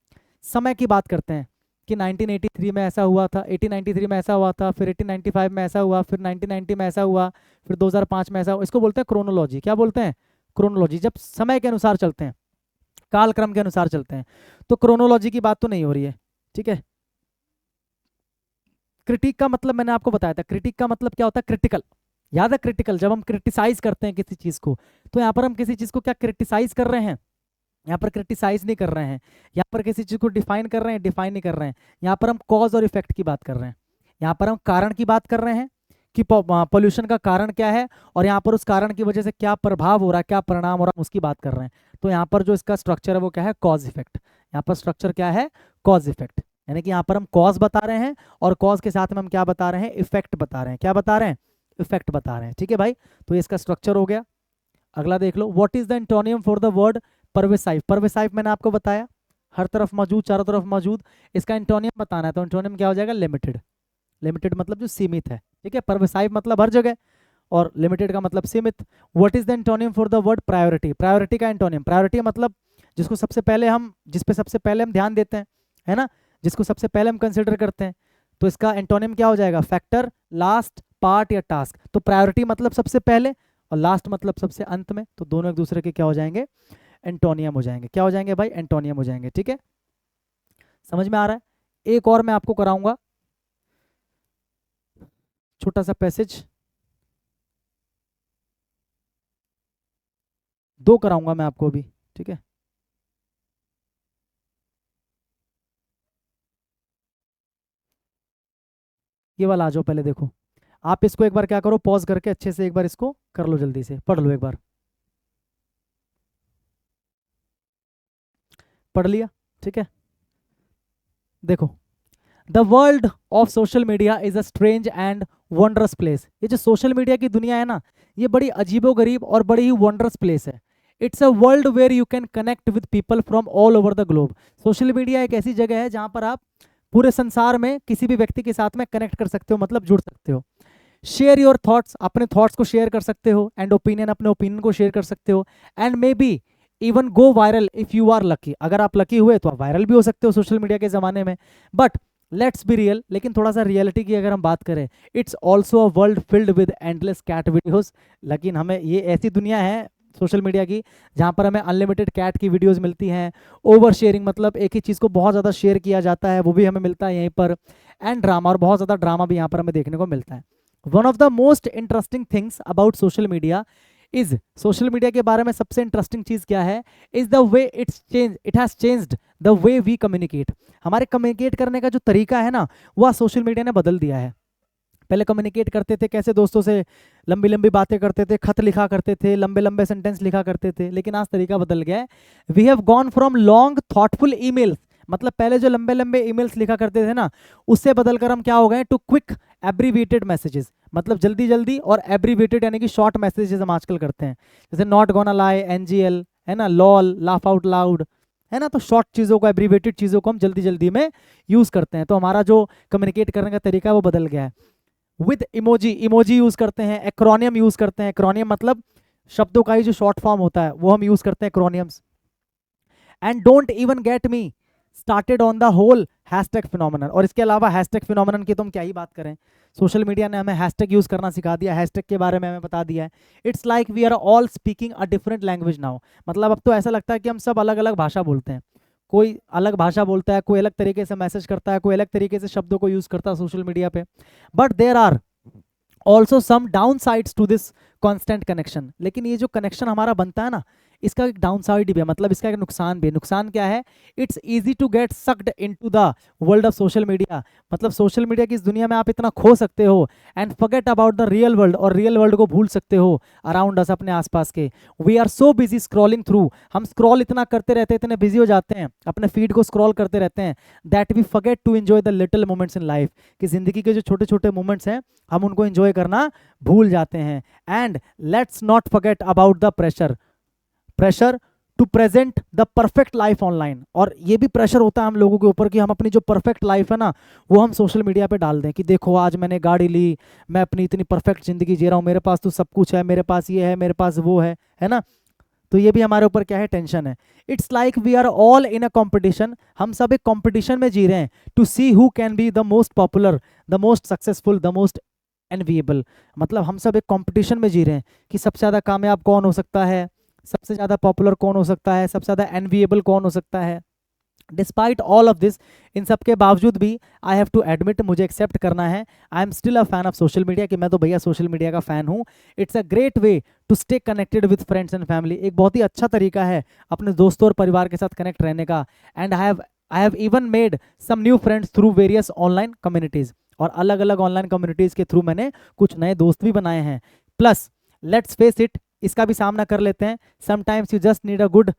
समय की बात करते हैं कि 1983 में ऐसा हुआ था, 1893 में ऐसा हुआ था, फिर 1895 में ऐसा हुआ, फिर 1990 में ऐसा हुआ, फिर 2005 में ऐसा हुआ, इसको बोलते हैं क्रोनोलॉजी। क्या बोलते हैं? क्रोनोलॉजी। जब समय के अनुसार चलते हैं, कालक्रम के अनुसार चलते हैं, तो क्रोनोलॉजी की बात तो नहीं हो रही है, ठीक है। क्रिटिक का मतलब मैंने आपको बताया था, क्रिटिक का मतलब क्या होता है? क्रिटिकल। याद है क्रिटिकल? जब हम क्रिटिसाइज करते हैं किसी चीज को, तो यहाँ पर हम किसी चीज को क्या क्रिटिसाइज कर रहे हैं? यहाँ पर क्रिटिसाइज नहीं कर रहे हैं, यहाँ पर किसी चीज को डिफाइन कर रहे हैं, डिफाइन नहीं कर रहे हैं। यहाँ पर हम कॉज और इफेक्ट की बात कर रहे हैं, यहाँ पर हम कारण की बात कर रहे हैं कि पोल्यूशन का कारण क्या है, और यहाँ पर उस कारण की वजह से क्या प्रभाव हो रहा है, क्या परिणाम हो रहा है, उसकी बात कर रहे हैं। तो यहाँ पर जो इसका स्ट्रक्चर है वो क्या है? Cause effect. यहाँ पर स्ट्रक्चर क्या है? Cause effect. यानी कि यहाँ पर हम कॉज बता रहे हैं, और कॉज के साथ में हम क्या बता रहे हैं? इफेक्ट बता रहे हैं। क्या बता रहे हैं? इफेक्ट बता रहे हैं, ठीक है भाई। तो ये इसका स्ट्रक्चर हो गया। अगला देख लो, what is the antonym for the word pervasive? Pervasive मैंने आपको बताया, हर तरफ मौजूद, चारों तरफ मौजूद। इसका एंटोनियम बताना है, तो एंटोनियम क्या हो जाएगा? लिमिटेड। लिमिटेड मतलब जो सीमित है, ठीक है। परवेसाइव मतलब हर जगह, और लिमिटेड का मतलब सीमित। What is the antonym for the word priority? Priority का एंटोनियम, प्रायोरिटी मतलब जिसको सबसे पहले हम, जिस पे सबसे पहले हम ध्यान देते हैं, है ना, जिसको सबसे पहले हम कंसिडर करते हैं, तो इसका एंटोनियम क्या हो जाएगा? फैक्टर, लास्ट, पार्ट या टास्क। तो प्रायोरिटी मतलब सबसे पहले, और लास्ट मतलब सबसे अंत में, तो दोनों एक दूसरे के क्या हो जाएंगे? एंटोनियम हो जाएंगे। क्या हो जाएंगे भाई? एंटोनियम हो जाएंगे, ठीक है। समझ में आ रहा है? एक और मैं आपको कराऊंगा छोटा सा पैसेज, दो कराऊंगा मैं आपको अभी, ठीक है। ये वाला आ जाओ, पहले देखो। आप इसको एक बार क्या करो, पॉज करके अच्छे से एक बार इसको कर लो, जल्दी से पढ़ लो एक बार। पढ़ लिया? ठीक है। देखो, the world of social media is a strange and wondrous place. ये जो सोशल मीडिया की दुनिया है ना, ये बड़ी अजीबोगरीब और बड़ी ही वंडरस प्लेस है। It's a world where you can connect with people from all over the globe. Social media एक ऐसी जगह है जहां पर आप पूरे संसार में किसी भी व्यक्ति के साथ में कनेक्ट कर सकते हो, मतलब जुड़ सकते हो। शेयर योर थॉट्स, अपने थॉट्स को शेयर कर सकते हो, एंड ओपिनियन, अपने ओपिनियन को शेयर कर सकते हो, and maybe even go viral if you are lucky. अगर आप लकी हुए तो आप वायरल भी हो सकते हो सोशल मीडिया के जमाने में। बट लेट्स बी रियल, लेकिन थोड़ा सा रियलिटी की अगर हम बात करें, it's also a world filled with endless cat videos. लेकिन हमें ये ऐसी दुनिया है सोशल मीडिया की जहां पर हमें अनलिमिटेड कैट की वीडियोस मिलती हैं। ओवर शेयरिंग मतलब एक ही चीज़ को बहुत ज़्यादा शेयर किया जाता है, वो भी हमें मिलता है यहीं पर। एंड ड्रामा, और बहुत ज़्यादा ड्रामा भी यहाँ पर हमें देखने को मिलता है। One of the most interesting things about social media is, social media के बारे में सबसे इंटरेस्टिंग चीज क्या है? Is the way it has changed the way we communicate. हमारे कम्युनिकेट करने का जो तरीका है ना, वह सोशल मीडिया ने बदल दिया है। पहले कम्युनिकेट करते थे कैसे? दोस्तों से लंबी लंबी बातें करते थे, खत लिखा करते थे, लंबे लंबे सेंटेंस लिखा करते थे। लेकिन आज तरीका बदल गया है। We have gone from long thoughtful emails, मतलब पहले जो लंबे लंबे ईमेल्स लिखा करते थे ना, उससे बदलकर हम क्या हो गए? टू क्विक एब्रीविएटेड मैसेजेस, मतलब जल्दी जल्दी, और एब्रीविएटेड यानी कि शॉर्ट मैसेजेस हम आजकल करते हैं। जैसे नॉट गोना लाई, एनजीएल, है ना, लॉल, लाफ आउट लाउड, है ना। तो शॉर्ट चीज़ों को, एब्रीवेटेड चीज़ों को हम जल्दी जल्दी में यूज़ करते हैं, तो हमारा जो कम्युनिकेट करने का तरीका है वो बदल गया है। विद इमोजी, इमोजी यूज़ करते हैं, एक्रोनियम यूज़ करते हैं। एक्रोनियम मतलब शब्दों का ही जो शॉर्ट फॉर्म होता है वो हम यूज़ करते हैं, acronyms. And don't even get me started on the whole hashtag phenomenon. और इसके अलावा हैशटैग फिनोमेनन की तो हम क्या ही बात करें, सोशल मीडिया ने हमें हैशटैग यूज़ करना सिखा दिया, हैशटैग के बारे में हमें बता दिया है। It's like we are all speaking a different language now. मतलब अब तो ऐसा लगता है कि हम सब अलग अलग भाषा बोलते हैं, कोई अलग भाषा बोलता है, कोई अलग तरीके से मैसेज करता है, कोई अलग तरीके से शब्दों को यूज़ करता है सोशल मीडिया पे। But there are also some downsides to this constant connection. लेकिन ये जो कनेक्शन हमारा बनता है ना, इसका एक डाउन साइड भी है, मतलब इसका एक नुकसान भी है। नुकसान क्या है? It's easy to get sucked into the world of social media. मतलब सोशल मीडिया की इस दुनिया में आप इतना खो सकते हो and forget about the real world, और रियल वर्ल्ड को भूल सकते हो अराउंड अस, अपने आसपास के। We are so busy scrolling through, हम स्क्रॉल इतना करते रहते हैं, इतने बिजी हो जाते हैं, अपने फीड को स्क्रॉल करते रहते हैं, that we forget to enjoy the little moments in life. कि जिंदगी के जो छोटे छोटे मोमेंट्स हैं हम उनको एंजॉय करना भूल जाते हैं। And let's not forget about the pressure, pressure to present the perfect life online. और ये भी प्रेशर होता है हम लोगों के ऊपर कि हम अपनी जो परफेक्ट लाइफ है ना वो हम सोशल मीडिया पे डाल दें, कि देखो आज मैंने गाड़ी ली, मैं अपनी इतनी परफेक्ट जिंदगी जी रहा हूँ, मेरे पास तो सब कुछ है, मेरे पास ये है, मेरे पास वो है ना। तो ये भी हमारे ऊपर क्या है, टेंशन है। It's like we are all in a competition, हम सब एक कॉम्पिटिशन में जी रहे हैं, to see who can be the most popular, the most successful, the most enviable. मतलब हम सब एक कंपटीशन में जी रहे हैं कि सबसे ज़्यादा कामयाब कौन हो सकता है, सबसे ज़्यादा पॉपुलर कौन हो सकता है, सबसे ज़्यादा एनविएबल कौन हो सकता है। डिस्पाइट ऑल ऑफ दिस, इन सब के बावजूद भी आई हैव टू एडमिट, मुझे एक्सेप्ट करना है, I am still a fan of social media, कि मैं तो भैया सोशल मीडिया का फ़ैन हूँ। It's a great way to stay connected with friends and family, एक बहुत ही अच्छा तरीका है अपने दोस्तों और परिवार के साथ कनेक्ट रहने का। And I have even made some new friends through various online communities, और अलग अलग ऑनलाइन कम्युनिटीज़ के थ्रू मैंने कुछ नए दोस्त भी बनाए हैं। प्लस लेट्स फेस इट, इसका भी सामना कर लेते हैं, sometimes you just need a good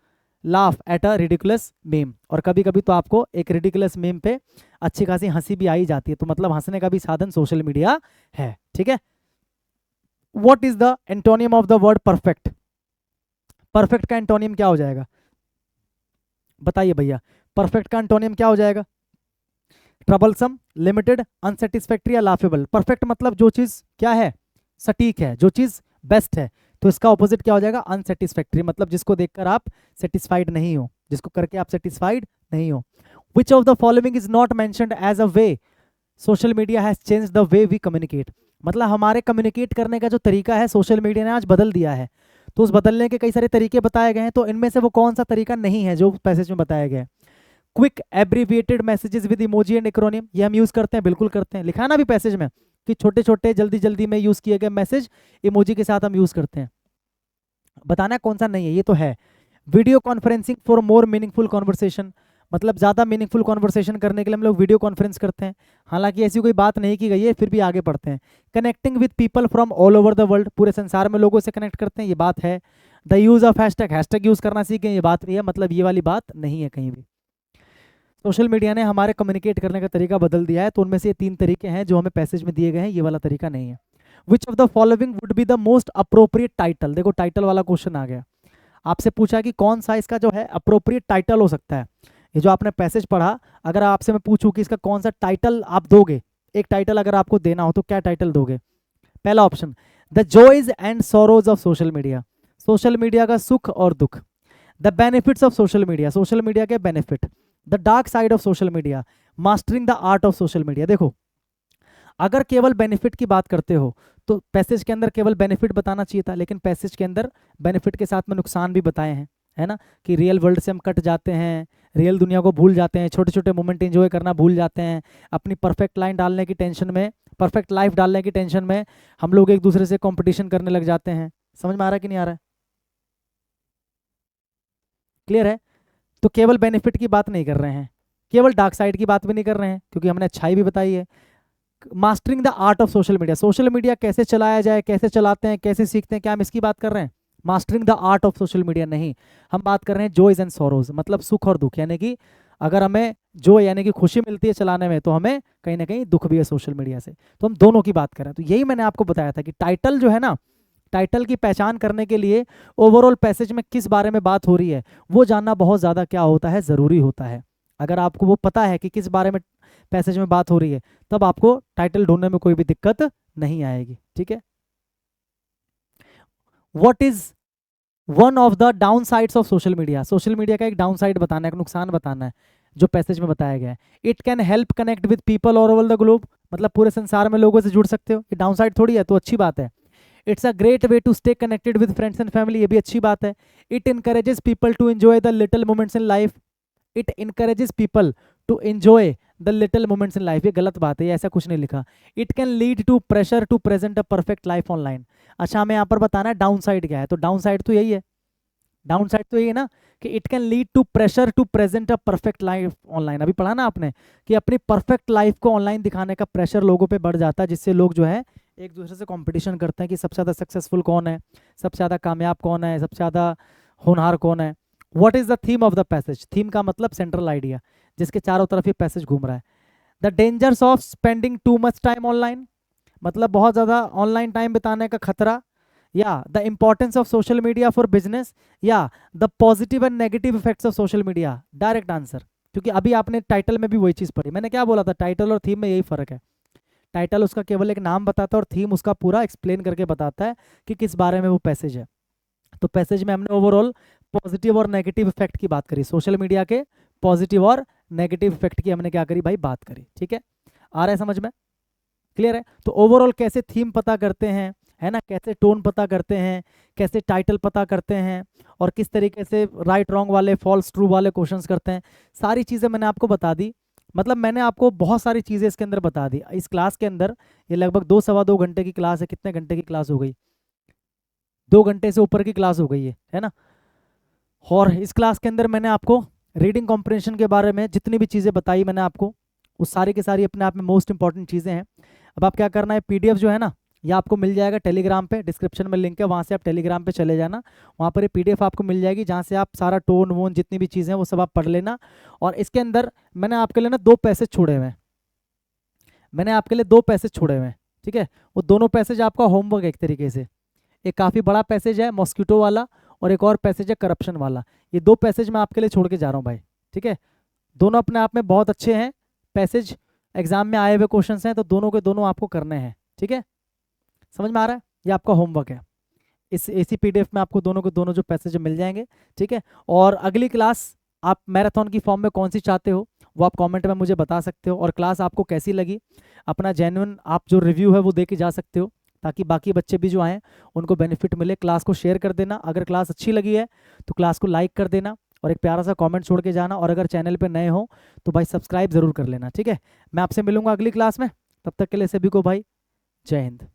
laugh at a ridiculous meme. और कभी कभी तो आपको एक रिडिकुलस मीम पे अच्छी खासी हंसी भी आई जाती है, तो मतलब हंसने का भी साधन सोशल मीडिया है, ठीक है। What is the antonym of the word perfect? Perfect का एंटोनियम क्या हो जाएगा, बताइए भैया, परफेक्ट का एंटोनियम क्या हो जाएगा? ट्रबलसम, लिमिटेड, अनसेटिस्फैक्ट्री या लाफेबल। परफेक्ट मतलब जो चीज़ क्या है, सटीक है, जो चीज़ बेस्ट है। तो इसका ऑपोजिट क्या हो जाएगा? अनसेटिस्फैक्ट्री, मतलब जिसको देखकर आप सेटिस्फाइड नहीं हो, जिसको करके आप सेटिस्फाइड नहीं हो। Which of the following is not mentioned as a way social media has change the way we communicate? मतलब हमारे कम्युनिकेट करने का जो तरीका है सोशल मीडिया ने आज बदल दिया है, तो उस बदलने के कई सारे तरीके बताए गए हैं, तो इनमें से वो कौन सा तरीका नहीं है जो पैसेज में बताया गया है? Quick abbreviated messages with emoji and acromion, ये हम यूज करते हैं, बिल्कुल करते हैं, लिखा है ना भी पैसेज में कि छोटे छोटे जल्दी जल्दी में यूज किए गए मैसेज इमोजी के साथ हम यूज करते हैं। बताना कौन सा नहीं है, ये तो है। Video conferencing for more meaningful conversation, मतलब ज़्यादा मीनिंगफुल कॉन्वर्सेशन करने के लिए हम लोग वीडियो कॉन्फ्रेंस करते हैं, हालांकि ऐसी कोई बात नहीं की गई है, फिर भी आगे बढ़ते हैं। Connecting with people from all over the world, पूरे संसार में लोगों से कनेक्ट करते हैं, ये बात है। The use of hashtag, hashtag use करना सीखें, ये बात भी है, मतलब ये वाली बात नहीं है कहीं भी। सोशल मीडिया ने हमारे कम्युनिकेट करने का तरीका बदल दिया है, तो उनमें से ये 3 तरीके हैं जो हमें पैसेज में दिए गए हैं, ये वाला तरीका नहीं है। विच of the following would be the most appropriate title? देखो टाइटल वाला क्वेश्चन आ गया, आपसे पूछा कि कौन सा इसका जो है अप्रोप्रिएट टाइटल हो सकता है। ये जो आपने पैसेज पढ़ा, अगर आपसे मैं पूछूं कि इसका कौन सा टाइटल आप दोगे, एक टाइटल अगर आपको देना हो तो क्या टाइटल दोगे? पहला option, the joys and sorrows of social media, social media का सुख और दुख। The benefits of social media, social media के benefit. The dark side of social media, mastering the art of social media. देखो अगर केवल बेनिफिट की बात करते हो तो पैसेज के अंदर केवल बेनिफिट बताना चाहिए था, लेकिन पैसेज के अंदर बेनिफिट के साथ में नुकसान भी बताए हैं, है ना, कि रियल वर्ल्ड से हम कट जाते हैं, रियल दुनिया को भूल जाते हैं, छोटे छोटे मोमेंट एंजॉय करना भूल जाते हैं, अपनी परफेक्ट लाइन डालने की टेंशन में, परफेक्ट लाइफ डालने की टेंशन में हम लोग एक दूसरे से कंपटीशन करने लग जाते हैं। समझ में आ रहा है कि नहीं आ रहा है? क्लियर है? तो केवल बेनिफिट की बात नहीं कर रहे हैं, केवल डार्क साइड की बात भी नहीं कर रहे हैं, क्योंकि हमने अच्छाई भी बताई है। Mastering the art of social media, social media कैसे चलाया जाए, कैसे चलाते हैं, कैसे सीखते हैं, क्या हम इसकी बात कर रहे हैं? Mastering the art of social media नहीं, हम बात कर रहे हैं जॉयज एंड सोरोज, मतलब सुख और दुख। यानी कि अगर हमें जो यानी कि खुशी मिलती है चलाने में, तो हमें कहीं ना कहीं दुख भी है सोशल मीडिया से, तो हम दोनों की बात कर रहे हैं। तो यही मैंने आपको बताया था कि टाइटल जो है ना टाइटल की पहचान करने के लिए ओवरऑल पैसेज में किस बारे में बात हो रही है वो जानना बहुत ज़्यादा क्या होता है, ज़रूरी होता है। अगर आपको वो पता है कि किस बारे में पैसेज में बात हो रही है, तब आपको टाइटल ढूंढने में कोई भी दिक्कत नहीं आएगी। ठीक है। What is one of the down sides of social media? Social media का एक डाउन साइड बताना है, एक नुकसान बताना है जो पैसेज में बताया गया है। It can help connect with people all over the globe, मतलब पूरे संसार में लोगों से जुड़ सकते हो। ये डाउन साइड थोड़ी है, तो अच्छी बात है। It's a great way to stay connected with friends and family, ये भी अच्छी बात है। It encourages people to enjoy the little moments in life, it encourages people to enjoy the little moments in life, ये गलत बात है, ये ऐसा कुछ नहीं लिखा। It can lead to pressure to present a perfect life online. अच्छा, हमें यहाँ पर बताना है डाउन साइड क्या है, तो डाउन साइड तो यही है, डाउन साइड तो यही है ना कि it can lead to pressure to present a perfect life online. अभी पढ़ा ना आपने कि अपनी परफेक्ट लाइफ को ऑनलाइन दिखाने का प्रेशर लोगों पे बढ़ जाता है, जिससे लोग जो है एक दूसरे से कंपटीशन करते हैं कि सबसे ज़्यादा सक्सेसफुल कौन है, सबसे ज़्यादा कामयाब कौन है, सबसे ज़्यादा होनहार कौन है। What is the theme of the passage? Theme का मतलब सेंट्रल आइडिया, जिसके चारों तरफ ये पैसेज घूम रहा है। The dangers of spending too much time online, मतलब बहुत ज़्यादा ऑनलाइन टाइम बिताने का खतरा, या the importance of social media for business, या the positive and negative effects of social media. Direct answer, क्योंकि अभी आपने टाइटल में भी वही चीज़ पढ़ी। मैंने क्या बोला था, टाइटल और थीम में यही फर्क है। टाइटल उसका केवल एक नाम बताता है और थीम उसका पूरा एक्सप्लेन करके बताता है कि किस बारे में वो पैसेज है। तो पैसेज में हमने ओवरऑल पॉजिटिव और नेगेटिव इफेक्ट की बात करी, सोशल मीडिया के पॉजिटिव और नेगेटिव इफेक्ट की हमने क्या करी भाई, बात करी। ठीक है, आ रहा है समझ में, क्लियर है? तो ओवरऑल कैसे थीम पता करते हैं, है ना, कैसे टोन पता करते हैं, कैसे टाइटल पता करते हैं, और किस तरीके से राइट रॉन्ग वाले फॉल्स ट्रू वाले क्वेश्चंस करते हैं, सारी चीज़ें मैंने आपको बता दी। मतलब मैंने आपको बहुत सारी चीज़ें इसके अंदर बता दी। इस क्लास के अंदर ये लगभग 2 सवा 2 घंटे की क्लास है। कितने घंटे की क्लास हो गई? 2 घंटे से ऊपर की क्लास हो गई है ना। और इस क्लास के अंदर मैंने आपको रीडिंग कॉम्प्रिहेंशन के बारे में जितनी भी चीज़ें बताई मैंने आपको, उस सारी की सारी अपने आप में मोस्ट इंपॉर्टेंट चीज़ें हैं। अब आप क्या करना है, पीडीएफ जो है ना, ये आपको मिल जाएगा टेलीग्राम पे, डिस्क्रिप्शन में लिंक है, वहाँ से आप टेलीग्राम पे चले जाना, वहाँ पर ये पीडीएफ आपको मिल जाएगी, जहाँ से आप सारा टोन वोन जितनी भी चीज़ें हैं वो सब आप पढ़ लेना। और इसके अंदर मैंने आपके लिए ना 2 पैसेज छोड़े हुए हैं, मैंने आपके लिए 2 पैसेज छोड़े हुए हैं। ठीक है, वो दोनों पैसेज आपका होमवर्क है एक तरीके से। एक काफ़ी बड़ा पैसेज है मॉस्किटो वाला, और एक और पैसेज है करप्शन वाला। ये 2 पैसेज मैं आपके लिए छोड़ के जा रहा हूँ भाई। ठीक है, दोनों अपने आप में बहुत अच्छे हैं पैसेज, एग्जाम में आए हुए क्वेश्चंस हैं, तो दोनों के दोनों आपको करने हैं। ठीक है, समझ में आ रहा है? ये आपका होमवर्क है। इस इसी पीडीएफ में आपको दोनों के दोनों जो पैसेज मिल जाएंगे। ठीक है, और अगली क्लास आप मैराथन की फॉर्म में कौन सी चाहते हो वो आप कमेंट में मुझे बता सकते हो, और क्लास आपको कैसी लगी अपना जेन्युइन आप जो रिव्यू है वो दे के जा सकते हो, ताकि बाकी बच्चे भी जो आएँ उनको बेनिफिट मिले। क्लास को शेयर कर देना, अगर क्लास अच्छी लगी है तो क्लास को लाइक कर देना और एक प्यारा सा कमेंट छोड़ के जाना, और अगर चैनल पे नए हो तो भाई सब्सक्राइब ज़रूर कर लेना। ठीक है, मैं आपसे मिलूंगा अगली क्लास में, तब तक के लिए सभी को भाई जय हिंद।